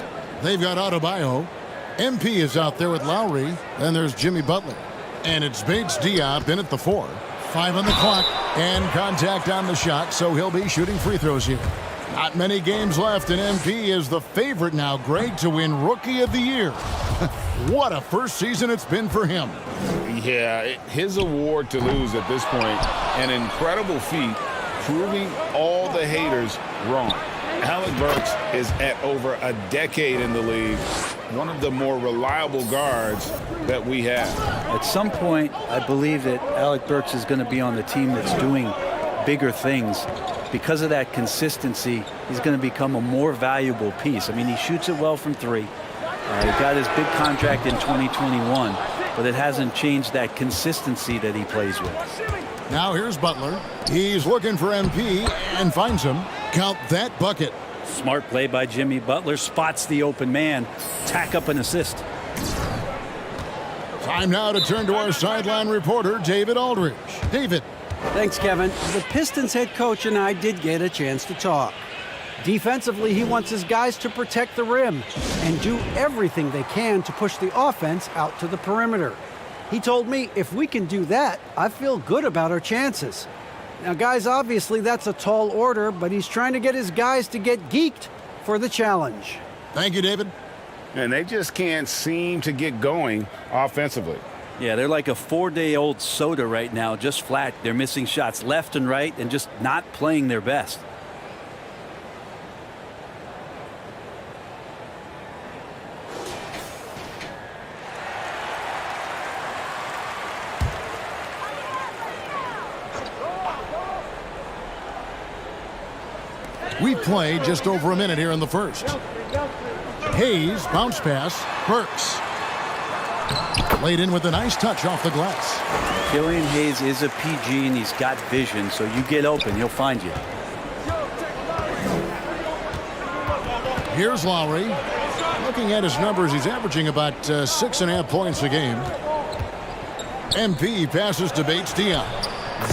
They've got Adebayo. MP is out there with Lowry. Then there's Jimmy Butler. And it's Bates Diop in at the 4. 5 on the clock. And contact on the shot, so he'll be shooting free throws here. Not many games left, and MP is the favorite now, Greg, to win Rookie of the Year. What a first season it's been for him. Yeah, his award to lose at this point, an incredible feat, proving all the haters wrong. Alec Burks is at over a decade in the league, one of the more reliable guards that we have. At some point, I believe that Alec Burks is going to be on the team that's doing bigger things. Because of that consistency, he's going to become a more valuable piece. I mean, he shoots it well from 3. He got his big contract in 2021, but it hasn't changed that consistency that he plays with. Now here's Butler. He's looking for MP and finds him. Count that bucket. Smart play by Jimmy Butler. Spots the open man. Tack up an assist. Time now to turn to our sideline reporter, David Aldridge. David. Thanks, Kevin. The Pistons head coach and I did get a chance to talk. Defensively, he wants his guys to protect the rim and do everything they can to push the offense out to the perimeter. He told me if we can do that, I feel good about our chances. Now, guys, obviously that's a tall order, but he's trying to get his guys to get geeked for the challenge. Thank you, David. And they just can't seem to get going offensively. Yeah, they're like a 4-day-old soda right now, just flat. They're missing shots left and right and just not playing their best. We play just over a minute here in the first. Hayes, bounce pass, Burks. Laid in with a nice touch off the glass. Killian Hayes is a PG and he's got vision, so you get open, he'll find you. Here's Lowry. Looking at his numbers, he's averaging about 6.5 points a game. MP passes to Bates Diop.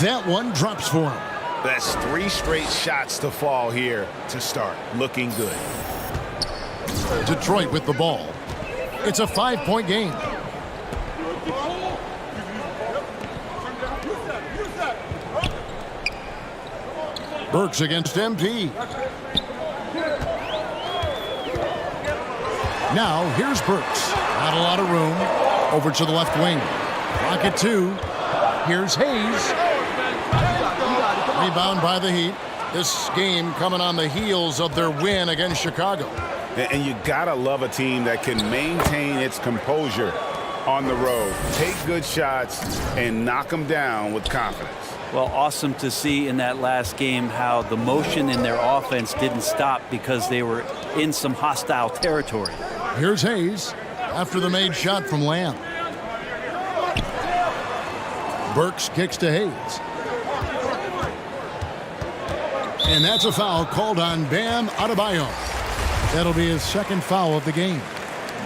That one drops for him. That's 3 straight shots to fall here to start. Looking good. Detroit with the ball. It's a 5-point game. Burks against MP. Now here's Burks. Not a lot of room. Over to the left wing. Clock at 2. Here's Hayes. Rebound by the Heat. This game coming on the heels of their win against Chicago. And you gotta love a team that can maintain its composure on the road. Take good shots and knock them down with confidence. Well, awesome to see in that last game how the motion in their offense didn't stop because they were in some hostile territory. Here's Hayes after the made shot from Lamb. Burks kicks to Hayes. And that's a foul called on Bam Adebayo. That'll be his second foul of the game.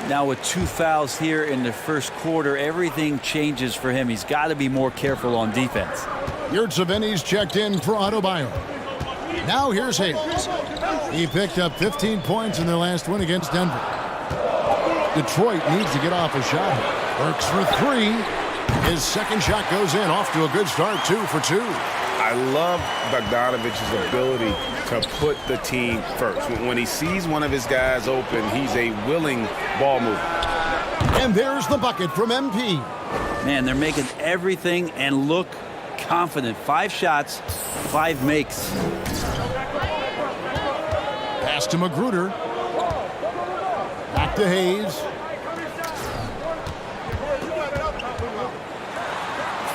Now with 2 fouls here in the first quarter, everything changes for him. He's got to be more careful on defense. Yurtseven's checked in for Adebayo. Now here's Hayes. He picked up 15 points in their last win against Denver. Detroit needs to get off a shot. Burks for 3. His second shot goes in, off to a good start, 2 for 2. I love Bogdanovic's ability to put the team first. When he sees one of his guys open, he's a willing ball mover. And there's the bucket from MP. Man, they're making everything and look confident. 5 shots, 5 makes. Pass to Magruder. Back to Hayes.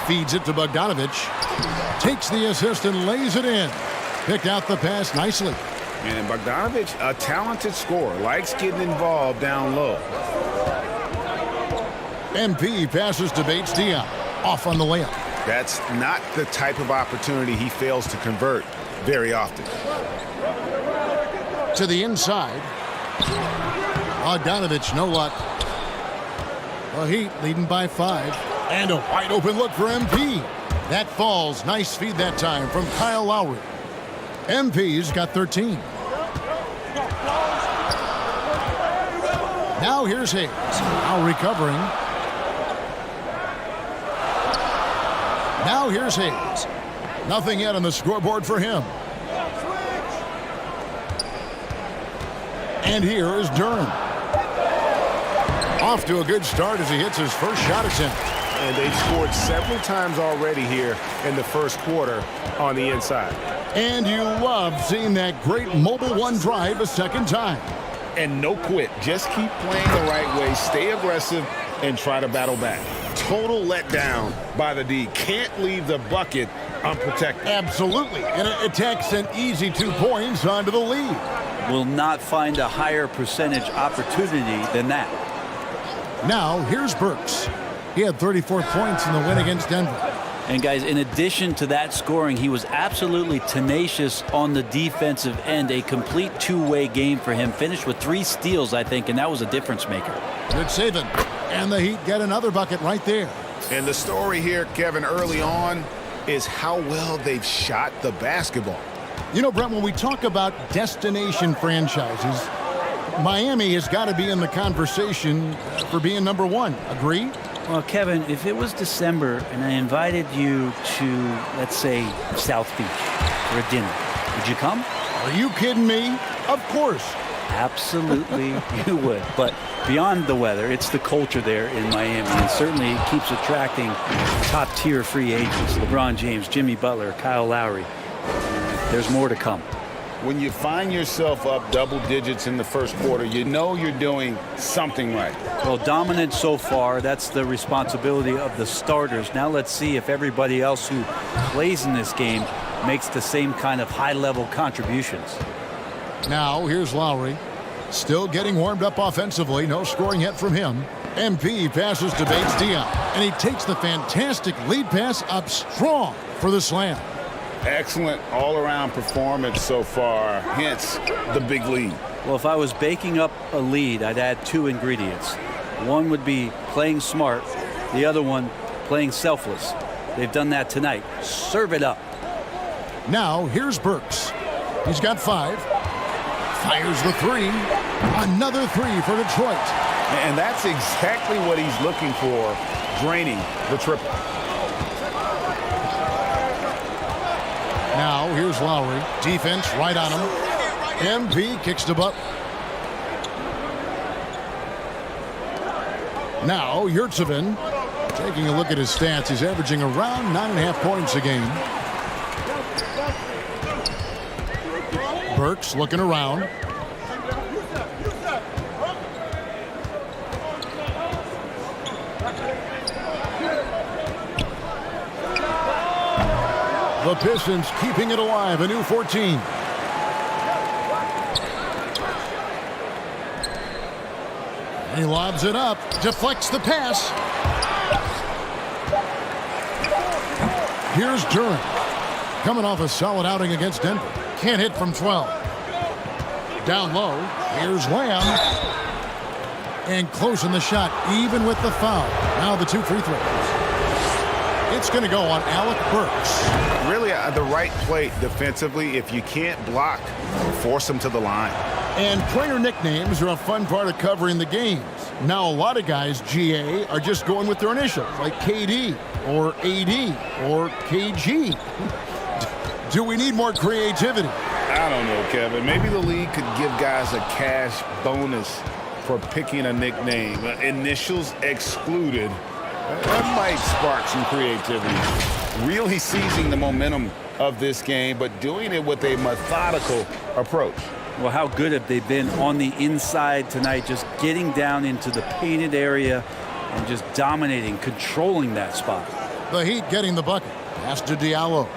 Feeds it to Bogdanovich. Takes the assist and lays it in. Picked out the pass nicely. And Bogdanovich, a talented scorer, likes getting involved down low. MP passes to Bates Diop. Off on the layup. That's not the type of opportunity he fails to convert very often. To the inside. Bogdanovich, no luck. The Heat leading by 5. And a wide open look for MP. That falls. Nice feed that time from Kyle Lowry. MP's got 13. Now here's Hayes. Lowry covering. Now here's Hayes. Nothing yet on the scoreboard for him. And here is Durham. Off to a good start as he hits his first shot attempt. And they've scored several times already here in the first quarter on the inside. And you love seeing that great mobile one drive a second time. And no quit. Just keep playing the right way. Stay aggressive and try to battle back. Total letdown by the D. Can't leave the bucket unprotected. Absolutely. And it takes an easy 2 points onto the lead. Will not find a higher percentage opportunity than that. Now, here's Burks. He had 34 points in the win against Denver. And guys, in addition to that scoring, he was absolutely tenacious on the defensive end. A complete two-way game for him. Finished with 3 steals, I think, and that was a difference maker. Good saving. And the Heat get another bucket right there. And the story here, Kevin, early on is how well they've shot the basketball. You know, Brent, when we talk about destination franchises, Miami has got to be in the conversation for being number 1. Agree? Well, Kevin, if it was December and I invited you to, let's say, South Beach for a dinner, would you come? Are you kidding me? Of course. Absolutely, you would. But beyond the weather, it's the culture there in Miami. And certainly it keeps attracting top-tier free agents. LeBron James, Jimmy Butler, Kyle Lowry. There's more to come. When you find yourself up double digits in the first quarter, you know you're doing something right. Well, dominant so far. That's the responsibility of the starters. Now let's see if everybody else who plays in this game makes the same kind of high-level contributions. Now, here's Lowry. Still getting warmed up offensively. No scoring yet from him. MP passes to Bates-Diop, and he takes the fantastic lead pass up strong for the slam. Excellent all-around performance so far, hence the big lead. Well, if I was baking up a lead, I'd add 2 ingredients. One would be playing smart, the other one playing selfless. They've done that tonight. Serve it up. Now, here's Burks. He's got 5. Fires the 3. Another 3 for Detroit. And that's exactly what he's looking for, draining the triple. Now, here's Lowry. Defense right on him. MP kicks to Butler. Now, Yurtseven. Taking a look at his stats, he's averaging around 9.5 points a game. Burks looking around. The Pistons keeping it alive, a new 14. He lobs it up, deflects the pass. Here's Durant. Coming off a solid outing against Denver. Can't hit from 12. Down low, here's Lamb. And closing the shot, even with the foul. Now the 2 free throws. It's going to go on Alec Burks. Really the right play defensively. If you can't block, force them to the line. And player nicknames are a fun part of covering the games. Now a lot of guys, GA, are just going with their initials, like KD or AD or KG. Do we need more creativity? I don't know, Kevin. Maybe the league could give guys a cash bonus for picking a nickname. Initials excluded. That might spark some creativity. Really seizing the momentum of this game, but doing it with a methodical approach. Well, how good have they been on the inside tonight, just getting down into the painted area and just dominating, controlling that spot. The Heat getting the bucket. Pass to Diallo.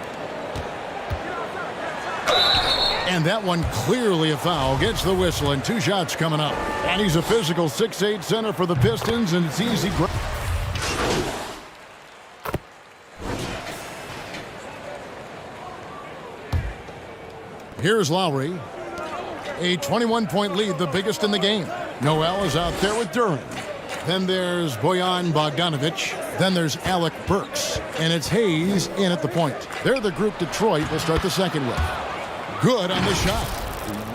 And that one clearly a foul. Gets the whistle and 2 shots coming up. And he's a physical 6'8" center for the Pistons, and it's easy. Here's Lowry. A 21-point lead, the biggest in the game. Noel is out there with Durant. Then there's Bojan Bogdanovic. Then there's Alec Burks. And it's Hayes in at the point. They're the group Detroit will start the second with. Good on the shot.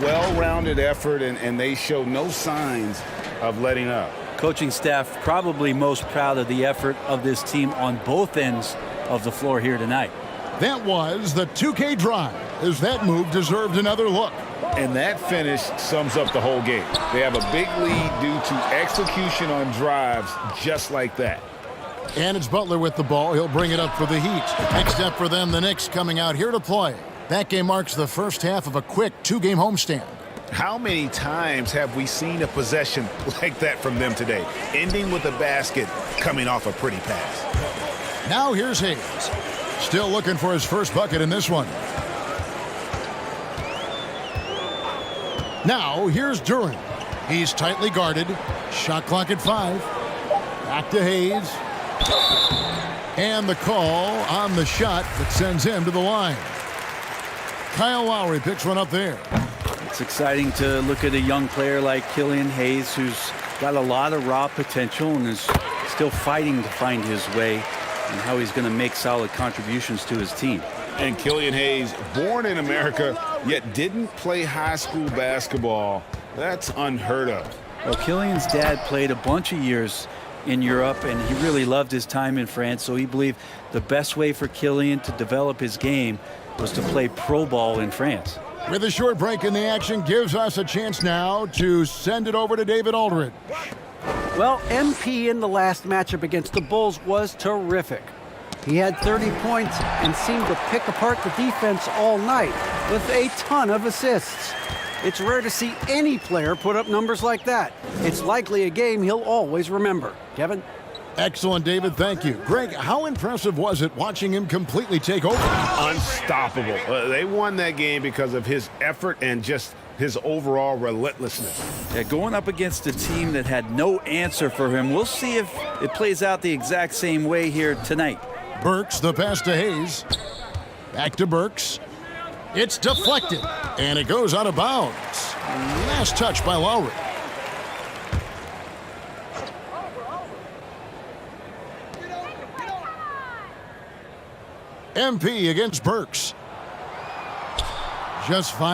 Well-rounded effort, and they show no signs of letting up. Coaching staff probably most proud of the effort of this team on both ends of the floor here tonight. That was the 2K drive, as that move deserved another look. And that finish sums up the whole game. They have a big lead due to execution on drives just like that. And it's Butler with the ball. He'll bring it up for the Heat. Next step for them, the Knicks coming out here to play. That game marks the first half of a quick 2-game homestand. How many times have we seen a possession like that from them today, ending with a basket coming off a pretty pass? Now here's Hayes. Still looking for his first bucket in this one. Now here's Duren. He's tightly guarded. Shot clock at 5. Back to Hayes. And the call on the shot that sends him to the line. Kyle Lowry picks one up there. It's exciting to look at a young player like Killian Hayes, who's got a lot of raw potential and is still fighting to find his way and how he's going to make solid contributions to his team. And Killian Hayes, born in America, yet didn't play high school basketball. That's unheard of. Well, Killian's dad played a bunch of years in Europe, and he really loved his time in France, so he believed the best way for Killian to develop his game was to play pro ball in France. With a short break in the action, gives us a chance now to send it over to David Aldridge. Well, MP in the last matchup against the Bulls was terrific. He had 30 points and seemed to pick apart the defense all night with a ton of assists. It's rare to see any player put up numbers like that. It's likely a game he'll always remember. Kevin? Excellent, David. Thank you. Greg, how impressive was it watching him completely take over? Unstoppable. They won that game because of his effort and just his overall relentlessness. Yeah, going up against a team that had no answer for him. We'll see if it plays out the exact same way here tonight. Burks, the pass to Hayes. Back to Burks. It's deflected, and it goes out of bounds. Last touch by Lowry. MP against Burks. Just fine.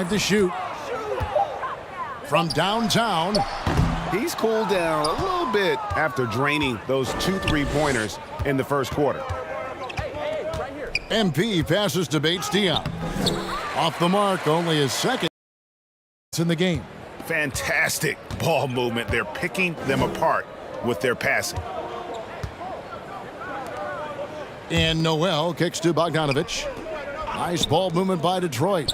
To shoot from downtown. He's cooled down a little bit after draining those 2 3-pointers in the first quarter. MP passes to Bates-Diop. Off the mark, only his second in the game. Fantastic ball movement. They're picking them apart with their passing. And Noel kicks to Bogdanovic. Nice ball movement by Detroit.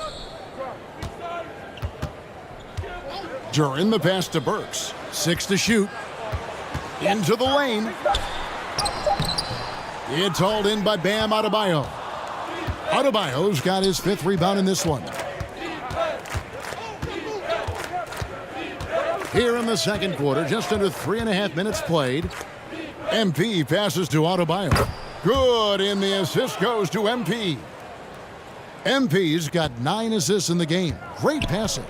Duren, the pass to Burks. 6 to shoot. Into the lane. It's hauled in by Bam Adebayo. Adebayo's got his 5th rebound in this one. Here in the second quarter, just under 3.5 minutes played. MP passes to Adebayo. Good, and the assist goes to MP. MP's got 9 assists in the game. Great passing.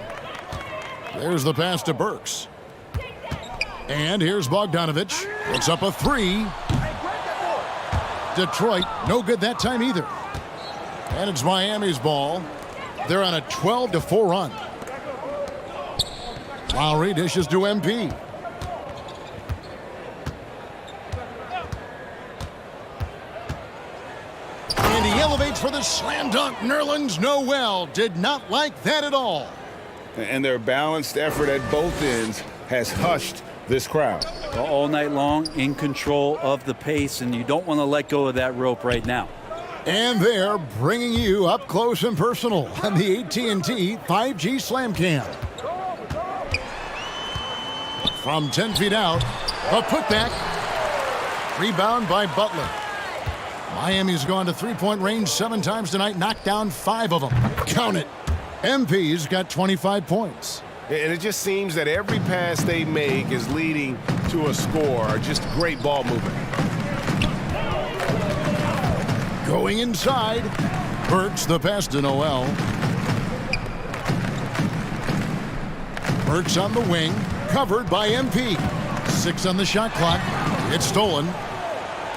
There's the pass to Burks. And here's Bogdanovic. Puts up a 3. Detroit, no good that time either. And it's Miami's ball. They're on a 12-4 run. Lowry dishes to MP. And he elevates for the slam dunk. Nerlens Noel did not like that at all. And their balanced effort at both ends has hushed this crowd. All night long, in control of the pace, and you don't want to let go of that rope right now. And they're bringing you up close and personal on the AT&T 5G Slam Cam. From 10 feet out, a putback. Rebound by Butler. Miami's gone to three-point range 7 times tonight, knocked down 5 of them. Count it. MP's got 25 points. And it just seems that every pass they make is leading to a score. Just great ball movement. Going inside. Burks the pass to Noel. Burks on the wing. Covered by MP. 6 on the shot clock. It's stolen.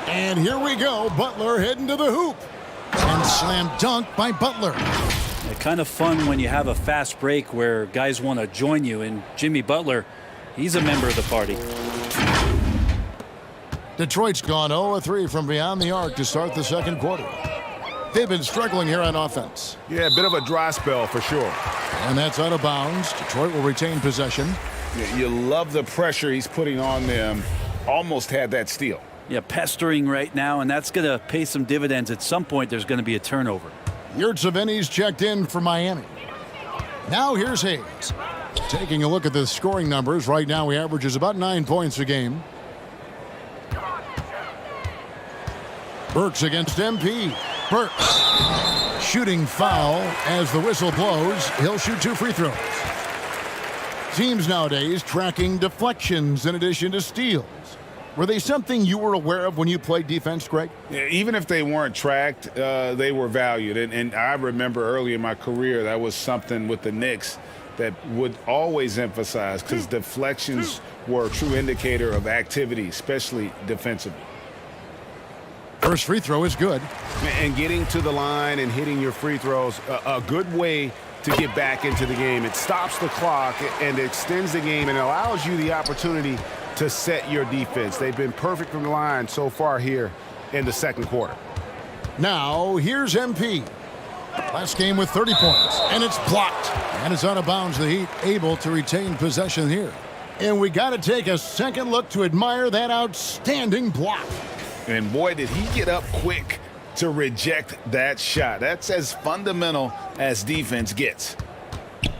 And here we go. Butler heading to the hoop. And slam dunk by Butler. Kind of fun when you have a fast break where guys want to join you. And Jimmy Butler, he's a member of the party. Detroit's gone 0-3 from beyond the arc to start the second quarter. They've been struggling here on offense. Yeah, a bit of a dry spell for sure. And that's out of bounds. Detroit will retain possession. Yeah, you love the pressure he's putting on them. Almost had that steal. Yeah, pestering right now, and that's going to pay some dividends. At some point, there's going to be a turnover. Yurtseven's checked in for Miami. Now here's Hayes. Taking a look at the scoring numbers. Right now he averages about 9 points a game. Burks against MP. Burks. Shooting foul as the whistle blows. He'll shoot 2 free throws. Teams nowadays tracking deflections in addition to steals. Were they something you were aware of when you played defense, Greg? Yeah, even if they weren't tracked, they were valued. And I remember early in my career, that was something with the Knicks that would always emphasize, because deflections were a true indicator of activity, especially defensively. First free throw is good. And getting to the line and hitting your free throws, a good way to get back into the game. It stops the clock and extends the game and allows you the opportunity to set your defense. They've been perfect from the line so far here in the second quarter. Now, here's MP. Last game with 30 points, and it's blocked. And it's out of bounds. The Heat able to retain possession here. And we got to take a second look to admire that outstanding block. And boy, did he get up quick to reject that shot. That's as fundamental as defense gets.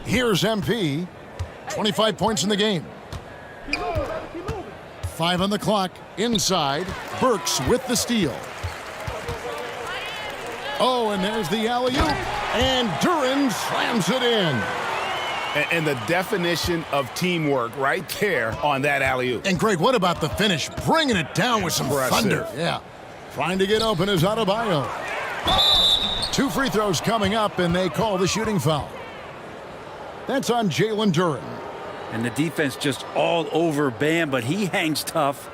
Here's MP. 25 points in the game. 5 on the clock. Inside. Burks with the steal. Oh, and there's the alley-oop. And Duren slams it in. And the definition of teamwork right there on that alley-oop. And Greg, what about the finish? Bringing it down with some thunder. Yeah. Trying to get open is Adebayo. 2 free throws coming up, and they call the shooting foul. That's on Jalen Duren. And the defense just all over Bam, but he hangs tough.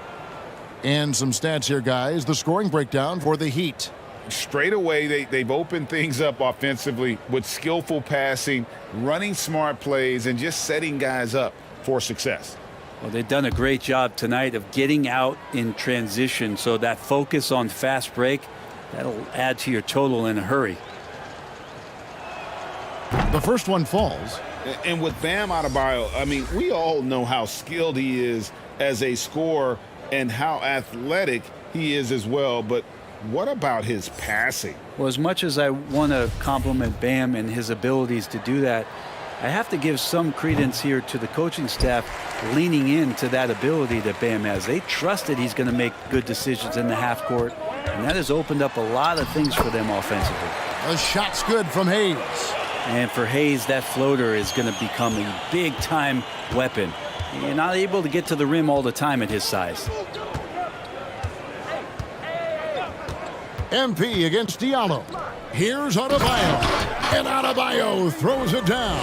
And some stats here, guys. The scoring breakdown for the Heat. Straight away, they've opened things up offensively with skillful passing, running smart plays, and just setting guys up for success. Well, they've done a great job tonight of getting out in transition, so that focus on fast break, that'll add to your total in a hurry. The first one falls. And with Bam Adebayo, I mean, we all know how skilled he is as a scorer and how athletic he is as well, but what about his passing? Well, as much as I want to compliment Bam and his abilities to do that, I have to give some credence here to the coaching staff leaning into that ability that Bam has. They trust that he's going to make good decisions in the half court, and that has opened up a lot of things for them offensively. The shot's good from Hayes. And for Hayes, that floater is going to become a big-time weapon. You're not able to get to the rim all the time at his size. MP against Diallo. Here's Adebayo. And Adebayo throws it down.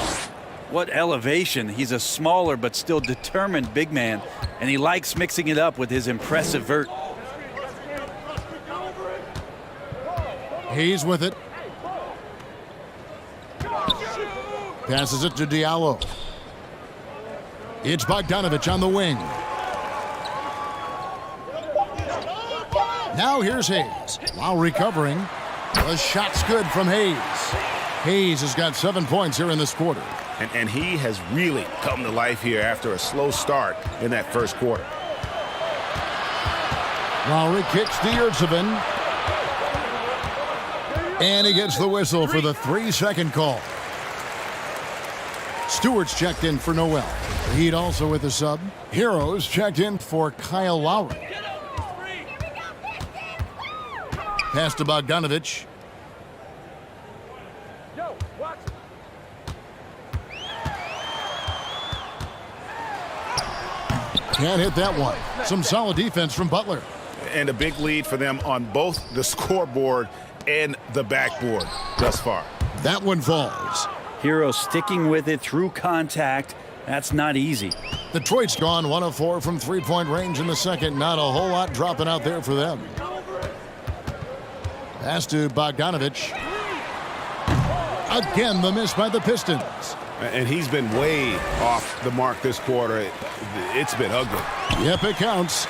What elevation. He's a smaller but still determined big man, and he likes mixing it up with his impressive vert. Hayes with it. Passes it to Diallo. It's Bogdanovich on the wing. Now here's Hayes. While recovering, the shot's good from Hayes. Hayes has got 7 points here in this quarter. And he has really come to life here after a slow start in that first quarter. Lowry kicks to Yurtseven. And he gets the whistle for the 3-second call. Stewart's checked in for Noel. Heat also with the sub. Heroes checked in for Kyle Lowry. Pass to Bogdanovich. Can't hit that one. Some solid defense from Butler. And a big lead for them on both the scoreboard and the backboard thus far. That one falls. Hero sticking with it through contact. That's not easy. Detroit's gone 1 of 4 from three-point range in the second. Not a whole lot dropping out there for them. Pass to Bogdanovich. Again, the miss by the Pistons. And he's been way off the mark this quarter. It's been ugly. Yep, it counts.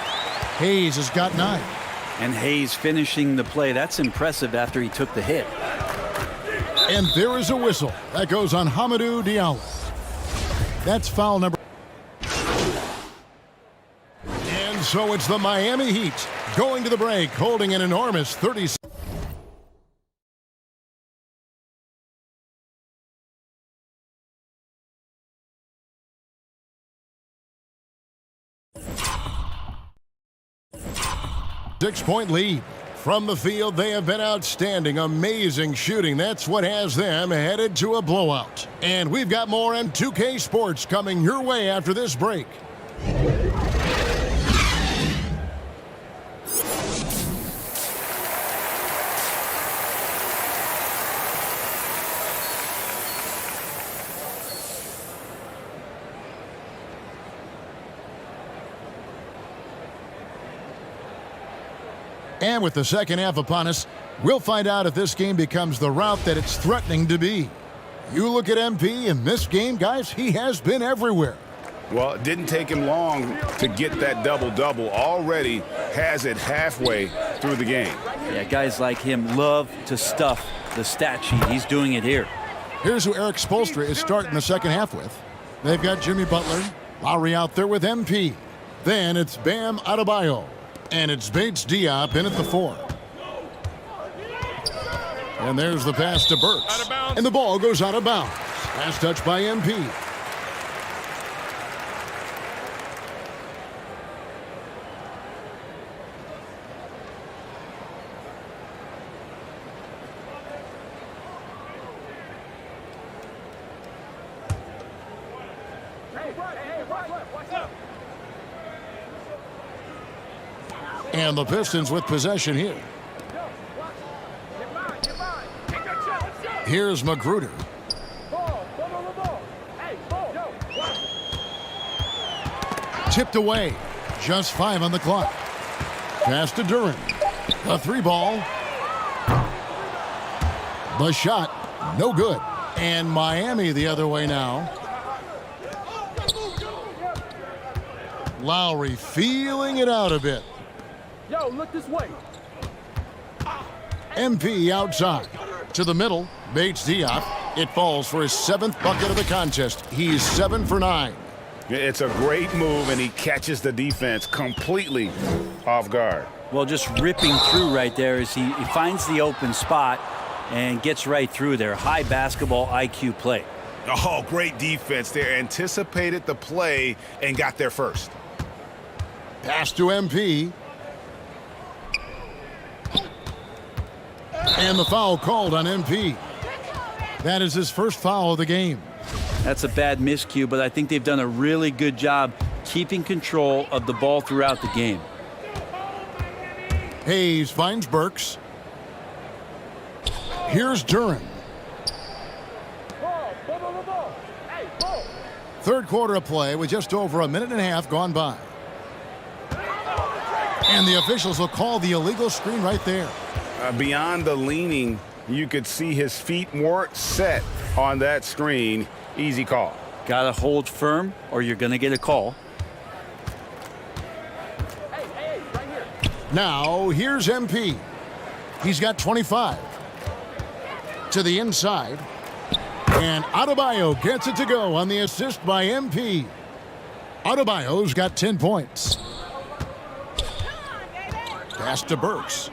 Hayes has got 9. And Hayes finishing the play. That's impressive after he took the hit. And there is a whistle. That goes on Hamidou Diallo. That's foul number. And so it's the Miami Heat going to the break, holding an enormous 30. Six-point lead. From the field, they have been outstanding. Amazing shooting. That's what has them headed to a blowout. And we've got more on 2K Sports coming your way after this break. And with the second half upon us, we'll find out if this game becomes the route that it's threatening to be. You look at MP in this game, guys, he has been everywhere. Well, it didn't take him long to get that double-double. Already has it halfway through the game. Yeah, guys like him love to stuff the stat sheet. He's doing it here. Here's who Eric Spoelstra is starting the second half with. They've got Jimmy Butler, Lowry out there with MP. Then it's Bam Adebayo. And it's Bates Diop in at the 4. And there's the pass to Burks. And the ball goes out of bounds. Last touch by MP. And the Pistons with possession here. Here's Magruder. Tipped away. Just 5 on the clock. Pass to Duren. A 3-ball. The shot, no good. And Miami the other way now. Lowry feeling it out a bit. Yo, look this way. MP outside. To the middle, Bates Diop. It falls for his 7th bucket of the contest. He's 7 for 9. It's a great move, and he catches the defense completely off guard. Well, just ripping through right there as he finds the open spot and gets right through there. High basketball IQ play. Oh, great defense there. Anticipated the play and got there first. Pass to MP. And the foul called on MP. That is his first foul of the game. That's a bad miscue, but I think they've done a really good job keeping control of the ball throughout the game. Hayes finds Burks. Here's Duren. Third quarter of play with just over a minute and a half gone by. And the officials will call the illegal screen right there. Beyond the leaning, you could see his feet more set on that screen. Easy call. Got to hold firm or you're going to get a call. Now, here's MP. He's got 25. To the inside. And Adebayo gets it to go on the assist by MP. Adebayo's got 10 points. Pass to Burks.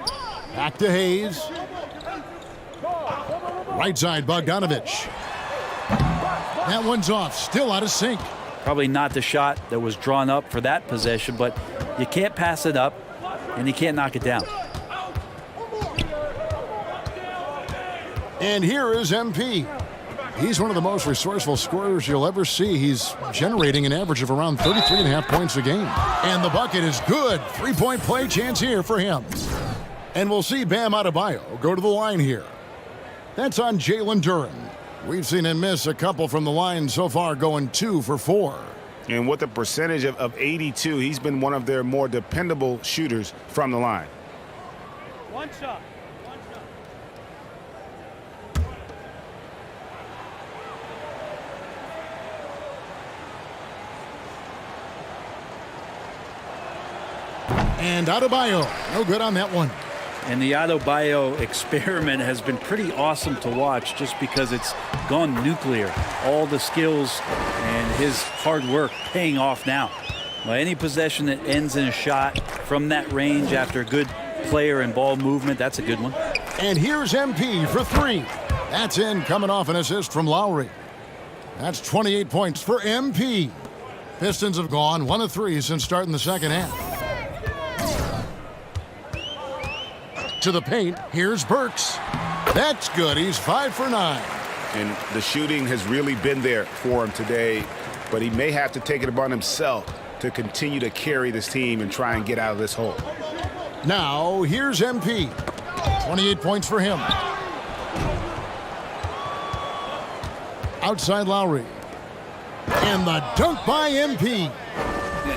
Back to Hayes. Right side, Bogdanovich. That one's off. Still out of sync. Probably not the shot that was drawn up for that possession, but you can't pass it up, and you can't knock it down. And here is MP. He's one of the most resourceful scorers you'll ever see. He's generating an average of around 33.5 points a game. And the bucket is good. Three-point play chance here for him. And we'll see Bam Adebayo go to the line here. That's on Jalen Duren. We've seen him miss a couple from the line so far, going 2 for 4. And with a percentage of 82, he's been one of their more dependable shooters from the line. One shot. And Adebayo, no good on that one. And the Adebayo experiment has been pretty awesome to watch just because it's gone nuclear. All the skills and his hard work paying off now. Well, any possession that ends in a shot from that range after a good player and ball movement, that's a good one. And here's MP for 3. That's in, coming off an assist from Lowry. That's 28 points for MP. Pistons have gone 1 of 3 since starting the second half. To the paint, here's Burks. That's good. He's 5 for 9. And the shooting has really been there for him today, but he may have to take it upon himself to continue to carry this team and try and get out of this hole. Now, here's MP. 28 points for him. Outside Lowry. And the dunk by MP.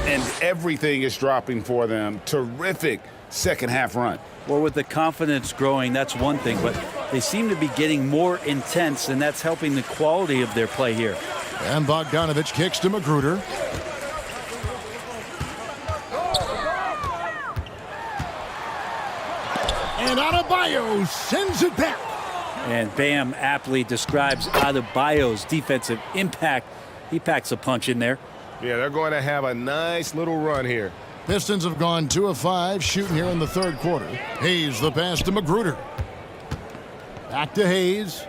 And everything is dropping for them. Terrific second half run. Well, with the confidence growing, that's one thing, but they seem to be getting more intense, and that's helping the quality of their play here. And Bogdanovich kicks to Magruder. And Adebayo sends it back. And Bam aptly describes Adebayo's defensive impact. He packs a punch in there. Yeah, they're going to have a nice little run here. Pistons have gone 2 of 5 shooting here in the third quarter. Hayes the pass to Magruder. Back to Hayes.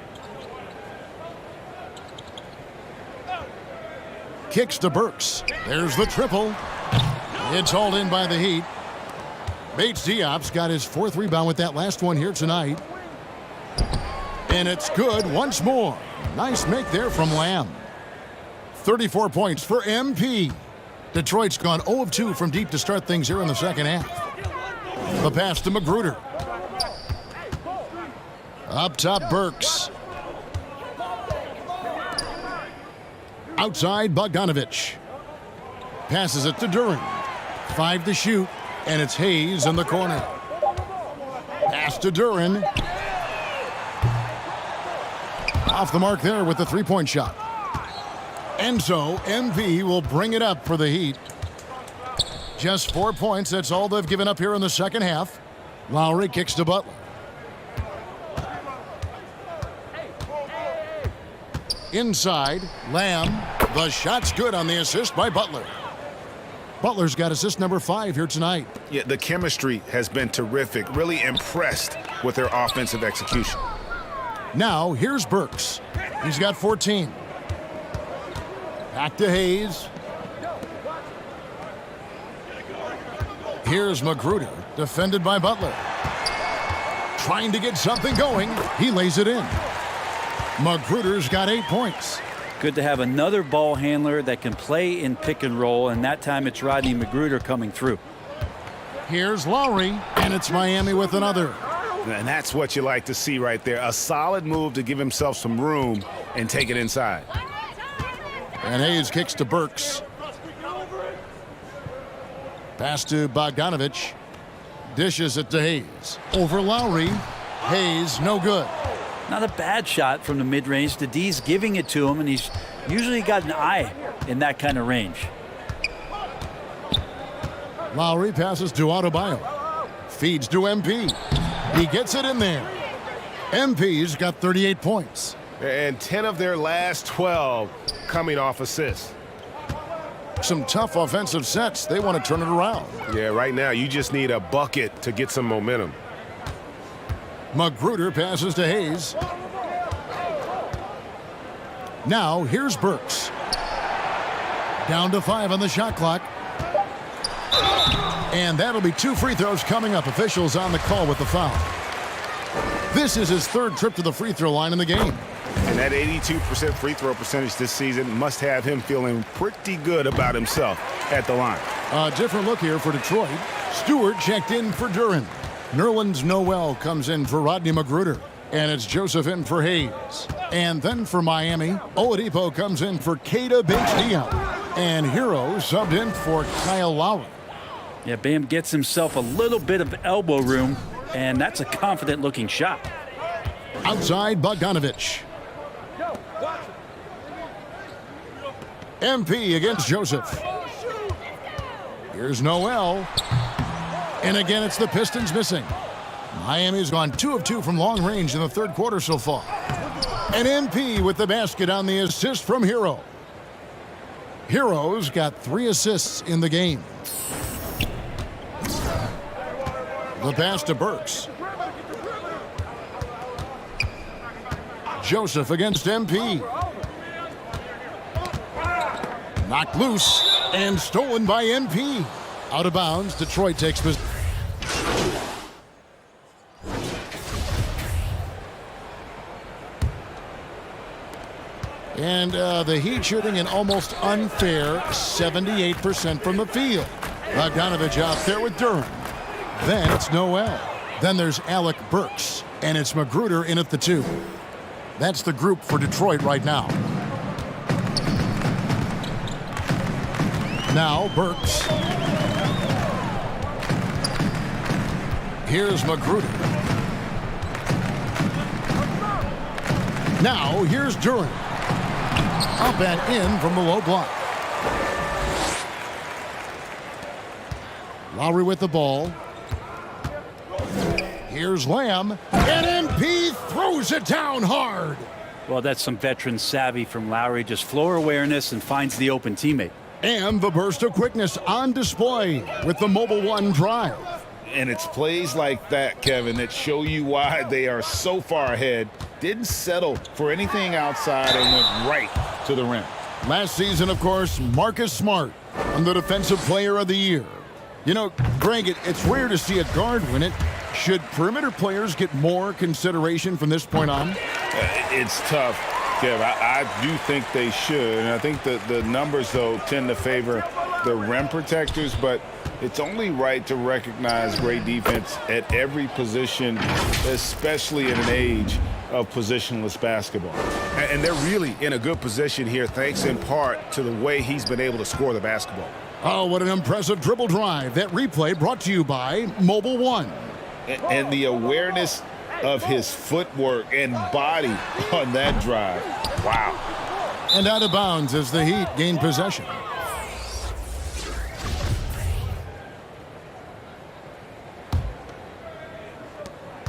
Kicks to Burks. There's the triple. It's hauled in by the Heat. Bates Diop's got his 4th rebound with that last one here tonight. And it's good once more. Nice make there from Lamb. 34 points for MP. Detroit's gone 0 of 2 from deep to start things here in the second half. The pass to Magruder. Up top, Burks. Outside, Bogdanovich. Passes it to Duren. 5 to shoot, and it's Hayes in the corner. Pass to Duren. Off the mark there with the three-point shot. And so MP will bring it up for the Heat. Just 4 points. That's all they've given up here in the second half. Lowry kicks to Butler. Inside, Lamb. The shot's good on the assist by Butler. Butler's got assist number 5 here tonight. Yeah, the chemistry has been terrific. Really impressed with their offensive execution. Now, here's Burks. He's got 14. Back to Hayes. Here's Magruder, defended by Butler. Trying to get something going. He lays it in. Magruder's got 8 points. Good to have another ball handler that can play in pick and roll, and that time it's Rodney Magruder coming through. Here's Lowry, and it's Miami with another. And that's what you like to see right there. A solid move to give himself some room and take it inside. And Hayes kicks to Burks. Pass to Bogdanovich. Dishes it to Hayes. Over Lowry. Hayes, no good. Not a bad shot from the mid-range. The D's giving it to him, and he's Usually got an eye in that kind of range. Lowry passes to Adebayo. Feeds to MP. He gets it in there. MP's got 38 points. And 10 of their last 12 coming off assists. Some tough offensive sets. They want to turn it around. Yeah, right now you just need a bucket to get some momentum. Magruder passes to Hayes. Now here's Burks. Down to 5 on the shot clock. And that'll be 2 free throws coming up. Officials on the call with the foul. This is his 3rd trip to the free throw line in the game. And that 82% free throw percentage this season must have him feeling pretty good about himself at the line. A different look here for Detroit. Stewart checked in for Duren. Nerlens Noel comes in for Rodney Magruder. And it's Joseph in for Hayes. And then for Miami, Oladipo comes in for Keita Bates-Diop. And Hero subbed in for Kyle Lowry. Yeah, Bam gets himself a little bit of elbow room, and that's a confident-looking shot. Outside, Bogdanovich. MP against Joseph. Here's Noel. And again, it's the Pistons missing. Miami's gone 2 of 2 from long range in the 3rd quarter so far. And MP with the basket on the assist from Hero. Hero's got 3 assists in the game. The pass to Burks. Joseph against MP. Knocked loose and stolen by MP. Out of bounds, Detroit takes possession. And the Heat shooting an almost unfair 78% from the field. Bogdanovich out there with Duren. Then it's Noel. Then there's Alec Burks. And it's Magruder in at the 2. That's the group for Detroit right now. Now Burks. Here's Magruder. Now here's Duren. Up and in from the low block. Lowry with the ball. Here's Lamb. And MP throws it down hard. Well, that's some veteran savvy from Lowry. Just floor awareness and finds the open teammate. And the burst of quickness on display with the Mobile One drive. And it's plays like that, Kevin, that show you why they are so far ahead. Didn't settle for anything outside and went right to the rim. Last season, of course, Marcus Smart won the Defensive Player of the Year. You know, Greg, it's rare to see a guard win it. Should perimeter players get more consideration from this point on? It's tough, Kev. I do think they should. And I think the numbers, though, tend to favor the rim protectors. But it's only right to recognize great defense at every position, especially in an age of positionless basketball. And they're really in a good position here, thanks in part to the way he's been able to score the basketball. Oh, what an impressive dribble drive. That replay brought to you by Mobile One. And the awareness of his footwork and body on that drive. Wow. And out of bounds as the Heat gain possession.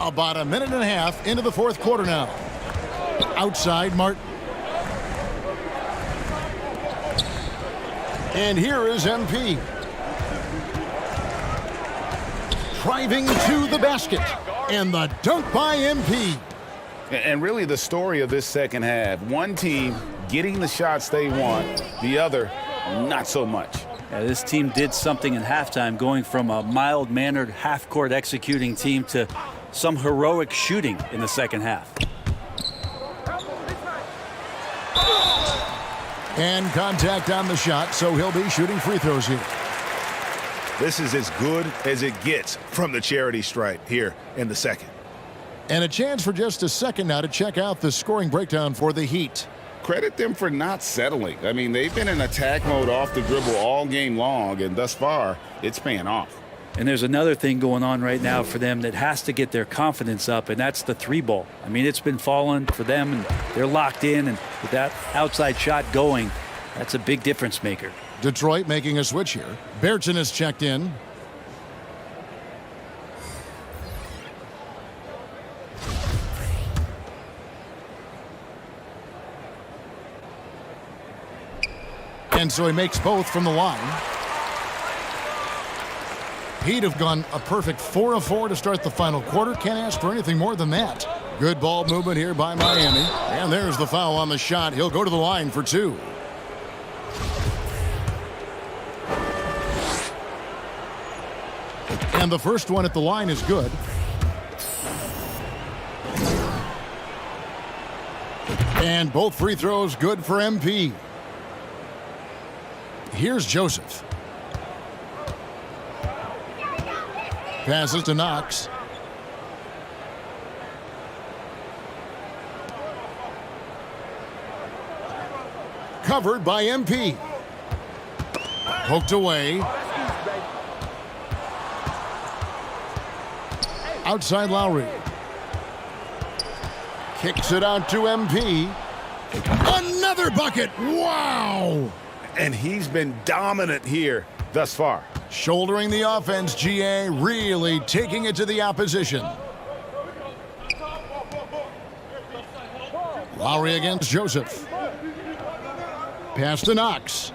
About a minute and a half into the 4th quarter now. Outside, Martin. And here is MP. Driving to the basket. And the dunk by MP. And really the story of this second half. One team getting the shots they want, the other not so much. Yeah, this team did something in halftime, going from a mild-mannered half-court executing team to some heroic shooting in the second half. And contact on the shot, so he'll be shooting free throws here. This is as good as it gets from the charity stripe here in the second. And a chance for just a second now to check out the scoring breakdown for the Heat. Credit them for not settling. I mean, they've been in attack mode off the dribble all game long, and thus far, it's paying off. And there's another thing going on right now for them that has to get their confidence up, and that's the 3-ball. I mean, it's been falling for them, and they're locked in, and with that outside shot going, that's a big difference maker. Detroit making a switch here. Bertson is checked in. And so he makes both from the line. He'd have gone a perfect 4 of 4 to start the final quarter. Can't ask for anything more than that. Good ball movement here by Miami. And there's the foul on the shot. He'll go to the line for 2. And the first one at the line is good. And both free throws good for MP. Here's Joseph. Passes to Knox. Covered by MP. Poked away. Outside Lowry. Kicks it out to MP. Another bucket. Wow. And he's been dominant here thus far. Shouldering the offense, GA, really taking it to the opposition. Lowry against Joseph. Pass to Knox.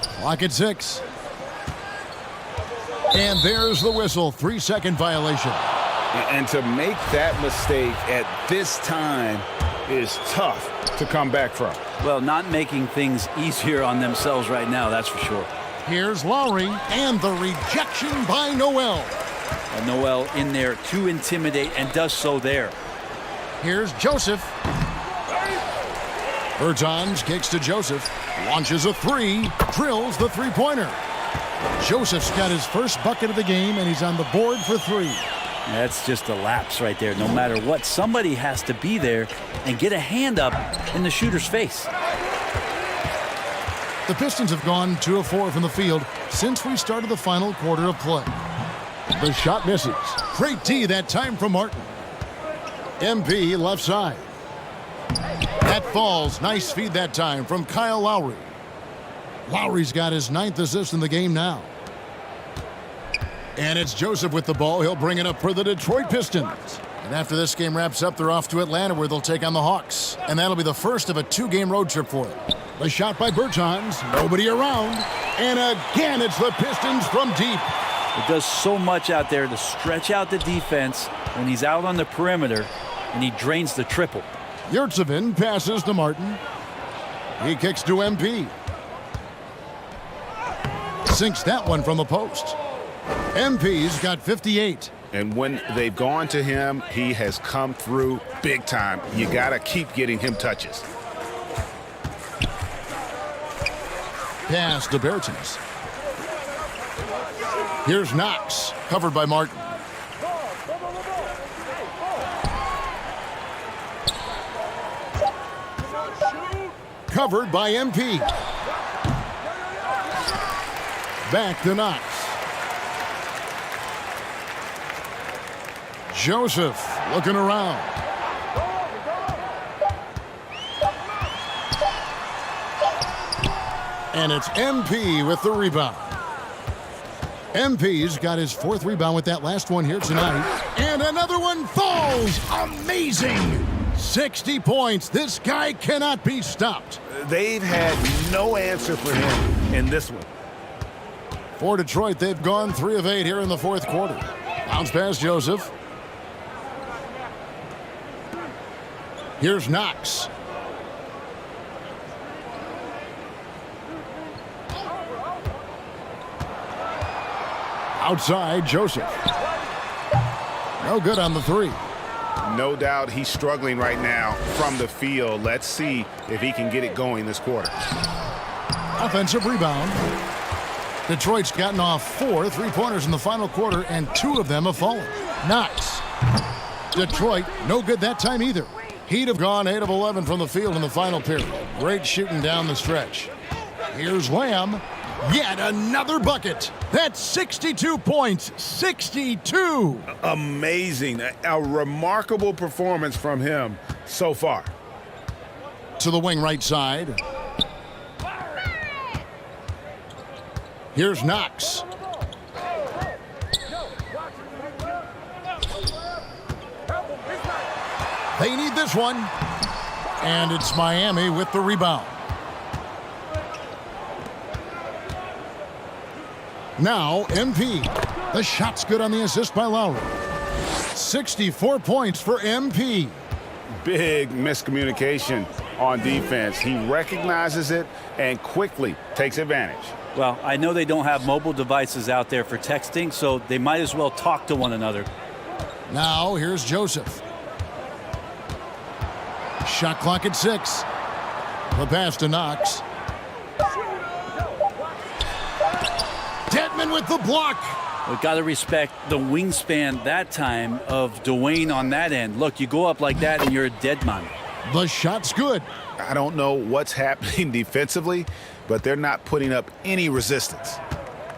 Clock at 6. And there's the whistle. 3-second violation. And to make that mistake at this time is tough to come back from. Well, not making things easier on themselves right now, that's for sure. Here's Lowry, and the rejection by Noel. Noel in there to intimidate, and does so there. Here's Joseph. Bertans kicks to Joseph. Launches a 3. Drills the 3-pointer. Joseph's got his first bucket of the game, and he's on the board for 3. That's just a lapse right there. No matter what, somebody has to be there and get a hand up in the shooter's face. The Pistons have gone 2 of 4 from the field since we started the final quarter of play. The shot misses. Great D that time from Martin. MP left side. That falls. Nice feed that time from Kyle Lowry. Lowry's got his 9th assist in the game now. And it's Joseph with the ball. He'll bring it up for the Detroit Pistons. And after this game wraps up, they're off to Atlanta where they'll take on the Hawks. And that'll be the first of a 2-game road trip for them. The shot by Bertans. Nobody around. And again, it's the Pistons from deep. It does so much out there to stretch out the defense when he's out on the perimeter, and he drains the triple. Yurtsevin passes to Martin. He kicks to MP. Sinks that one from the post. MP's got 58. And when they've gone to him, he has come through big time. You got to keep getting him touches. Pass to Bertans. Here's Knox, covered by Martin. Covered by MP. Back to Knox. Joseph looking around. And it's MP with the rebound. MP's got his 4th rebound with that last one here tonight. And another one falls. Amazing. 60 points. This guy cannot be stopped. They've had no answer for him in this one. For Detroit, they've gone 3 of 8 here in the 4th quarter. Bounce past Joseph. Here's Knox. Outside, Joseph. No good on the 3. No doubt he's struggling right now from the field. Let's see if he can get it going this quarter. Offensive rebound. Detroit's gotten off 4 3-pointers in the final quarter, and 2 of them have fallen. Knox. Detroit, no good that time either. He'd have gone 8 of 11 from the field in the final period. Great shooting down the stretch. Here's Lamb. Yet another bucket. That's 62 points. 62. Amazing. A remarkable performance from him so far. To the wing right side. Here's Knox. They need this one. And it's Miami with the rebound. Now, MP. The shot's good on the assist by Lowry. 64 points for MP. Big miscommunication on defense. He recognizes it and quickly takes advantage. Well, I know they don't have mobile devices out there for texting, so they might as well talk to one another. Now, here's Joseph. Shot clock at 6. The pass to Knox. Dedmon with the block. We've got to respect the wingspan that time of Dwayne on that end. Look, you go up like that and you're a dead man. The shot's good. I don't know what's happening defensively, but they're not putting up any resistance.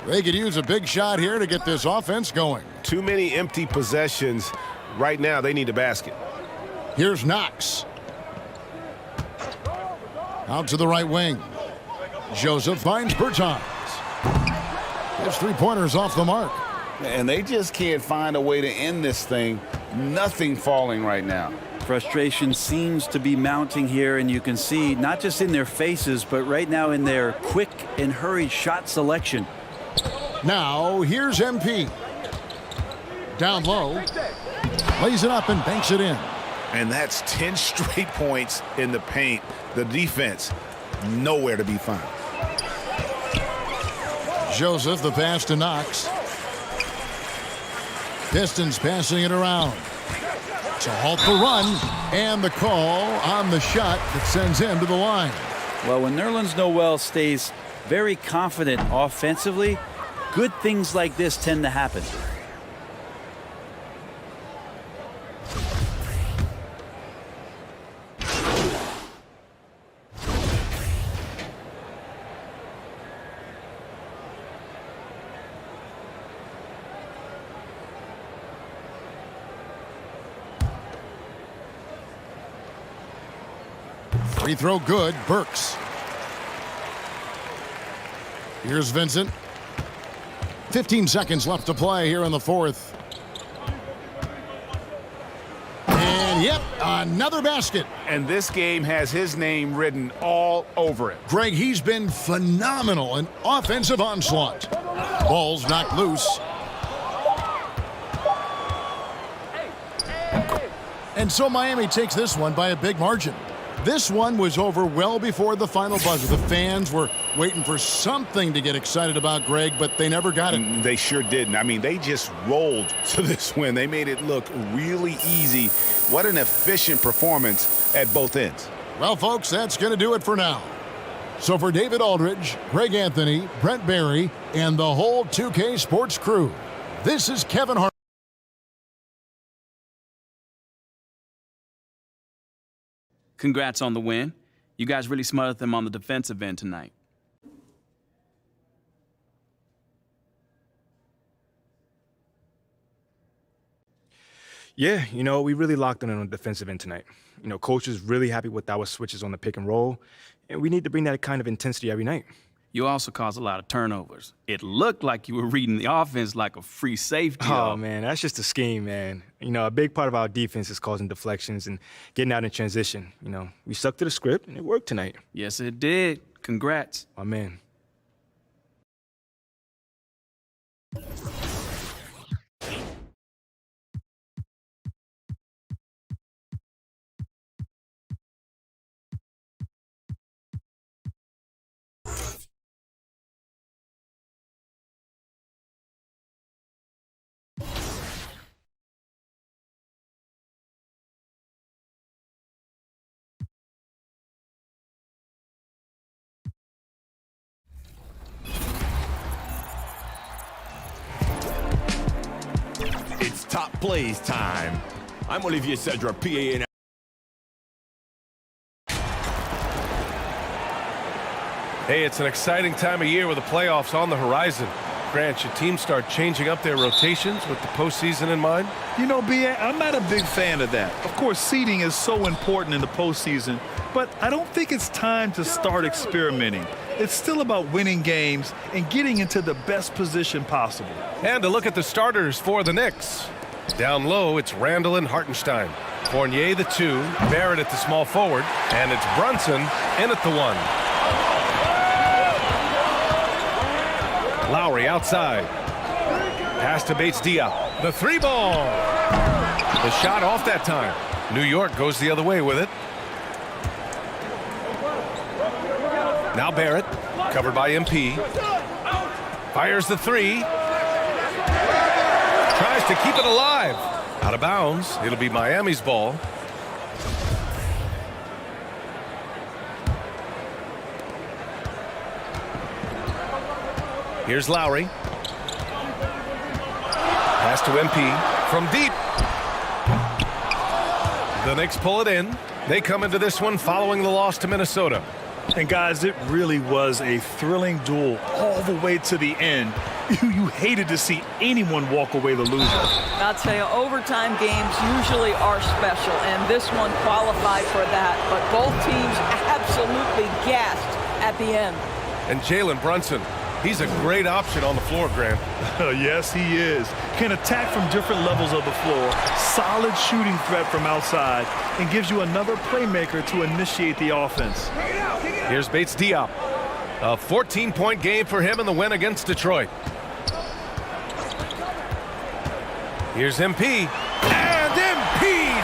They could use a big shot here to get this offense going. Too many empty possessions. Right now, they need a basket. Here's Knox. Out to the right wing. Joseph finds Bertans. His three-pointers off the mark. And they just can't find a way to end this thing. Nothing falling right now. Frustration seems to be mounting here, and you can see not just in their faces, but right now in their quick and hurried shot selection. Now, here's MP. Down low. Lays it up and banks it in. And that's 10 straight points in the paint. The defense, nowhere to be found. Joseph, the pass to Knox. Pistons passing it around. To halt the run, and the call on the shot that sends him to the line. Well, when Nerlens Noel stays very confident offensively, good things like this tend to happen. Free throw good. Burks. Here's Vincent. 15 seconds left to play here in the fourth. And yep, another basket. And this game has his name written all over it. Greg, he's been phenomenal in offensive onslaught. Ball's knocked loose. And so Miami takes this one by a big margin. This one was over well before the final buzzer. The fans were waiting for something to get excited about, Greg, but they never got it. They sure didn't. I mean, they just rolled to this win. They made it look really easy. What an efficient performance at both ends. Well, folks, that's going to do it for now. So for David Aldridge, Greg Anthony, Brent Barry, and the whole 2K Sports crew, this is Kevin Hart. Congrats on the win. You guys really smothered them on the defensive end tonight. Yeah, you know, we really locked in on the defensive end tonight. You know, coach is really happy with our switches on the pick and roll, and we need to bring that kind of intensity every night. You also caused a lot of turnovers. It looked like you were reading the offense like a free safety. Oh, man, that's just a scheme, man. You know, a big part of our defense is causing deflections and getting out in transition. You know, we stuck to the script, and it worked tonight. Yes, it did. Congrats. My man. It's Top Plays time. I'm Olivier Cedra, PA. Hey, it's an exciting time of year with the playoffs on the horizon. Grant, should teams start changing up their rotations with the postseason in mind? You know, B.A., I'm not a big fan of that. Of course, seeding is so important in the postseason, but I don't think it's time to start experimenting. It's still about winning games and getting into the best position possible. And to look at the starters for the Knicks. Down low, it's Randall and Hartenstein. Fournier, the 2, Barrett at the small forward, and it's Brunson in at the 1. Lowry outside. Pass to Bates-Diop. The 3 ball. The shot off that time. New York goes the other way with it. Now Barrett, covered by MP. Fires the 3. Tries to keep it alive. Out of bounds. It'll be Miami's ball. Here's Lowry. Pass to MP from deep. The Knicks pull it in. They come into this one following the loss to Minnesota. And guys, it really was a thrilling duel all the way to the end. You hated to see anyone walk away the loser. I'll tell you, overtime games usually are special, and this one qualified for that. But both teams absolutely gassed at the end. And Jalen Brunson, he's a great option on the floor, Grant. Yes, he is. Can attack from different levels of the floor. Solid shooting threat from outside, and gives you another playmaker to initiate the offense. Here's Bates-Diop. A 14-point game for him in the win against Detroit. Here's MP. And MP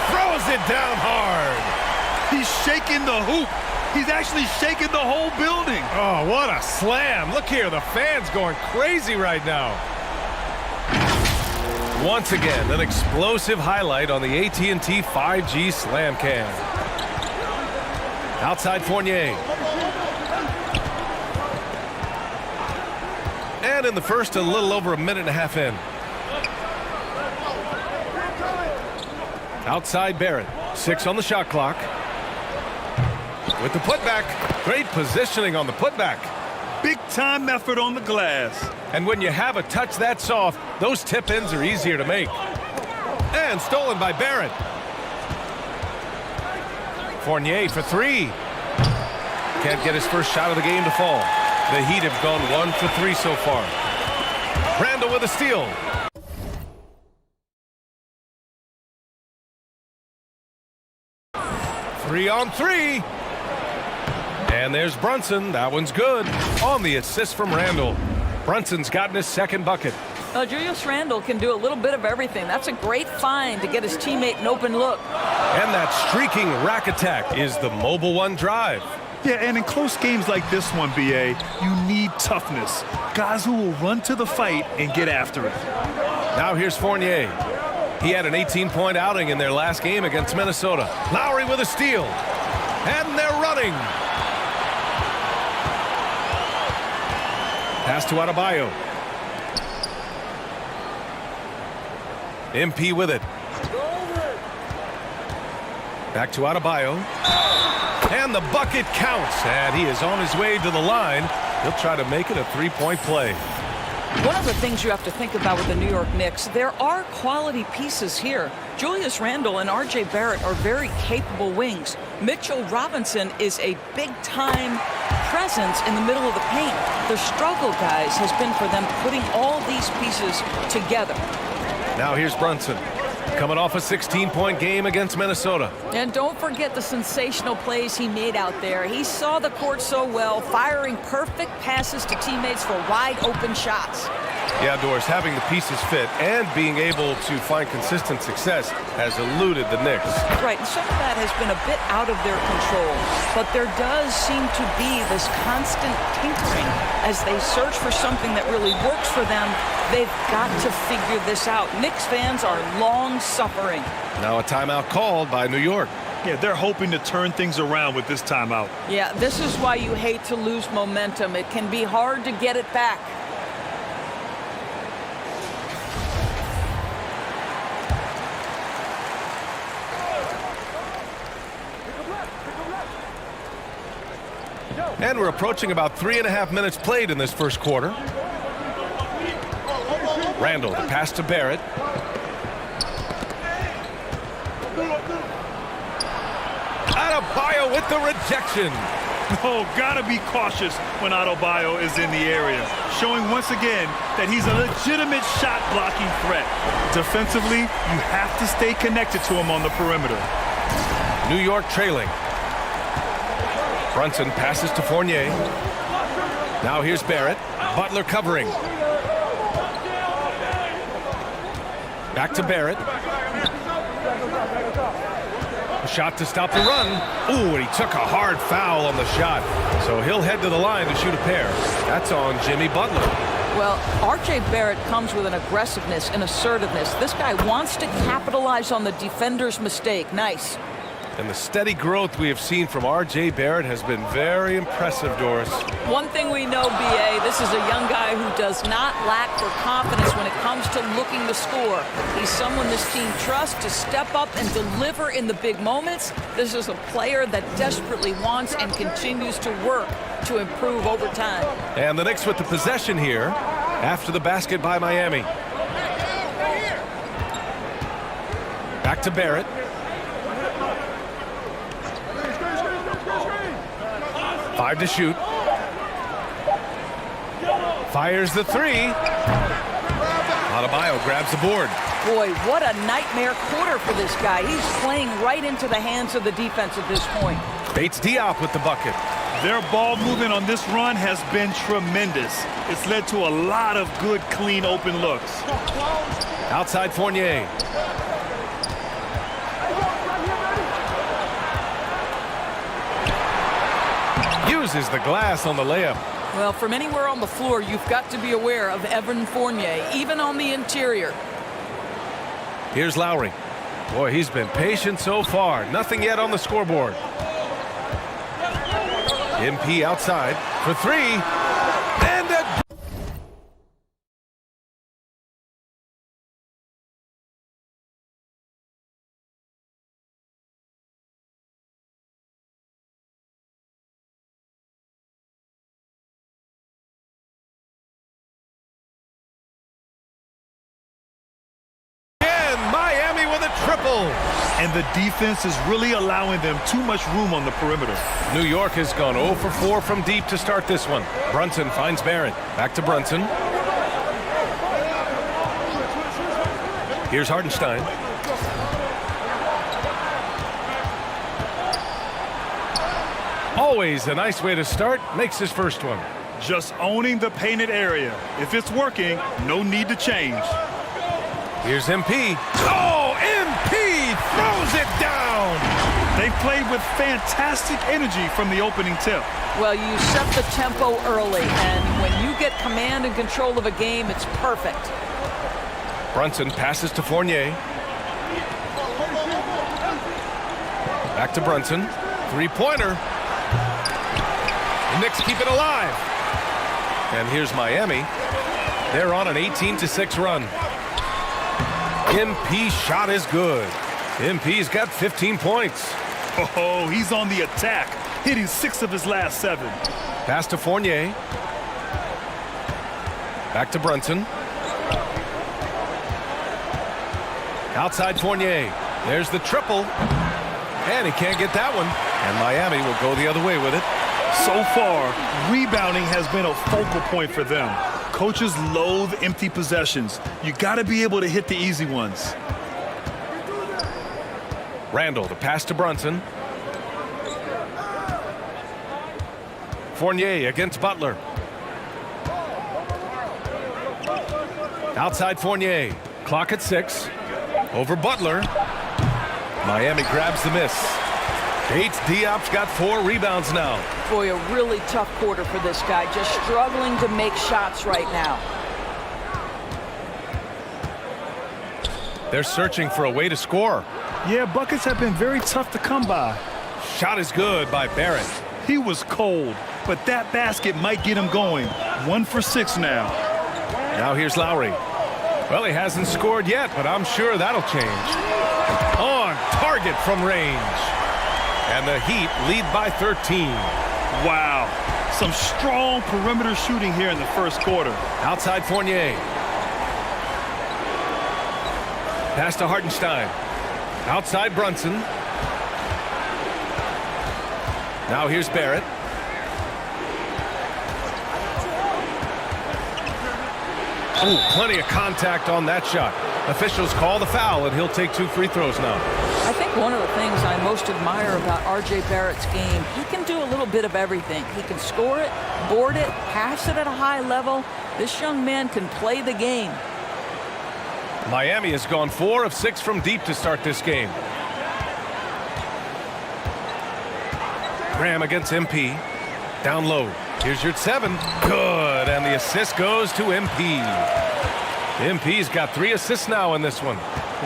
throws it down hard. He's shaking the hoop. He's actually shaking the whole building. Oh, what a slam. Look here, the fans going crazy right now. Once again, an explosive highlight on the AT&T 5G Slam Cam. Outside Fournier. And in the first, a little over a minute and a half in. Outside Barrett. 6 on the shot clock. With the putback. Great positioning on the putback. Big time effort on the glass. And when you have a touch that soft, those tip-ins are easier to make. And stolen by Barrett. Fournier for 3. Can't get his first shot of the game to fall. The Heat have gone 1 for 3 so far. Randall with a steal. Three on 3. And there's Brunson. That one's good. On the assist from Randall. Brunson's gotten his second bucket. Julius Randle can do a little bit of everything. That's a great find to get his teammate an open look. And that streaking rack attack is the Mobile One drive. Yeah, and in close games like this one, B.A., you need toughness. Guys who will run to the fight and get after it. Now here's Fournier. He had an 18-point outing in their last game against Minnesota. Lowry with a steal. And they're running. Pass to Adebayo. MP with it. Back to Adebayo. And the bucket counts. And he is on his way to the line. He'll try to make it a three-point play. One of the things you have to think about with the New York Knicks, there are quality pieces here. Julius Randle and R.J. Barrett are very capable wings. Mitchell Robinson is a big-time presence in the middle of the paint. The struggle, guys, has been for them putting all these pieces together. Now here's Brunson, coming off a 16-point game against Minnesota. And don't forget the sensational plays he made out there. He saw the court so well, firing perfect passes to teammates for wide-open shots. Yeah, Doris, having the pieces fit and being able to find consistent success has eluded the Knicks. Right, and some of that has been a bit out of their control. But there does seem to be this constant tinkering as they search for something that really works for them. They've got to figure this out. Knicks fans are long-suffering. Now a timeout called by New York. Yeah, they're hoping to turn things around with this timeout. Yeah, this is why you hate to lose momentum. It can be hard to get it back. And we're approaching about 3.5 minutes played in this first quarter. Randall, the pass to Barrett. Adebayo with the rejection. Oh, gotta be cautious when Adebayo is in the area, showing once again that he's a legitimate shot blocking threat. Defensively, you have to stay connected to him on the perimeter. New York trailing. Brunson passes to Fournier. Now here's Barrett. Butler covering. Back to Barrett. A shot to stop the run. Ooh, and he took a hard foul on the shot. So he'll head to the line to shoot a pair. That's on Jimmy Butler. Well, R.J. Barrett comes with an aggressiveness and assertiveness. This guy wants to capitalize on the defender's mistake. Nice. And the steady growth we have seen from R.J. Barrett has been very impressive, Doris. One thing we know, B.A., this is a young guy who does not lack for confidence when it comes to looking to score. He's someone this team trusts to step up and deliver in the big moments. This is a player that desperately wants and continues to work to improve over time. And the Knicks with the possession here after the basket by Miami. Back to Barrett. Five to shoot. Fires the three. Adebayo grabs the board. Boy, what a nightmare quarter for this guy. He's playing right into the hands of the defense at this point. Bates Diop with the bucket. Their ball movement on this run has been tremendous. It's led to a lot of good, clean, open looks. Outside Fournier. Uses the glass on the layup. Well, from anywhere on the floor, you've got to be aware of Evan Fournier, even on the interior. Here's Lowry. Boy, he's been patient so far. Nothing yet on the scoreboard. MP outside for three. And a... Miami with a triple. And the defense is really allowing them too much room on the perimeter. New York has gone 0 for 4 from deep to start this one. Brunson finds Barrett. Back to Brunson. Here's Hartenstein. Always a nice way to start. Makes his first one. Just owning the painted area. If it's working, no need to change. Here's MP. Oh, MP throws it down. They played with fantastic energy from the opening tip. Well, you set the tempo early, and when you get command and control of a game, it's perfect. Brunson passes to Fournier. Back to Brunson. Three-pointer. The Knicks keep it alive. And here's Miami. They're on an 18-6 run. MP's shot is good. MP's got 15 points. Oh, he's on the attack, hitting 6 of his last 7. Pass to Fournier. Back to Brunson. Outside Fournier. There's the triple. And he can't get that one. And Miami will go the other way with it. So far, rebounding has been a focal point for them. Coaches loathe empty possessions. You got to be able to hit the easy ones. Randall, the pass to Brunson. Fournier against Butler. Outside Fournier. Clock at 6. Over Butler. Miami grabs the miss. Bates Diop's got 4 rebounds now. Boy, a really tough quarter for this guy. Just struggling to make shots right now. They're searching for a way to score. Yeah, buckets have been very tough to come by. Shot is good by Barrett. He was cold, but that basket might get him going. 1 for 6 now. Now here's Lowry. Well, he hasn't scored yet, but I'm sure that'll change. On target from range. And the Heat lead by 13. Wow. Some strong perimeter shooting here in the first quarter. Outside Fournier. Pass to Hartenstein. Outside Brunson. Now here's Barrett. Oh, plenty of contact on that shot. Officials call the foul, and he'll take 2 free throws now. I think one of the things I most admire about R.J. Barrett's game, he can do a little bit of everything. He can score it, board it, pass it at a high level. This young man can play the game. Miami has gone 4 of 6 from deep to start this game. Graham against MP. Down low. Here's your 7. Good. And the assist goes to MP. MP's got 3 assists now in this one.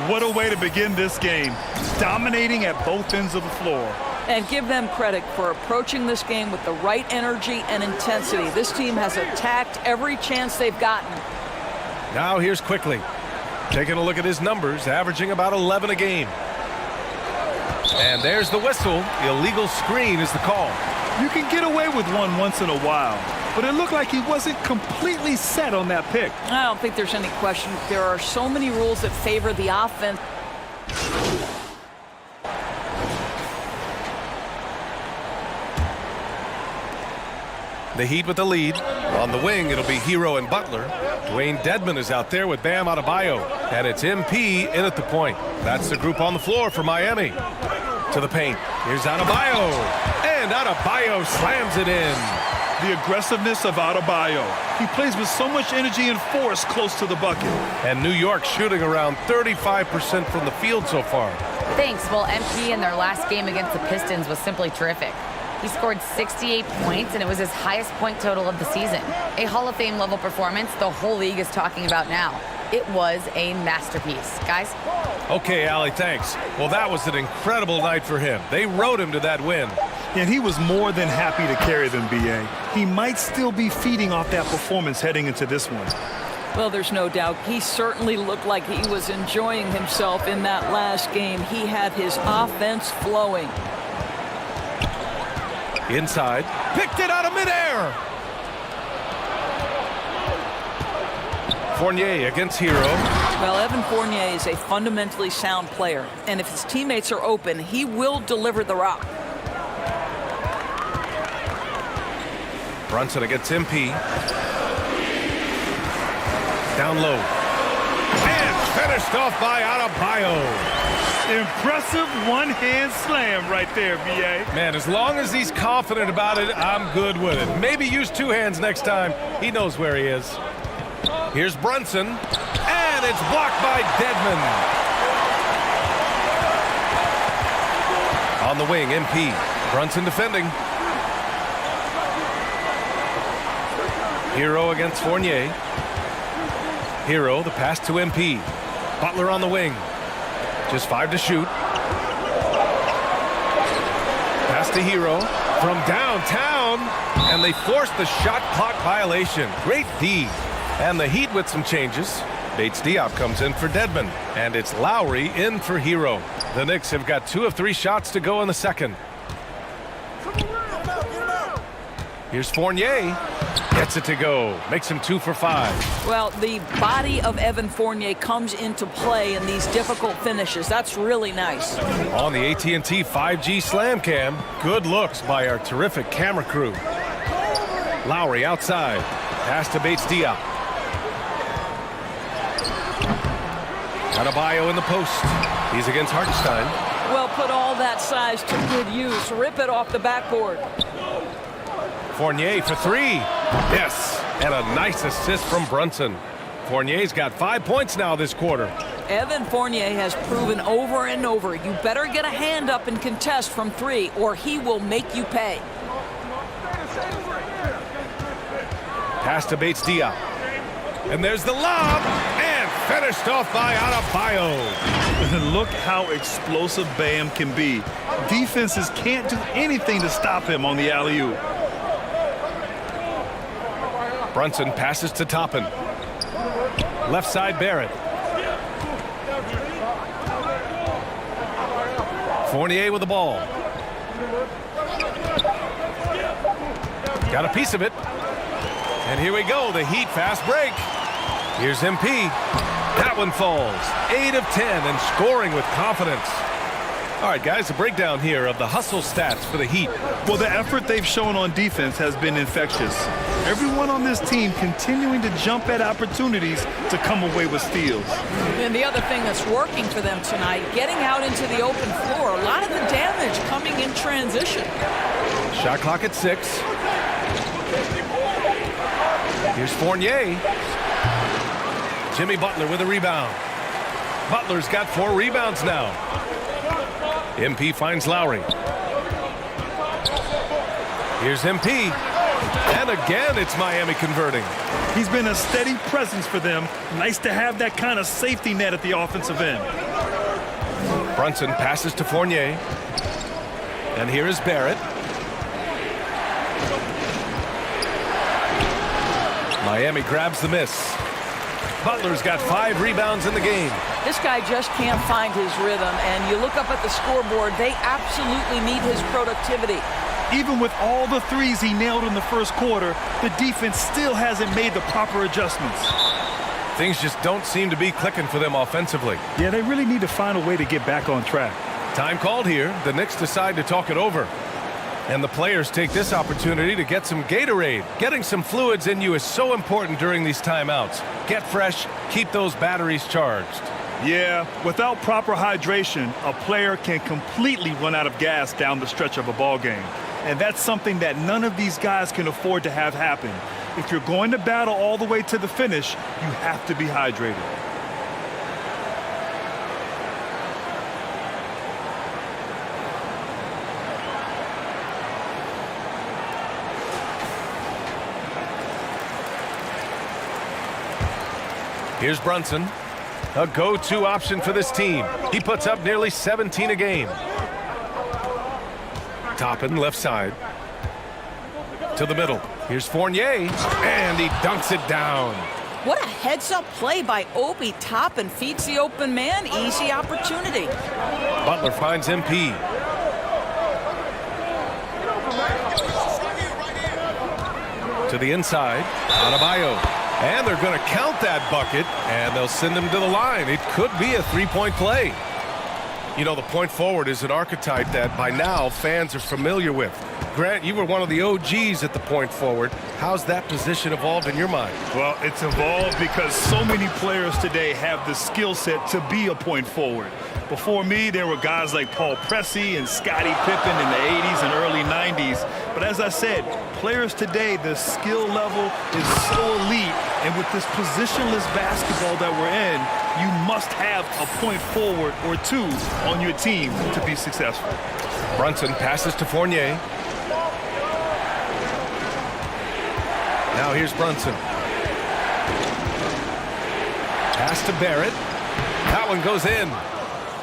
What a way to begin this game. Dominating at both ends of the floor. And give them credit for approaching this game with the right energy and intensity. This team has attacked every chance they've gotten. Now here's Quickly. Taking a look at his numbers, averaging about 11 a game. And there's the whistle. Illegal screen is the call. You can get away with one once in a while, but it looked like he wasn't completely set on that pick. I don't think there's any question. There are so many rules that favor the offense. The Heat with the lead. On the wing, it'll be Hero and Butler. Dwayne Dedmon is out there with Bam Adebayo. And it's MP in at the point. That's the group on the floor for Miami. To the paint. Here's Adebayo. And Adebayo slams it in. The aggressiveness of Adebayo. He plays with so much energy and force close to the bucket. And New York shooting around 35% from the field so far. Thanks. Well, MP in their last game against the Pistons was simply terrific. He scored 68 points, and it was his highest point total of the season. A Hall of Fame level performance the whole league is talking about now. It was a masterpiece. Guys? Okay, Allie, thanks. Well, that was an incredible night for him. They rode him to that win. And he was more than happy to carry them, B.A. He might still be feeding off that performance heading into this one. Well, there's no doubt. He certainly looked like he was enjoying himself in that last game. He had his offense flowing. Inside. Picked it out of midair. Fournier against Hero. Well, Evan Fournier is a fundamentally sound player. And if his teammates are open, he will deliver the rock. Brunson against MP. Down low. And finished off by Adebayo. Impressive one-hand slam right there, B.A. Man, as long as he's confident about it, I'm good with it. Maybe use 2 hands next time. He knows where he is. Here's Brunson. And it's blocked by Dedmon. On the wing, MP. Brunson defending. Hero against Fournier. Hero, the pass to MP. Butler on the wing. Just 5 to shoot. Pass to Hero from downtown. And they force the shot clock violation. Great D. And the Heat with some changes. Bates Diop comes in for Dedmon. And it's Lowry in for Hero. The Knicks have got 2 of 3 shots to go in the second. Here's Fournier. Gets it to go. Makes him 2 for 5. Well, the body of Evan Fournier comes into play in these difficult finishes. That's really nice. On the AT&T 5G Slam Cam, good looks by our terrific camera crew. Lowry outside. Pass to Bates Diop. Adebayo in the post. He's against Hartenstein. Well, put all that size to good use. Rip it off the backboard. Fournier for 3. Yes, and a nice assist from Brunson. Fournier's got 5 points now this quarter. Evan Fournier has proven over and over, you better get a hand up and contest from 3 or he will make you pay. Pass to Bates Diop. And there's the lob, and finished off by Adebayo. Look how explosive Bam can be. Defenses can't do anything to stop him on the alley-oop. Brunson passes to Toppin. Left side Barrett. Fournier with the ball. Got a piece of it. And here we go, the Heat fast break. Here's MP. That one falls. 8 of 10 and scoring with confidence. All right, guys, a breakdown here of the hustle stats for the Heat. Well, the effort they've shown on defense has been infectious. Everyone on this team continuing to jump at opportunities to come away with steals. And the other thing that's working for them tonight, getting out into the open floor. A lot of the damage coming in transition. Shot clock at 6. Here's Fournier. Jimmy Butler with a rebound. Butler's got 4 rebounds now. MP finds Lowry. Here's MP. And again, it's Miami converting. He's been a steady presence for them. Nice to have that kind of safety net at the offensive end. Brunson passes to Fournier. And here is Barrett. Miami grabs the miss. Butler's got 5 rebounds in the game. This guy just can't find his rhythm, and you look up at the scoreboard, they absolutely need his productivity. Even with all the threes he nailed in the first quarter, the defense still hasn't made the proper adjustments. Things just don't seem to be clicking for them offensively. Yeah, they really need to find a way to get back on track. Time called here. The Knicks decide to talk it over. And the players take this opportunity to get some Gatorade. Getting some fluids in you is so important during these timeouts. Get fresh, keep those batteries charged. Yeah, without proper hydration, a player can completely run out of gas down the stretch of a ball game. And that's something that none of these guys can afford to have happen. If you're going to battle all the way to the finish, you have to be hydrated. Here's Brunson, a go-to option for this team. He puts up nearly 17 a game. Toppin left side. To the middle. Here's Fournier, and he dunks it down. What a heads-up play by Obi. Toppin feeds the open man. Easy opportunity. Butler finds MP. To the inside. Adebayo. And they're going to count that bucket, and they'll send him to the line. It could be a three-point play. You know, the point forward is an archetype that by now fans are familiar with. Grant, you were one of the OGs at the point forward. How's that position evolved in your mind? Well, it's evolved because so many players today have the skill set to be a point forward. Before me, there were guys like Paul Pressey and Scottie Pippen in the 80s and early 90s. But as I said, players today, the skill level is so elite. And with this positionless basketball that we're in, you must have a point forward or two on your team to be successful. Brunson passes to Fournier. Now here's Brunson. Pass to Barrett. That one goes in.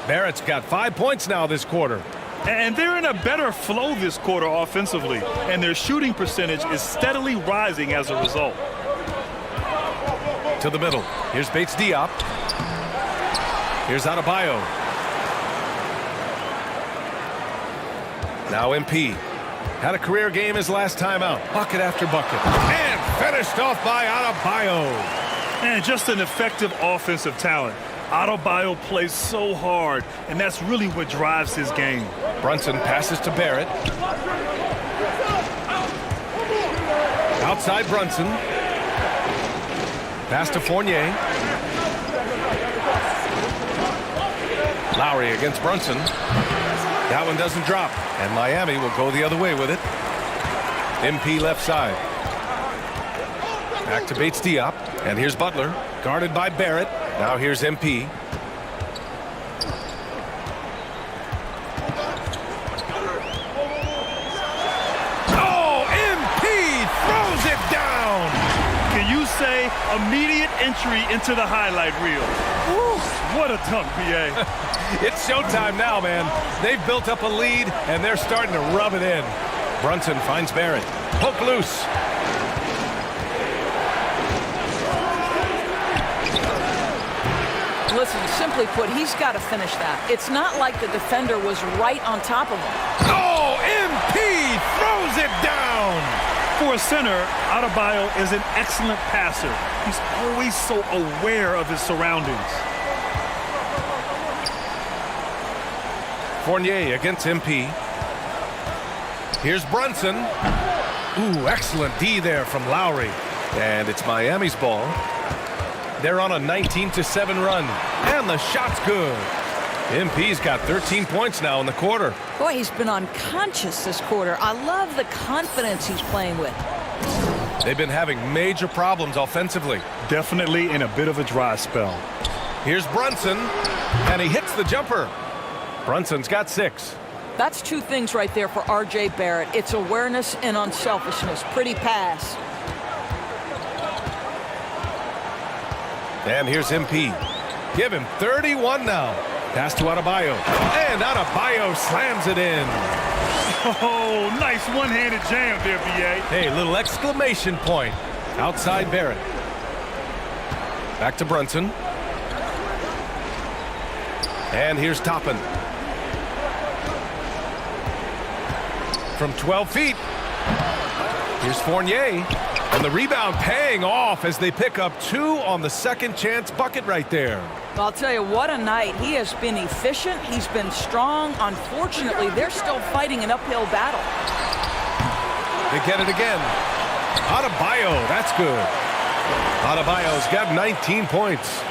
Barrett's got 5 points now this quarter. And they're in a better flow this quarter offensively, and their shooting percentage is steadily rising as a result. To the middle. Here's Bates Diop. Here's Adebayo. Now MP. Had a career game his last time out. Bucket after bucket. And finished off by Adebayo. And just an effective offensive talent. Adebayo plays so hard, and that's really what drives his game. Brunson passes to Barrett. Outside Brunson. Pass to Fournier. Lowry against Brunson. That one doesn't drop, and Miami will go the other way with it. MP left side. Back to Bates Diop, and here's Butler, guarded by Barrett. Now here's MP. Oh, MP throws it down! Can you say immediate entry into the highlight reel? Woo, what a dunk, BA. It's showtime now, man. They've built up a lead, and they're starting to rub it in. Brunson finds Barrett. Poke loose. Listen, simply put, he's got to finish that. It's not like the defender was right on top of him. Oh, MP throws it down! For a center, Adebayo is an excellent passer. He's always so aware of his surroundings. Fournier against MP. Here's Brunson. Ooh, excellent D there from Lowry. And it's Miami's ball. They're on a 19-7 run. And the shot's good. MP's got 13 points now in the quarter. Boy, he's been unconscious this quarter. I love the confidence he's playing with. They've been having major problems offensively. Definitely in a bit of a dry spell. Here's Brunson, and he hits the jumper. Brunson's got 6. That's 2 things right there for R.J. Barrett. It's awareness and unselfishness. Pretty pass. And here's MP. Give him 31 now. Pass to Adebayo. And Adebayo slams it in. Oh, nice one-handed jam there, B.A. Hey, little exclamation point. Outside Barrett. Back to Brunson. And here's Toppin. From 12 feet. Here's Fournier. And the rebound paying off as they pick up 2 on the second chance bucket right there. I'll tell you, what a night. He has been efficient. He's been strong. Unfortunately, they're still fighting an uphill battle. They get it again. Adebayo, that's good. Adebayo's got 19 points.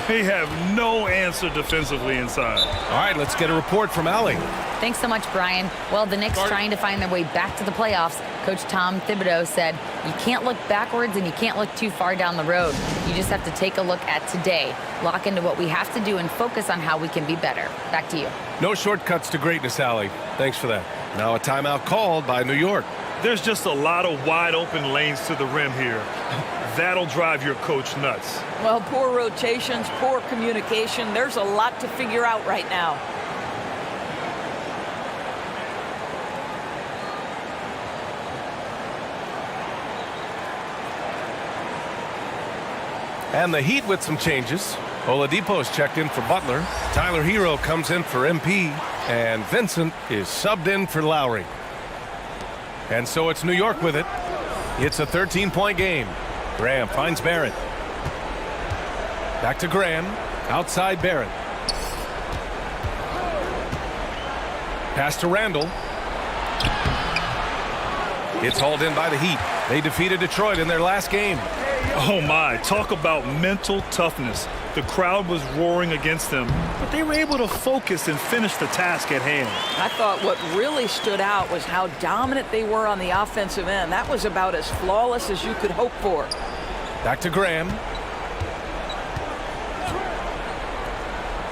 They have no answer defensively inside. All right, let's get a report from Allie. Thanks so much, Brian. Well, the Knicks trying to find their way back to the playoffs. Coach Tom Thibodeau said, you can't look backwards and you can't look too far down the road. You just have to take a look at today, lock into what we have to do, and focus on how we can be better. Back to you. No shortcuts to greatness, Allie. Thanks for that. Now a timeout called by New York. There's just a lot of wide open lanes to the rim here. That'll drive your coach nuts. Well, poor rotations, poor communication. There's a lot to figure out right now. And the Heat with some changes. Oladipo's checked in for Butler. Tyler Hero comes in for MP. And Vincent is subbed in for Lowry. And so it's New York with it. It's a 13-point game. Graham finds Barrett. Back to Graham. Outside Barrett. Pass to Randall. It's hauled in by the Heat. They defeated Detroit in their last game. Oh my, talk about mental toughness. The crowd was roaring against them, but they were able to focus and finish the task at hand. I thought what really stood out was how dominant they were on the offensive end. That was about as flawless as you could hope for. Back to Graham.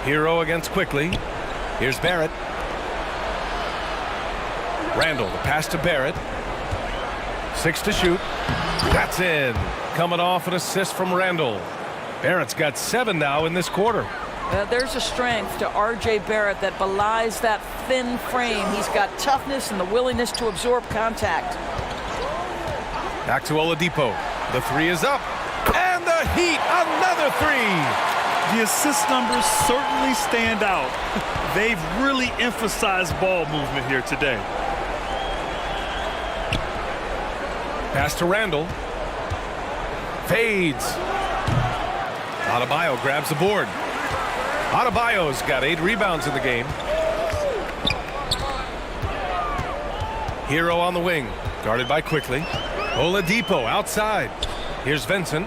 Hero against Quickly. Here's Barrett. Randall, the pass to Barrett. 6 to shoot. That's in. Coming off an assist from Randall. Barrett's got 7 now in this quarter. There's a strength to R.J. Barrett that belies that thin frame. He's got toughness and the willingness to absorb contact. Back to Oladipo. The 3 is up. And the Heat, another 3. The assist numbers certainly stand out. They've really emphasized ball movement here today. Pass to Randall. Fades. Adebayo grabs the board. Adebayo's got 8 rebounds in the game. Hero on the wing. Guarded by Quickly. Oladipo outside. Here's Vincent.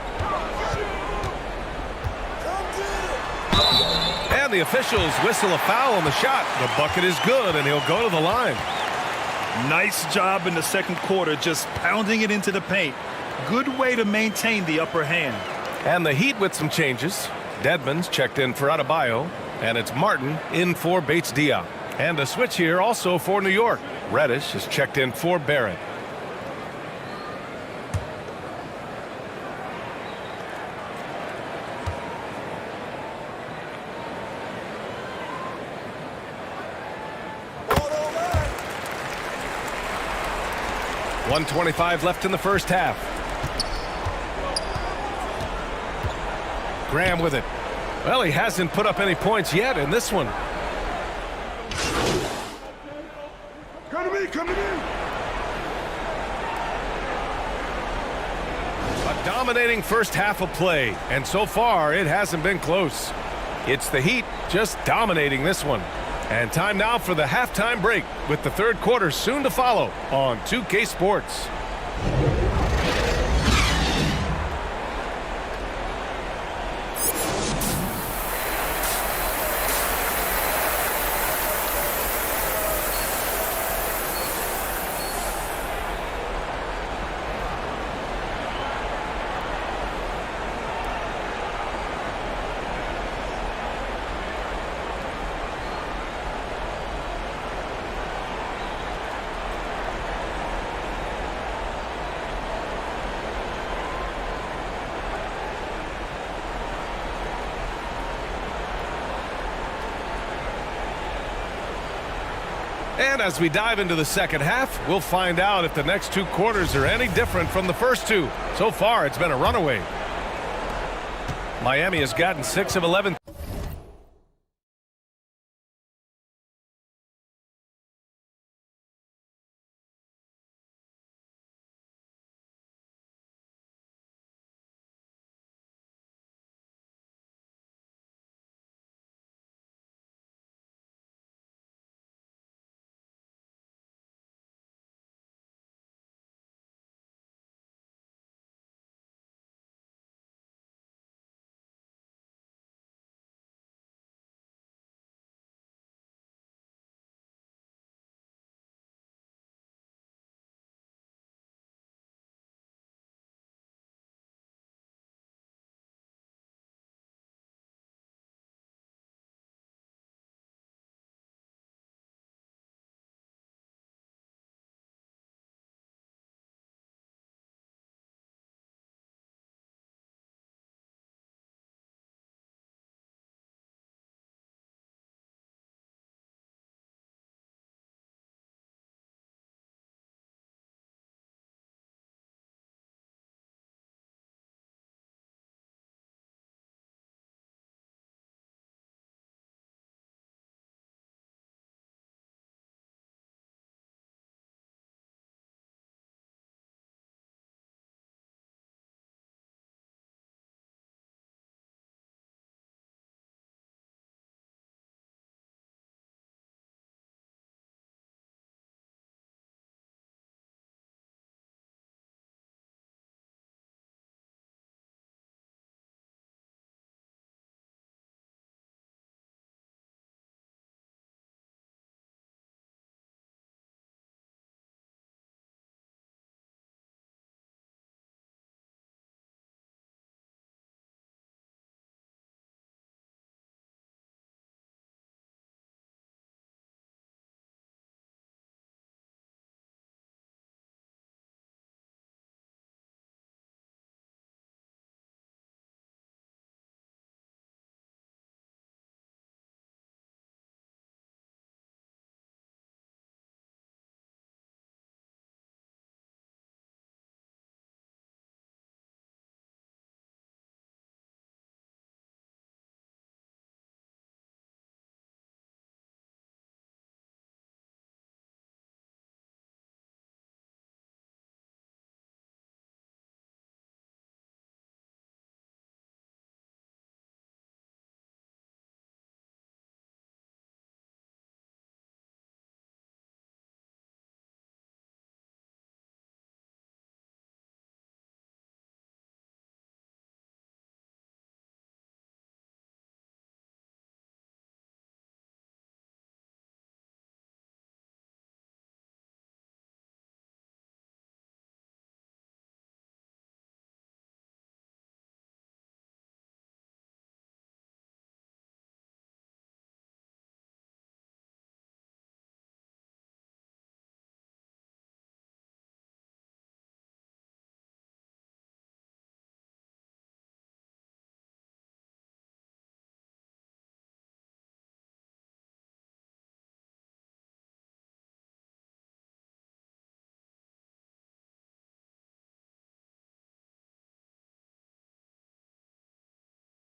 And the officials whistle a foul on the shot. The bucket is good, and he'll go to the line. Nice job in the second quarter, just pounding it into the paint. Good way to maintain the upper hand. And the Heat with some changes. Dedmon's checked in for Adebayo, and it's Martin in for Bates Diop. And a switch here also for New York. Reddish is checked in for Barrett. .125 left in the first half. Graham with it. Well, he hasn't put up any points yet in this one. Come to me, come to me. Dominating first half of play, and so far it hasn't been close. It's the Heat just dominating this one. And time now for the halftime break, with the third quarter soon to follow on 2K Sports. And as we dive into the second half, we'll find out if the next two quarters are any different from the first two. So far, it's been a runaway. Miami has gotten 6 of 11.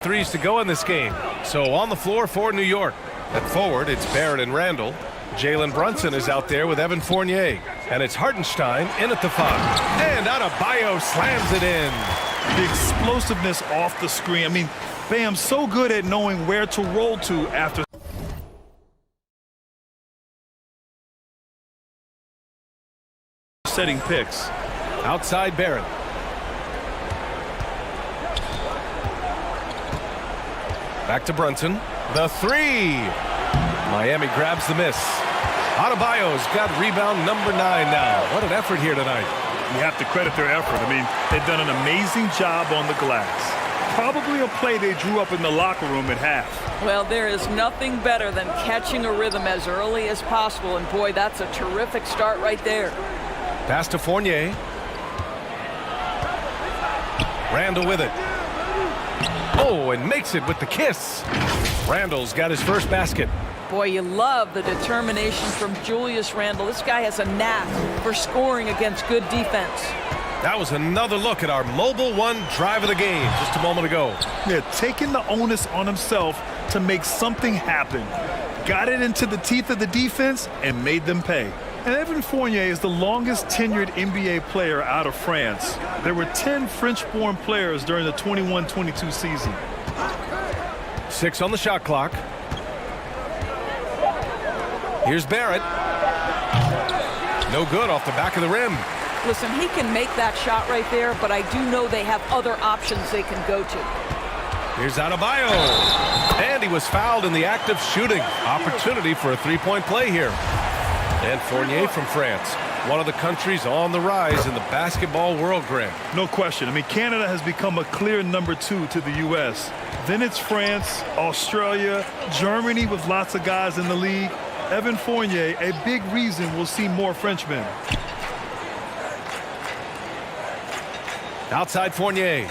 Threes to go in this game. So on the floor for New York. At forward, it's Barrett and Randall. Jalen Brunson is out there with Evan Fournier. And it's Hartenstein in at the 5. And Adebayo slams it in. The explosiveness off the screen. I mean, Bam's so good at knowing where to roll to after setting picks. Outside Barrett. Back to Brunson. The three. Miami grabs the miss. Adebayo's got rebound number 9 now. What an effort here tonight. You have to credit their effort. I mean, they've done an amazing job on the glass. Probably a play they drew up in the locker room at half. Well, there is nothing better than catching a rhythm as early as possible. And boy, that's a terrific start right there. Pass to Fournier. Randall with it. Oh, and makes it with the kiss. Randall's got his first basket. Boy, you love the determination from Julius Randle. This guy has a knack for scoring against good defense. That was another look at our Mobile One drive of the game just a moment ago. Yeah, taking the onus on himself to make something happen. Got it into the teeth of the defense and made them pay. And Evan Fournier is the longest tenured NBA player out of France. There were 10 French-born players during the 21-22 season. 6 on the shot clock. Here's Barrett. No good off the back of the rim. Listen, he can make that shot right there, but I do know they have other options they can go to. Here's Adebayo. And he was fouled in the act of shooting. Opportunity for a three-point play here. And Fournier from France, one of the countries on the rise in the basketball world, Grant. No question. I mean, Canada has become a clear number 2 to the U.S. Then it's France, Australia, Germany with lots of guys in the league. Evan Fournier, a big reason we'll see more Frenchmen. Outside Fournier.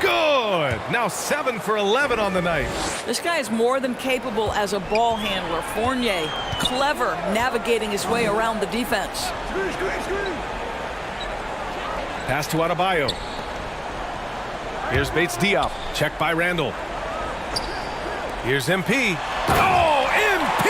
Good. Now 7 for 11 on the night. This guy is more than capable as a ball handler. Fournier, clever navigating his way around the defense. Pass to Adebayo. Here's Bates Diop. Checked by Randall. Here's MP. Oh, MP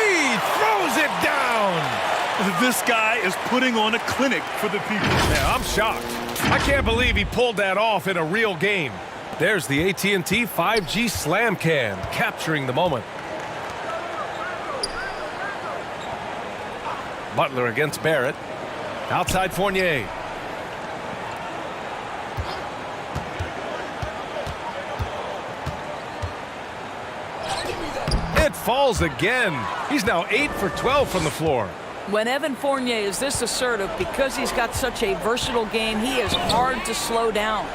throws it down. This guy is putting on a clinic for the people. Yeah, I'm shocked. I can't believe he pulled that off in a real game. There's the AT&T 5G Slam Can, capturing the moment. Butler against Barrett. Outside Fournier. It falls again. He's now 8 for 12 from the floor. When Evan Fournier is this assertive, because he's got such a versatile game, he is hard to slow down.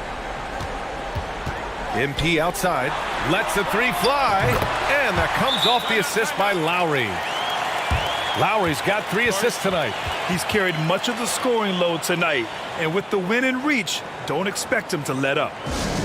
MP outside, lets the three fly, and that comes off the assist by Lowry. Lowry's got 3 assists tonight. He's carried much of the scoring load tonight, and with the win in reach, don't expect him to let up.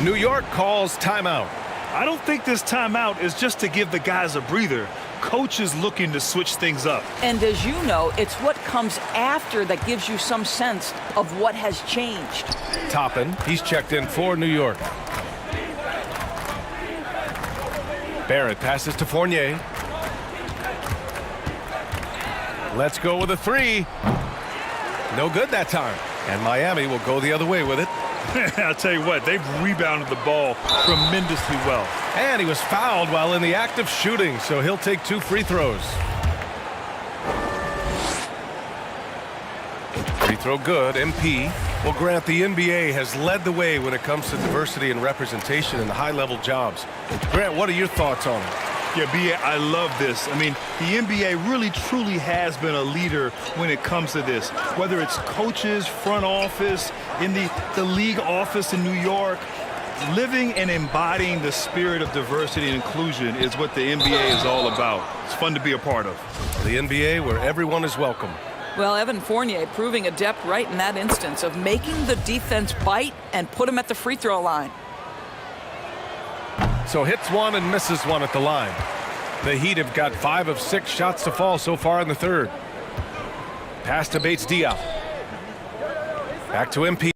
New York calls timeout. I don't think this timeout is just to give the guys a breather. Coach is looking to switch things up. And as you know, it's what comes after that gives you some sense of what has changed. Toppin, he's checked in for New York. Barrett passes to Fournier. Let's go with a 3. No good that time. And Miami will go the other way with it. I'll tell you what, they've rebounded the ball tremendously well. And he was fouled while in the act of shooting, so he'll take 2 free throws. Free throw good, MP. Well, Grant, the NBA has led the way when it comes to diversity and representation in the high-level jobs. Grant, what are your thoughts on it? Yeah, B.A., I love this. I mean, the NBA really, truly has been a leader when it comes to this. Whether it's coaches, front office, in the league office in New York, living and embodying the spirit of diversity and inclusion is what the NBA is all about. It's fun to be a part of. The NBA where everyone is welcome. Well, Evan Fournier proving adept right in that instance of making the defense bite and put him at the free throw line. So hits 1 and misses 1 at the line. The Heat have got 5 of 6 shots to fall so far in the third. Pass to Bates Diop. Back to MP.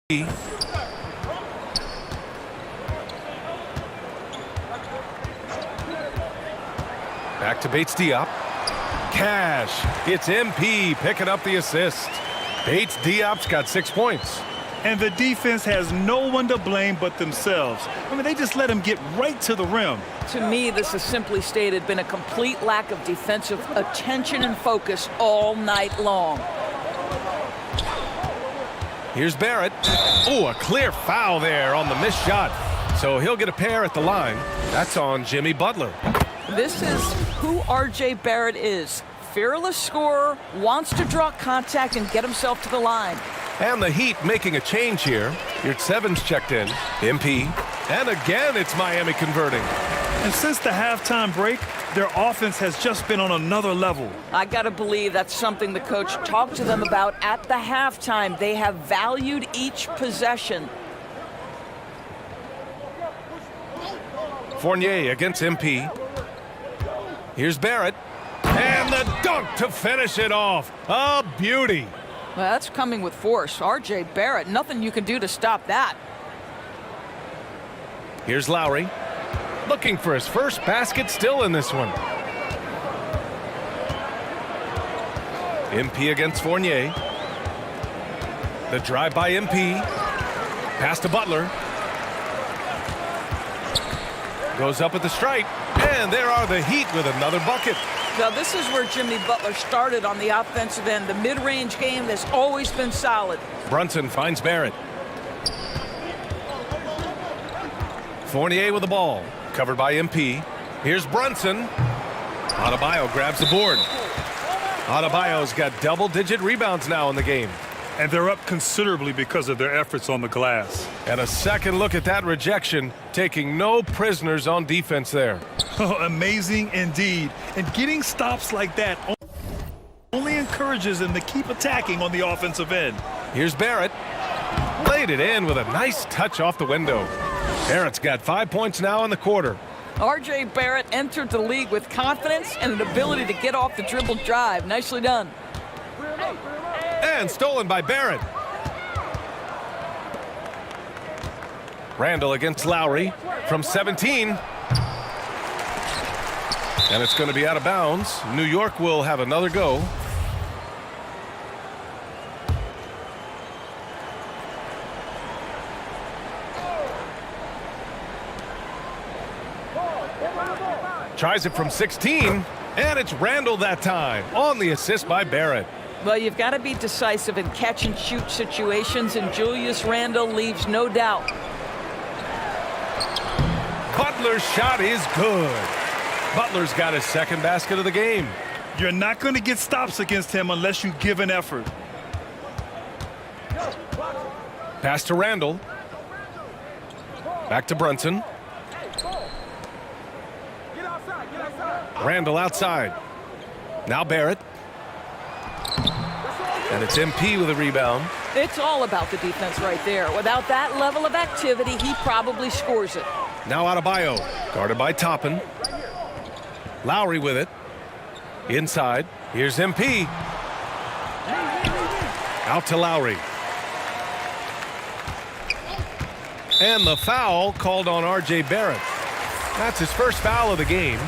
Back to Bates Diop. Cash. It's MP picking up the assist. Bates Diop's got 6 points. And the defense has no one to blame but themselves. I mean, they just let him get right to the rim. To me, this has simply stated been a complete lack of defensive attention and focus all night long. Here's Barrett. Oh, a clear foul there on the missed shot. So he'll get a pair at the line. That's on Jimmy Butler. This is who R.J. Barrett is. Fearless scorer, wants to draw contact and get himself to the line. And the Heat making a change here. Yurtseven's checked in. MP. And again, it's Miami converting. And since the halftime break, their offense has just been on another level. I got to believe that's something the coach talked to them about at the halftime. They have valued each possession. Fournier against MP. Here's Barrett. And the dunk to finish it off. A beauty. Well, that's coming with force. R.J. Barrett, nothing you can do to stop that. Here's Lowry. Looking for his first basket, still in this one. MP against Fournier. The drive by MP. Pass to Butler. Goes up at the stripe. And there are the Heat with another bucket. Now, this is where Jimmy Butler started on the offensive end. The mid-range game has always been solid. Brunson finds Barrett. Fournier with the ball. Covered by MP. Here's Brunson. Adebayo grabs the board. Adebayo's got double-digit rebounds now in the game. And they're up considerably because of their efforts on the glass. And a second look at that rejection, taking no prisoners on defense there. Oh, amazing indeed. And getting stops like that only encourages them to keep attacking on the offensive end. Here's Barrett. Laid it in with a nice touch off the window. Barrett's got 5 points now in the quarter. R.J. Barrett entered the league with confidence and an ability to get off the dribble drive. Nicely done. And stolen by Barrett. Randall against Lowry from 17. And it's going to be out of bounds. New York will have another go. Tries it from 16. And it's Randall that time on the assist by Barrett. Well, you've got to be decisive in catch-and-shoot situations, and Julius Randle leaves no doubt. Butler's shot is good. Butler's got his second basket of the game. You're not going to get stops against him unless you give an effort. Pass to Randall. Back to Brunson. Randall outside. Now Barrett. And it's MP with a rebound. It's all about the defense right there. Without that level of activity, he probably scores it. Now Adebayo, guarded by Toppin. Lowry with it. Inside. Here's MP. Out to Lowry. And the foul called on R.J. Barrett. That's his first foul of the game.